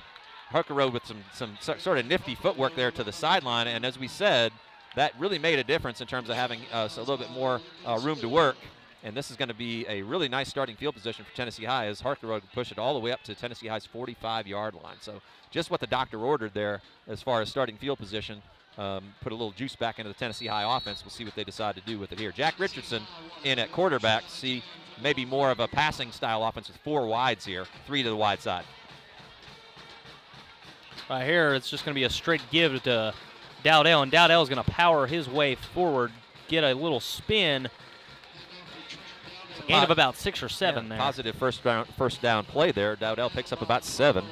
Harker Road with some sort of nifty footwork there to the sideline, and as we said, that really made a difference in terms of having a little bit more room to work. And this is going to be a really nice starting field position for Tennessee High as Harker Road can push it all the way up to Tennessee High's 45-yard line. So just what the doctor ordered there as far as starting field position. Put a little juice back into the Tennessee High offense. We'll see what they decide to do with it here. Jack Richardson in at quarterback. See maybe more of a passing style offense with 4 wides here, 3 to the wide side. Right here, it's just going to be a straight give to Dowdell, and Dowdell is going to power his way forward, get a little spin. Gain of about 6 or 7 there. Positive first down play there. Dowdell picks up about 7.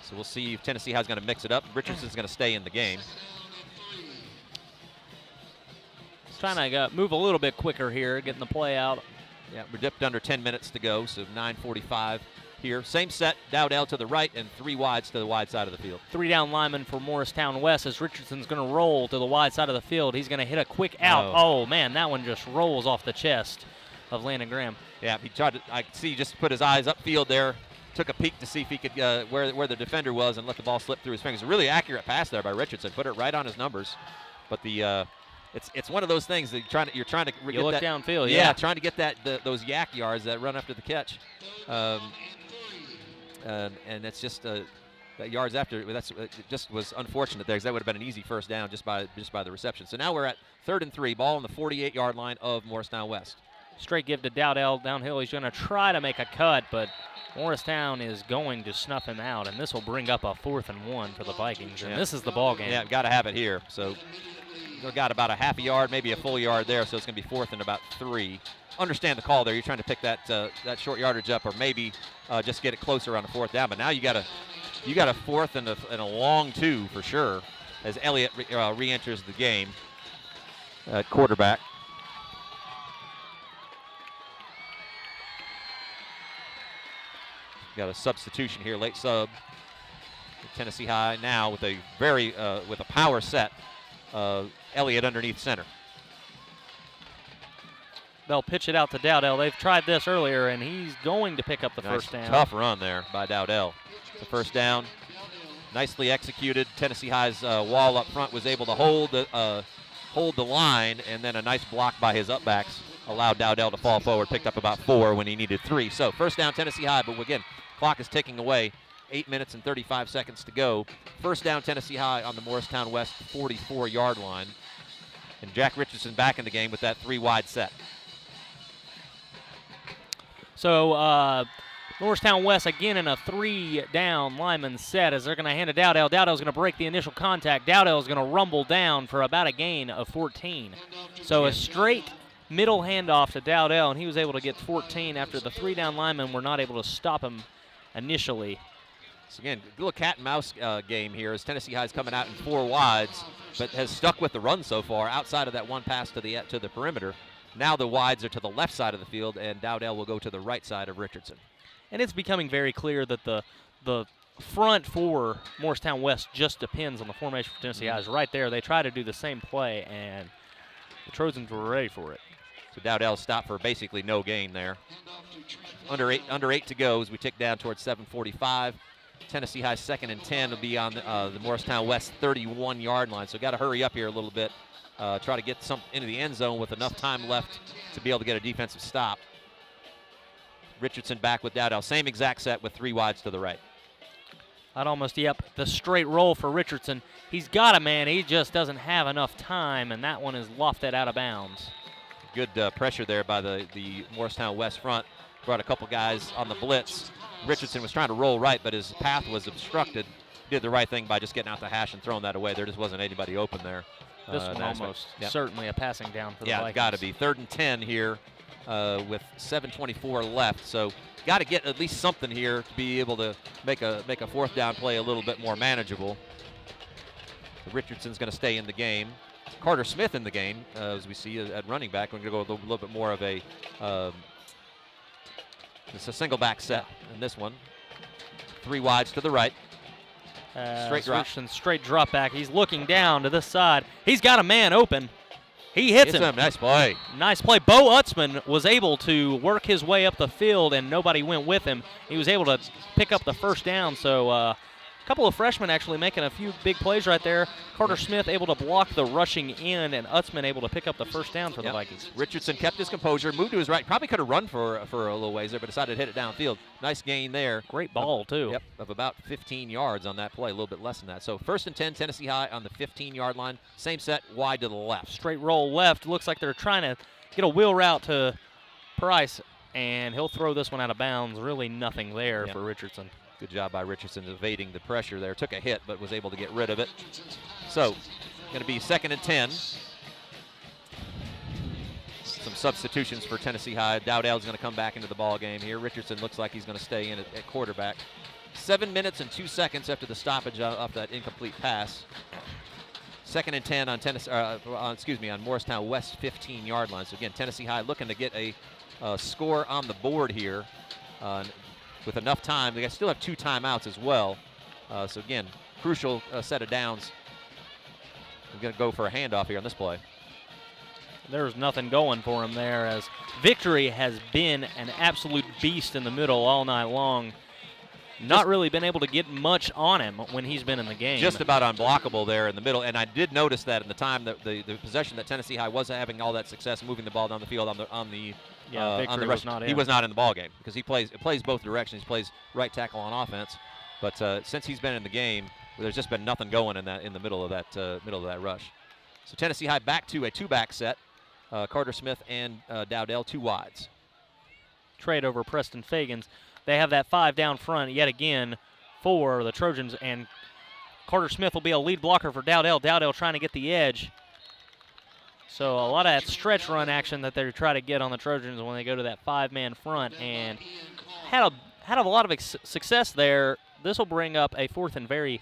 So we'll see if Tennessee High is going to mix it up. Richardson's going to stay in the game. He's trying to move a little bit quicker here, getting the play out. Yeah, we're dipped under 10 minutes to go, so 9:45 here. Same set, Dowdell to the right and 3 wides to the wide side of the field. 3 down lineman for Morristown West as Richardson's going to roll to the wide side of the field. He's going to hit a quick out. Oh, man, that one just rolls off the chest of Landon Graham. Yeah, he tried to, I could see, just put his eyes upfield there, took a peek to see if he could, where the defender was, and let the ball slip through his fingers. A really accurate pass there by Richardson, put it right on his numbers. But the, it's one of those things that you're trying to you look downfield, yeah, trying to get those yak yards that run after the catch. And it's just that yards after. It just was unfortunate there because that would have been an easy first down just by the reception. So now we're at 3rd and 3, ball on the 48-yard line of Morristown West. Straight give to Dowdell downhill. He's going to try to make a cut, but Morristown is going to snuff him out, and this will bring up a 4th and 1 for the Vikings. And this is the ball game. Yeah, got to have it here. So they've got about a half a yard, maybe a full yard there. So it's going to be 4th and about 3. Understand the call there. You're trying to pick that short yardage up, or maybe just get it closer on the 4th down. But now you got a 4th and a long 2 for sure, as Elliott re-enters the game at quarterback. Got a substitution here, late sub. Tennessee High now with a with a power set. Elliott underneath center. They'll pitch it out to Dowdell. They've tried this earlier, and he's going to pick up the first down. Tough run there by Dowdell. The first down, nicely executed. Tennessee High's wall up front was able to hold the line, and then a nice block by his upbacks allowed Dowdell to fall forward. Picked up about 4 when he needed 3. So first down, Tennessee High. But again, clock is ticking away. 8 minutes and 35 seconds to go. First down, Tennessee High on the Morristown West 44-yard line. And Jack Richardson back in the game with that 3 wide set. So Morristown West again in a 3-down lineman set as they're going to hand it to Dowdell. Dowdell's going to break the initial contact. Dowdell's going to rumble down for about a gain of 14. So a straight middle handoff to Dowdell, and he was able to get 14 after the 3-down linemen were not able to stop him initially. So again, a little cat and mouse game here as Tennessee High's coming out in 4 wides, but has stuck with the run so far outside of that one pass to the perimeter. Now the wides are to the left side of the field, and Dowdell will go to the right side of Richardson. And it's becoming very clear that the front for Morristown West just depends on the formation for Tennessee High. Right there, they try to do the same play, and the Trojans were ready for it. So Dowdell stopped for basically no gain there. Under eight to go as we tick down towards 7:45. Tennessee High 2nd and 10 will be on the Morristown West 31-yard line. So got to hurry up here a little bit. Try to get some into the end zone with enough time left to be able to get a defensive stop. Richardson back with Dowdell. Same exact set with 3 wides to the right. I'd almost, the straight roll for Richardson. He's got a man. He just doesn't have enough time, and that one is lofted out of bounds. Good pressure there by the Morristown West front. Brought a couple guys on the blitz. Richardson was trying to roll right, but his path was obstructed. Did the right thing by just getting out the hash and throwing that away. There just wasn't anybody open there. This one almost certainly a passing down for the Vikings. Yeah, got to be. 3rd and 10 here with 7:24 left. So got to get at least something here to be able to make a 4th down play a little bit more manageable. So Richardson's going to stay in the game. Carter Smith in the game, as we see at running back. We're going to go a little bit more of a it's a single back set in this one. 3 wides to the right. Straight drop. Straight drop back. He's looking down to this side. He's got a man open. He hits him. Nice play. Nice play. Bo Utzman was able to work his way up the field, and nobody went with him. He was able to pick up the first down. So a couple of freshmen actually making a few big plays right there. Carter Smith able to block the rushing in, and Utzman able to pick up the first down for the Vikings. Richardson kept his composure, moved to his right. Probably could have run for a little ways there, but decided to hit it downfield. Nice gain there. Great ball, too. Yep, of about 15 yards on that play, a little bit less than that. So 1st and 10, Tennessee High on the 15-yard line. Same set, wide to the left. Straight roll left. Looks like they're trying to get a wheel route to Price, and he'll throw this one out of bounds. Really nothing there for Richardson. Good job by Richardson evading the pressure there. Took a hit, but was able to get rid of it. So, going to be 2nd and 10. Some substitutions for Tennessee High. Dowdell's going to come back into the ball game here. Richardson looks like he's going to stay in at quarterback. 7 minutes and 2 seconds after the stoppage off that incomplete pass. 2nd and 10 on on Morristown West 15-yard line. So again, Tennessee High looking to get a score on the board here with enough time. They still have 2 timeouts as well. So again, crucial set of downs. We're going to go for a handoff here on this play. There's nothing going for him there, as Victory has been an absolute beast in the middle all night long. Not really been able to get much on him when he's been in the game. Just about unblockable there in the middle, and I did notice that in the time that the possession that Tennessee High wasn't having all that success moving the ball down the field on the Victory rush. was not in. He was not in the ball game because he plays both directions. He plays right tackle on offense, but since he's been in the game, there's just been nothing going in the middle of that rush. So Tennessee High back to a 2-back set. Carter Smith and Dowdell 2 wides. Trade over Preston Fagans. They have that 5 down front yet again for the Trojans, and Carter Smith will be a lead blocker for Dowdell. Dowdell trying to get the edge. So a lot of that stretch run action that they're trying to get on the Trojans when they go to that 5-man front, and had a lot of success there. This will bring up a 4th and very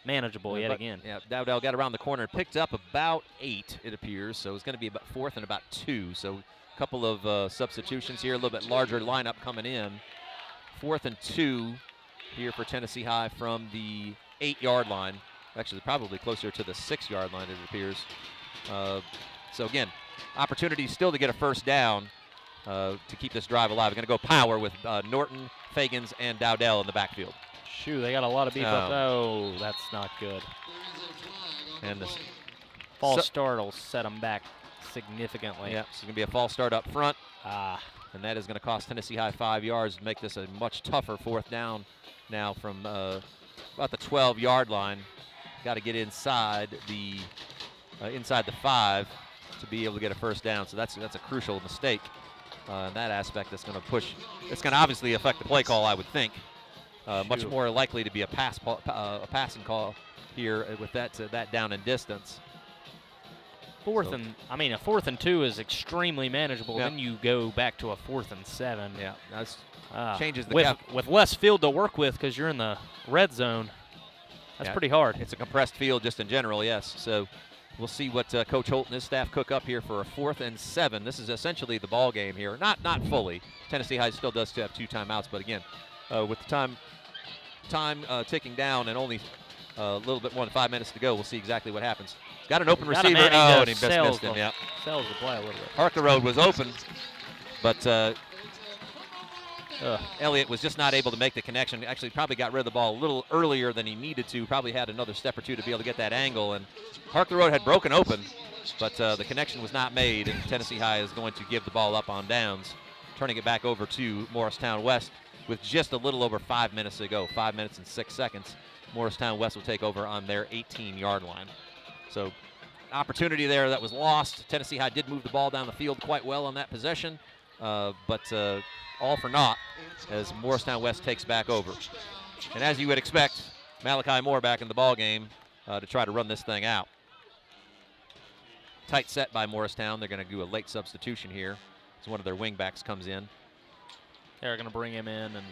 manageable yet again. Yeah, Dowdell got around the corner and picked up about 8, it appears. So it's going to be about 4th and about 2. So a couple of substitutions here, a little bit larger lineup coming in. 4th and 2 here for Tennessee High from the 8-yard line. Actually, probably closer to the 6-yard line, it appears. So again, opportunity still to get a first down to keep this drive alive. We're going to go power with Norton, Fagans, and Dowdell in the backfield. Shoot, they got a lot of beef up. Oh, that's not good. And this false start will set them back significantly. Yeah, so it's going to be a false start up front. And that is going to cost Tennessee High 5 yards to make this a much tougher 4th down now from about the 12-yard line. Got to get inside the 5 to be able to get a first down. So that's a crucial mistake in that aspect. That's going to push. It's going to obviously affect the play call, I would think. Much more likely to be a passing call here with that down and distance. A 4th and 2 is extremely manageable. Yep. Then you go back to a 4th and 7. Yeah, that changes the with less field to work with because you're in the red zone. That's pretty hard. It's a compressed field just in general, yes. So we'll see what Coach Holt and his staff cook up here for a 4th and 7. This is essentially the ball game here. Not fully. Tennessee High still does have 2 timeouts, but again, with the time ticking down and only a little bit more than 5 minutes to go, we'll see exactly what happens. Got an open receiver. And he missed him. Yeah. Sells the play a little bit. Harker Road was open, but Elliott was just not able to make the connection. Actually, probably got rid of the ball a little earlier than he needed to. Probably had another step or 2 to be able to get that angle. And Harker Road had broken open, but the connection was not made. And Tennessee High is going to give the ball up on downs, turning it back over to Morristown West with just a little over 5 minutes to go. 5 minutes and 6 seconds. Morristown West will take over on their 18-yard line. So opportunity there that was lost. Tennessee High did move the ball down the field quite well on that possession, but all for naught as Morristown West takes back over. And as you would expect, Malachi Moore back in the ball game to try to run this thing out. Tight set by Morristown. They're going to do a late substitution here as one of their wingbacks comes in. They're going to bring him in and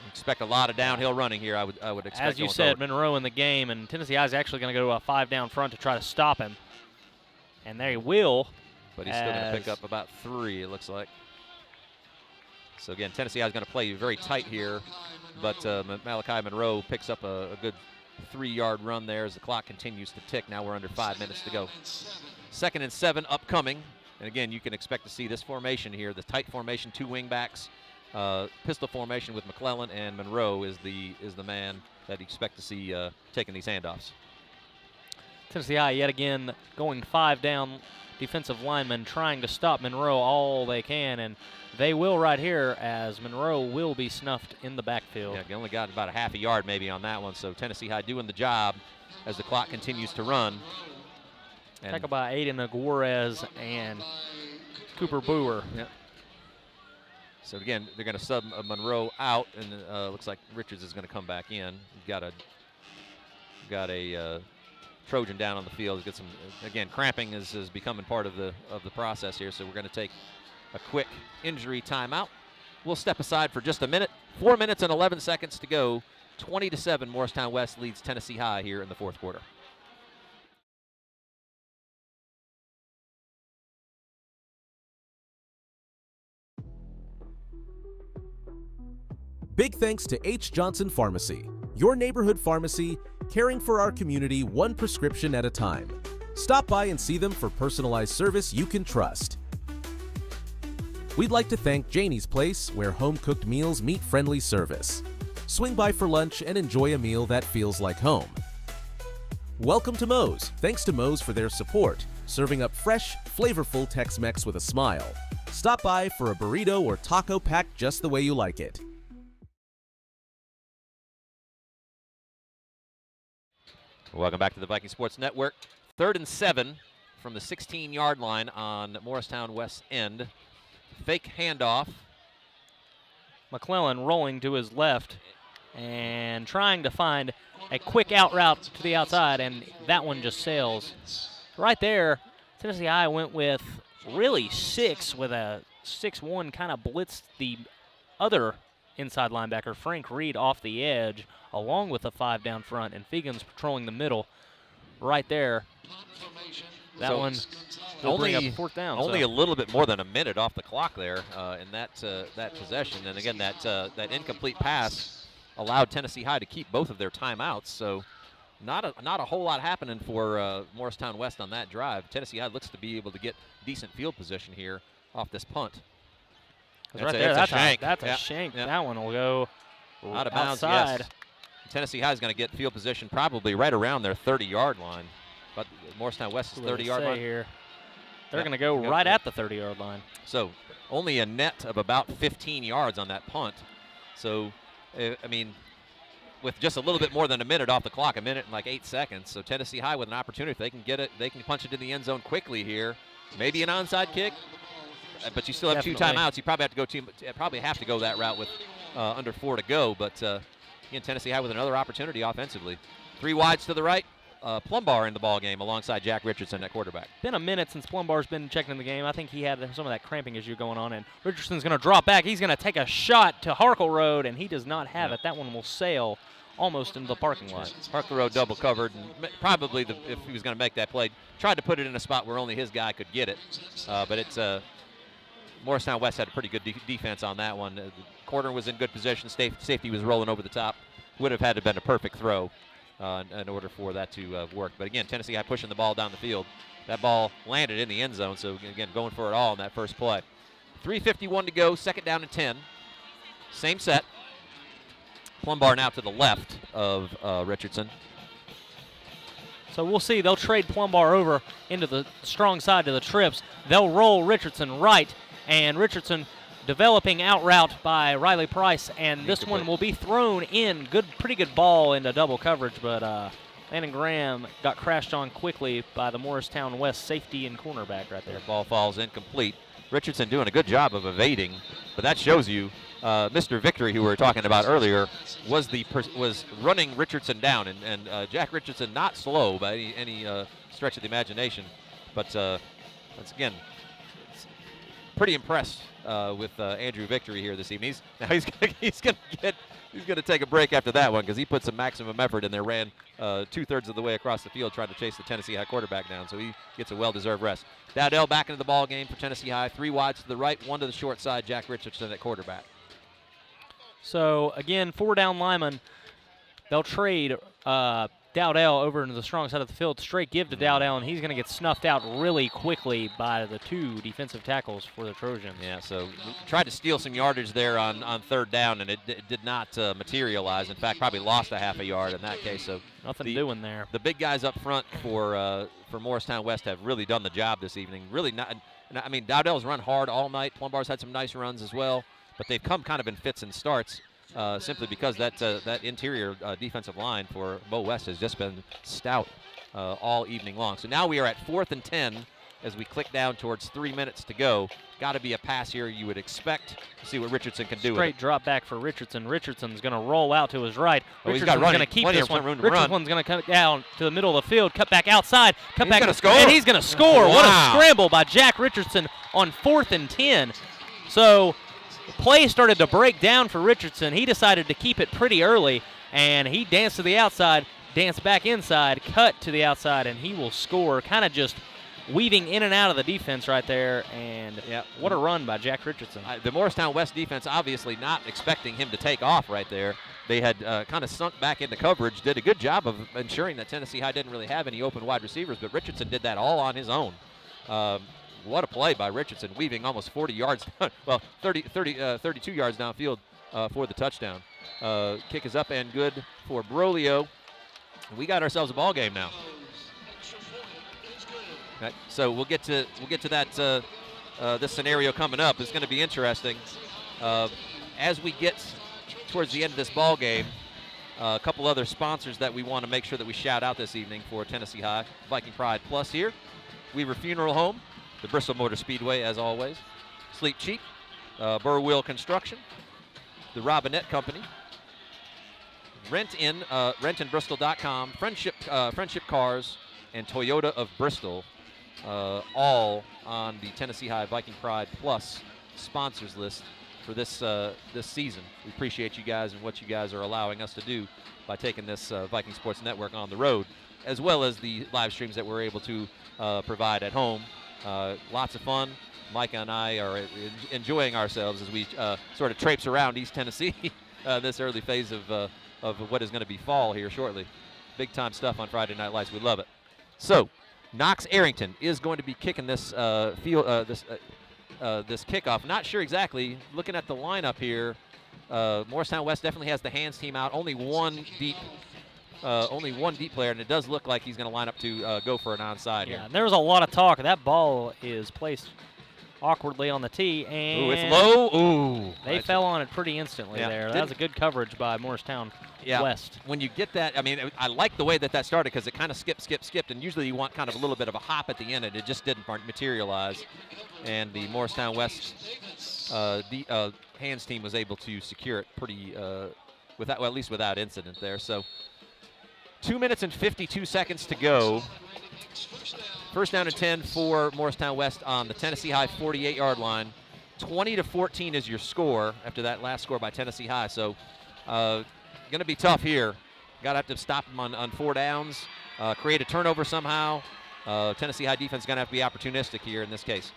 expect a lot of downhill running here. I would expect. As you said, Monroe in the game, and Tennessee High is actually going to go to a 5 down front to try to stop him, and they will. But he's still going to pick up about 3, it looks like. So again, Tennessee High is going to play very tight here, but Malachi Monroe picks up a good 3-yard run there as the clock continues to tick. Now we're under 5 minutes to go. 2nd and 7 upcoming, and again, you can expect to see this formation here, the tight formation, 2 wingbacks. Pistol formation with McClellan, and Monroe is the man that you expect to see taking these handoffs. Tennessee High yet again going 5 down, defensive linemen trying to stop Monroe all they can, and they will right here as Monroe will be snuffed in the backfield. Yeah, they only got about a half a yard maybe on that one, so Tennessee High doing the job as the clock continues to run. Tackled by Aiden Aguirrez and Cooper Boer. Yep. So again, they're going to sub Monroe out, and looks like Richards is going to come back in. Got a Trojan down on the field. Get some, again, cramping is becoming part of the process here. So we're going to take a quick injury timeout. We'll step aside for just a minute. 4 minutes and 11 seconds to go. 20-7, Morristown West leads Tennessee High here in the fourth quarter. Big thanks to H. Johnson Pharmacy, your neighborhood pharmacy, caring for our community one prescription at a time. Stop by and see them for personalized service you can trust. We'd like to thank Janie's Place, where home-cooked meals meet friendly service. Swing by for lunch and enjoy a meal that feels like home. Welcome to Moe's. Thanks to Moe's for their support, serving up fresh, flavorful Tex-Mex with a smile. Stop by for a burrito or taco packed just the way you like it. Welcome back to the Viking Sports Network. 3rd and 7 from the 16-yard line on Morristown West end. Fake handoff. McClellan rolling to his left and trying to find a quick out route to the outside, and that one just sails. Right there, Tennessee High went with really 6 with a 6-1, kind of blitzed the other inside linebacker, Frank Reed, off the edge, along with a 5 down front, and Fegans patrolling the middle right there. That one will bring up 4th down. Only a little bit more than a minute off the clock there in that possession. And again, that incomplete pass allowed Tennessee High to keep both of their timeouts. So not a whole lot happening for Morristown West on that drive. Tennessee High looks to be able to get decent field position here off this punt. Right there, that's a shank. That's a yep. shank. Yep. That one will go out of bounds. Outside. Yes. Tennessee High is going to get field position probably right around their 30-yard line. But Morristown West's 30-yard line. Here. They're going to go right at the 30-yard line. So only a net of about 15 yards on that punt. So, I mean, with just a little bit more than a minute off the clock, a minute and like 8 seconds. So Tennessee High with an opportunity. If they can get it, they can punch it in the end zone quickly here. Maybe an onside kick. But you still have 2 timeouts. You probably have to go that route with under 4 to go. But again, Tennessee High with another opportunity offensively. 3 wides to the right. Plumbar in the ball game alongside Jack Richardson at quarterback. Been a minute since Plumbar's been checking in the game. I think he had some of that cramping issue going on, and Richardson's going to drop back. He's going to take a shot to Harkle Road, and he does not have it. That one will sail almost into the parking lot. Harkle Road double covered, and probably if he was going to make that play, tried to put it in a spot where only his guy could get it. But it's Morristown West had a pretty good defense on that one. The corner was in good position. Safety was rolling over the top. Would have had to have been a perfect throw in order for that to work. But again, Tennessee High pushing the ball down the field. That ball landed in the end zone, so again, going for it all in that first play. 3:51 to go, 2nd down and 10. Same set. Plumbar now to the left of Richardson. So we'll see. They'll trade Plumbar over into the strong side to the trips. They'll roll Richardson right, and Richardson developing out route by Riley Price, and this one will be thrown in. Pretty good ball into double coverage, but Landon Graham got crashed on quickly by the Morristown West safety and cornerback right there. The ball falls incomplete. Richardson doing a good job of evading, but that shows you Mr. Victory, who we were talking about earlier, was running Richardson down, and Jack Richardson not slow by any stretch of the imagination, but once again, pretty impressed with Andrew Victory here this evening. He's going to take a break after that one because he put some maximum effort in there, ran 2/3 of the way across the field trying to chase the Tennessee High quarterback down, so he gets a well-deserved rest. Dowdell back into the ball game for Tennessee High. 3 wides to the right, 1 to the short side. Jack Richardson at quarterback. So again, 4 down linemen. They'll trade Dowdell over into the strong side of the field. Straight give to Dowdell, and he's going to get snuffed out really quickly by the 2 defensive tackles for the Trojans. Yeah, so tried to steal some yardage there on 3rd down, and it did not materialize. In fact, probably lost a half a yard in that case. So nothing doing there. The big guys up front for Morristown West have really done the job this evening. Really not. I mean, Dowdell's run hard all night. Plumbar's had some nice runs as well, but they've come kind of in fits and starts. Simply because that interior defensive line for Mo West has just been stout all evening long. So now we are at 4th and 10 as we click down towards 3 minutes to go. Got to be a pass here you would expect to see what Richardson can do with it. Straight drop back for Richardson. Richardson's going to roll out to his right. Oh, he's Richardson's got going to keep this one. Room to run. Richardson's going to come down to the middle of the field, cut back outside, cut back. He's going to score. And he's going to score. Wow. What a scramble by Jack Richardson on 4th and 10. So play started to break down for Richardson. He decided to keep it pretty early, and he danced to the outside, danced back inside, cut to the outside, and he will score. Kind of just weaving in and out of the defense right there, and what a run by Jack Richardson. The Morristown West defense obviously not expecting him to take off right there. They had kind of sunk back into coverage, did a good job of ensuring that Tennessee High didn't really have any open wide receivers, but Richardson did that all on his own. What a play by Richardson, weaving almost 40 yards, well, 32 yards downfield for the touchdown. Kick is up and good for Brolio. We got ourselves a ball game now. Right, so we'll get to that. This scenario coming up is going to be interesting. As we get towards the end of this ball game, a couple other sponsors that we want to make sure that we shout out this evening for Tennessee High. Viking Pride Plus here, Weaver Funeral Home, the Bristol Motor Speedway as always, Sleep Cheap, Burwell Construction, the Robinette Company, rentinbristol.com, Friendship Cars, and Toyota of Bristol. All on the Tennessee High Viking Pride Plus sponsors list for this season. We appreciate you guys and what you guys are allowing us to do by taking this Viking Sports Network on the road, as well as the live streams that we're able to provide at home. Lots of fun. Micah and I are enjoying ourselves as we sort of traipse around East Tennessee this early phase of what is going to be fall here shortly. Big time stuff on Friday Night Lights. We love it. So Knox Arrington is going to be kicking this this kickoff. Not sure exactly. Looking at the lineup here, Morristown West definitely has the hands team out. Only one deep player, and it does look like he's going to line up to go for an onside here. There's a lot of talk. That ball is placed awkwardly on the tee, and ooh, it's low. Ooh, they fell on it pretty instantly there. That was a good coverage by Morristown West. When you get that, I mean, I like the way that started because it kind of skipped, and usually you want kind of a little bit of a hop at the end, and it just didn't materialize. And the Morristown West hands team was able to secure it pretty, at least without incident there. So 2 minutes and 52 seconds to go. First down and 10 for Morristown West on the Tennessee High 48-yard line. 20-14 is your score after that last score by Tennessee High. So going to be tough here. Got to have to stop them on 4 downs, create a turnover somehow. Tennessee High defense is going to have to be opportunistic here in this case.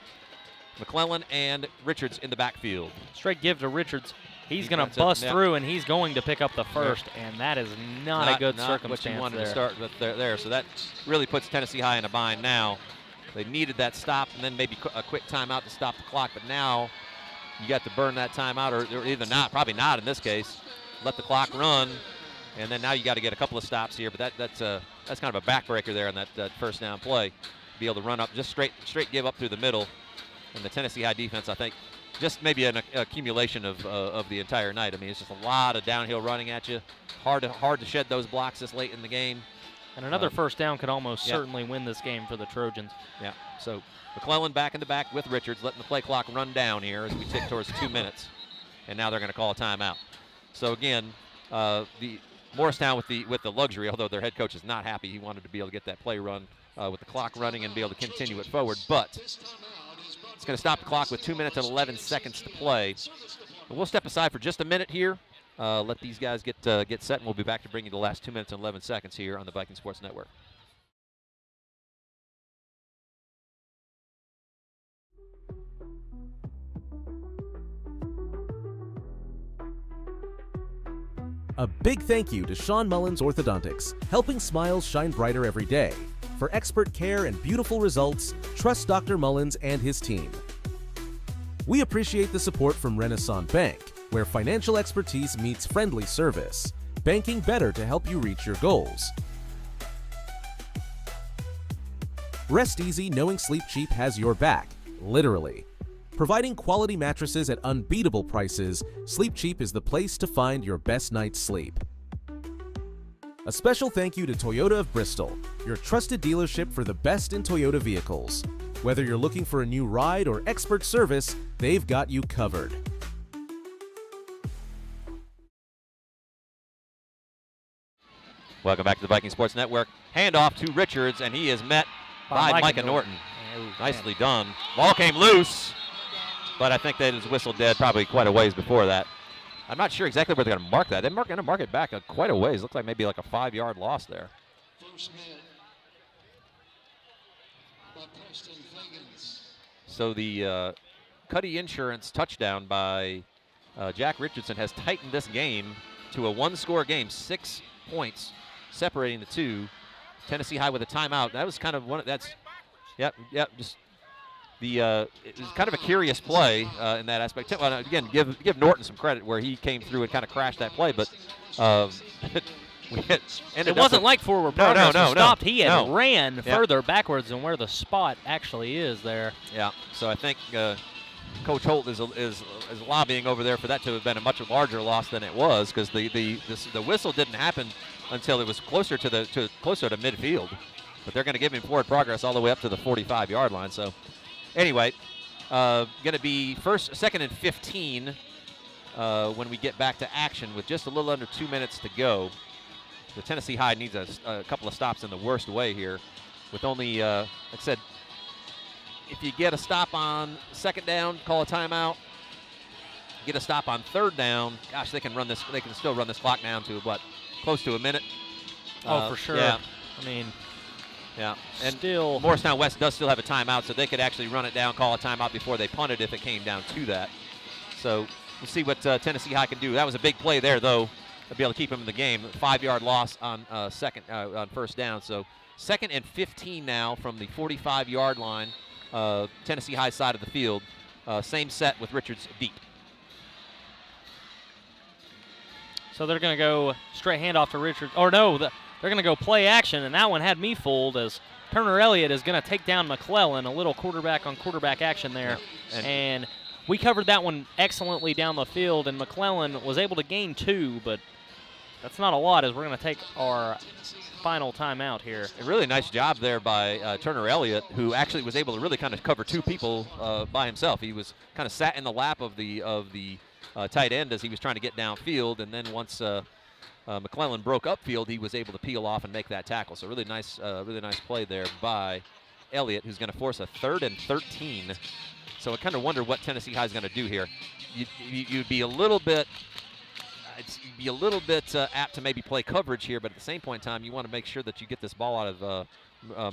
McClellan and Richards in the backfield. Straight give to Richards. He's going to bust through, and he's going to pick up the first, and that is not a good circumstance what you wanted there. to start with there. So that really puts Tennessee High in a bind now. They needed that stop and then maybe a quick timeout to stop the clock, but now you got to burn that timeout, or either not, probably not in this case. Let the clock run, and then now you got to get a couple of stops here, but that's kind of a backbreaker there in that first down play. Be able to run up, just straight give up through the middle. And the Tennessee High defense, I think, just maybe an accumulation of the entire night. I mean, it's just a lot of downhill running at you. Hard to shed those blocks this late in the game. And another first down could almost certainly win this game for the Trojans. Yeah. So McClellan back in the back with Richards, letting the play clock run down here as we tick towards 2 minutes. And now they're going to call a timeout. So again, the Morristown with the luxury, although their head coach is not happy, he wanted to be able to get that play run with the clock running and be able to continue it forward. But it's going to stop the clock with 2 minutes and 11 seconds to play. And we'll step aside for just a minute here. Let these guys get set, and we'll be back to bring you the last 2 minutes and 11 seconds here on the Viking Sports Network. A big thank you to Sean Mullins Orthodontics, helping smiles shine brighter every day. For expert care and beautiful results, trust Dr. Mullins and his team. We appreciate the support from Renaissance Bank, where financial expertise meets friendly service. Banking better to help you reach your goals. Rest easy knowing Sleep Cheap has your back, literally. Providing quality mattresses at unbeatable prices, Sleep Cheap is the place to find your best night's sleep. A special thank you to Toyota of Bristol, your trusted dealership for the best in Toyota vehicles. Whether you're looking for a new ride or expert service, they've got you covered. Welcome back to the Viking Sports Network. Handoff to Richards, and he is met by Micah Norton. Nicely done. Ball came loose, but I think that it was whistled dead probably quite a ways before that. I'm not sure exactly where they're going to mark that. They're going to mark it back quite a ways. Looks like maybe like a 5-yard loss there. So the Cuddy Insurance touchdown by Jack Richardson has tightened this game to a 1-score game, 6 points separating the two. Tennessee High with a timeout. That was kind of one. That's, yep. Just the it was kind of a curious play in that aspect. Well, again, give Norton some credit where he came through and kind of crashed that play, but it wasn't like forward progress was stopped. He had ran Yep. further backwards than where the spot actually is there. Yeah. So I think Coach Holt is lobbying over there for that to have been a much larger loss than it was, because the whistle didn't happen until it was closer to midfield. But they're going to give him forward progress all the way up to the 45-yard line. So anyway, going to be second and 15 when we get back to action with just a little under 2 minutes to go. The Tennessee High needs a couple of stops in the worst way here, with only, like I said, if you get a stop on second down, call a timeout. Get a stop on third down. Gosh, they can still run this clock down to close to a minute. For sure. Yeah. I mean, yeah. And still, Morristown West does still have a timeout, so they could actually run it down, call a timeout before they punt it if it came down to that. So we'll see what Tennessee High can do. That was a big play there, though, to be able to keep him in the game. 5-yard loss on on first down. So second and 15 now from the 45-yard line. Tennessee High side of the field. Same set with Richards deep. so they're going to go straight handoff to Richards. Or no, they're going to go play action, and that one had me fooled as Turner Elliott is going to take down McClellan, a little quarterback on quarterback action there. Yeah. And we covered that one excellently down the field, and McClellan was able to gain 2, but that's not a lot as we're going to take our final timeout here. A really nice job there by Turner Elliott, who actually was able to really kind of cover 2 people by himself. He was kind of sat in the lap of the tight end as he was trying to get downfield, and then once McClellan broke upfield, he was able to peel off and make that tackle. So really nice play there by Elliott, who's going to force a 3rd and 13. So I kind of wonder what Tennessee High is going to do here. You'd be a little bit. You'd be a little bit apt to maybe play coverage here, but at the same point in time, you want to make sure that you get this ball out of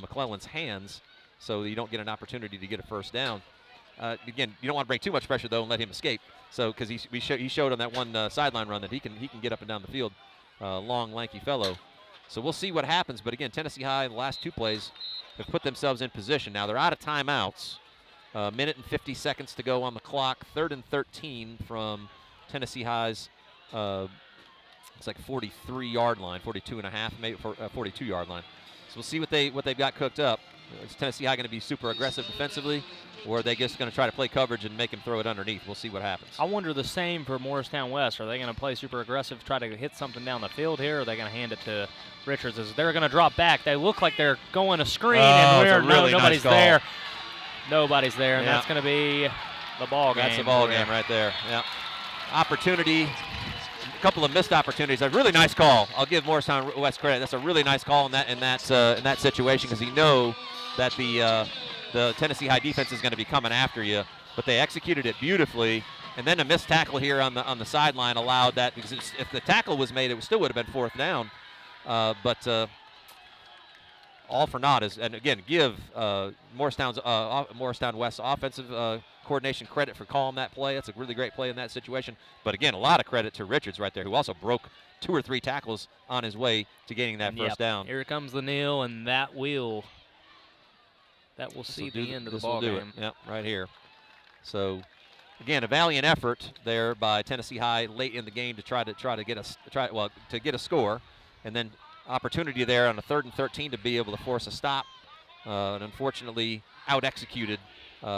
McClellan's hands so that you don't get an opportunity to get a first down. Again, you don't want to bring too much pressure, though, and let him escape. So because he showed on that one sideline run that he can get up and down the field, long, lanky fellow. So we'll see what happens. But again, Tennessee High, the last 2 plays, have put themselves in position. Now they're out of timeouts. Minute and 50 seconds to go on the clock. 3rd and 13 from Tennessee High's. It's like 43-yard line, 42 and a half, maybe 42-yard line. So we'll see what they've got cooked up. Is Tennessee High going to be super aggressive defensively, or are they just going to try to play coverage and make him throw it underneath? We'll see what happens. I wonder the same for Morristown West. Are they going to play super aggressive, try to hit something down the field here, or are they going to hand it to Richards? As they're going to drop back. They look like they're going a screen, and nobody's there. Nobody's there, and that's going to be the ball game. That's the ball game right there. Yeah. Opportunity. A couple of missed opportunities. A really nice call. I'll give Morristown West credit. That's a really nice call in that situation, because you know that the Tennessee High defense is going to be coming after you. But they executed it beautifully, and then a missed tackle here on the sideline allowed that, because if the tackle was made, it still would have been 4th down. But all for naught is, and again, give Morristown West offensive coordination credit for calling that play. That's a really great play in that situation. But again, a lot of credit to Richards right there, who also broke 2 or 3 tackles on his way to gaining that first down. Here comes the kneel, and that will see the end of the ball game. Yep, right here. So again, a valiant effort there by Tennessee High late in the game to try to get a score, and then opportunity there on a 3rd and 13 to be able to force a stop, and unfortunately out-executed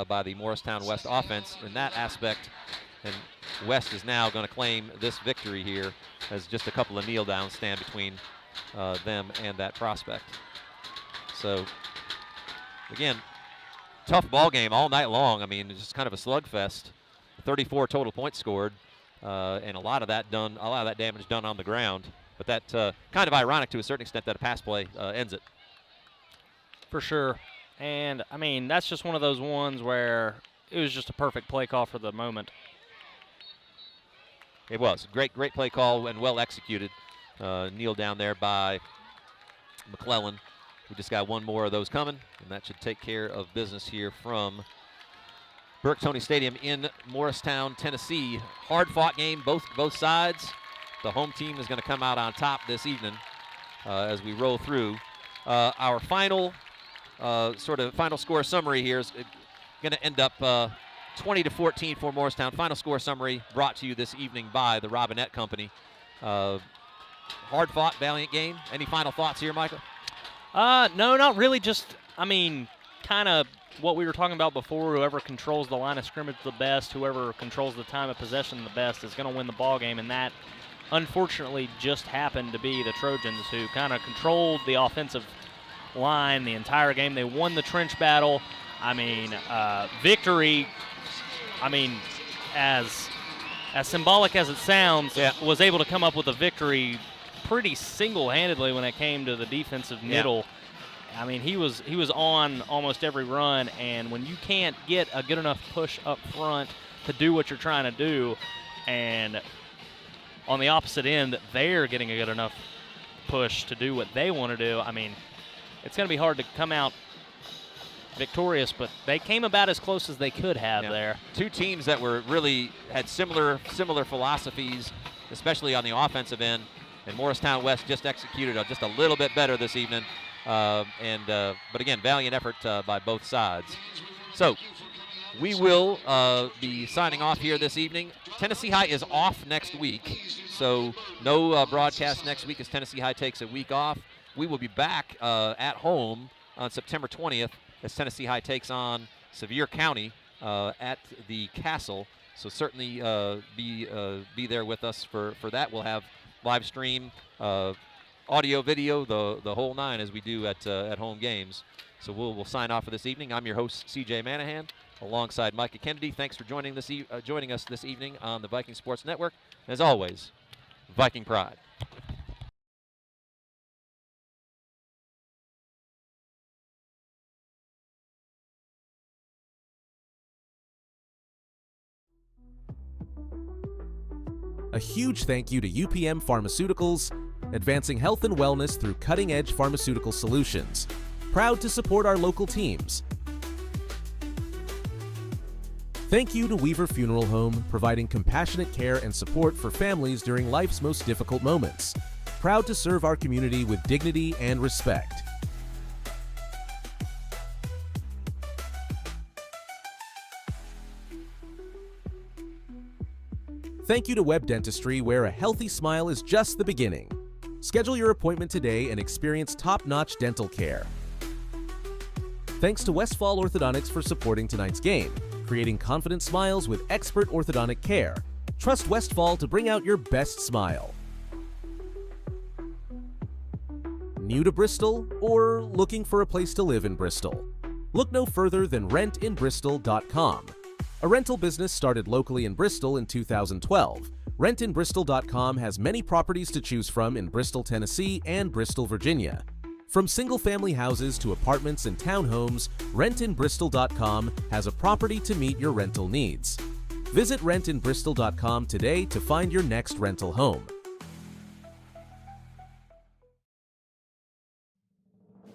by the Morristown West offense in that aspect. And West is now going to claim this victory here, as just a couple of kneel downs stand between them and that prospect. So, again, tough ball game all night long. I mean, it's just kind of a slugfest. 34 total points scored, and a lot of that damage done on the ground. But that kind of ironic to a certain extent that a pass play ends it. For sure. And, I mean, that's just one of those ones where it was just a perfect play call for the moment. It was. Great play call and well executed. Kneel down there by McClellan. We just got one more of those coming, and that should take care of business here from Burke-Toney Stadium in Morristown, Tennessee. Hard-fought game, both sides. The home team is going to come out on top this evening as we roll through. Our final score summary here is going to end up 20-14 for Morristown. Final score summary brought to you this evening by the Robinette Company. Hard-fought, valiant game. Any final thoughts here, Michael? No, not really. Just, I mean, kind of what we were talking about before. Whoever controls the line of scrimmage the best, whoever controls the time of possession the best is going to win the ball game, and that unfortunately just happened to be the Trojans, who kind of controlled the offensive line the entire game. They won the trench battle. I mean, victory, I mean, as symbolic as it sounds, was able to come up with a victory pretty single-handedly when it came to the defensive middle. I mean, he was on almost every run, and when you can't get a good enough push up front to do what you're trying to do, and on the opposite end, they're getting a good enough push to do what they want to do, I mean, it's going to be hard to come out victorious, but they came about as close as they could have there. Two teams that were really had similar philosophies, especially on the offensive end, and Morristown West just executed just a little bit better this evening. But again, valiant effort by both sides. So we will be signing off here this evening. Tennessee High is off next week, so no broadcast next week as Tennessee High takes a week off. We will be back at home on September 20th as Tennessee High takes on Sevier County at the Castle. So certainly be there with us for that. We'll have live stream, audio, video, the whole nine as we do at home games. So we'll sign off for this evening. I'm your host, CJ Manahan, alongside Micah Kennedy. Thanks for joining us this evening on the Viking Sports Network. And as always, Viking Pride. A huge thank you to UPM Pharmaceuticals, advancing health and wellness through cutting-edge pharmaceutical solutions. Proud to support our local teams. Thank you to Weaver Funeral Home, providing compassionate care and support for families during life's most difficult moments. Proud to serve our community with dignity and respect. Thank you to Webb Dentistry, where a healthy smile is just the beginning. Schedule your appointment today and experience top-notch dental care. Thanks to Westfall Orthodontics for supporting tonight's game, creating confident smiles with expert orthodontic care. Trust Westfall to bring out your best smile. New to Bristol or looking for a place to live in Bristol? Look no further than rentinbristol.com. A rental business started locally in Bristol in 2012. Rentinbristol.com has many properties to choose from in Bristol, Tennessee and Bristol, Virginia. From single-family houses to apartments and townhomes, rentinbristol.com has a property to meet your rental needs. Visit rentinbristol.com today to find your next rental home.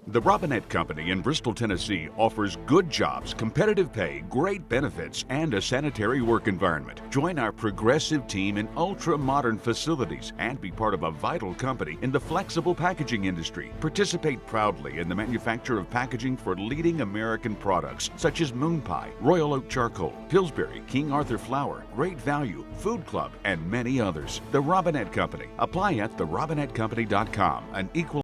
The Robinette Company in Bristol, Tennessee offers good jobs, competitive pay, great benefits, and a sanitary work environment. Join our progressive team in ultra-modern facilities and be part of a vital company in the flexible packaging industry. Participate proudly in the manufacture of packaging for leading American products such as Moon Pie, Royal Oak Charcoal, Pillsbury, King Arthur Flour, Great Value, Food Club, and many others. The Robinette Company. Apply at therobinettecompany.com, an equal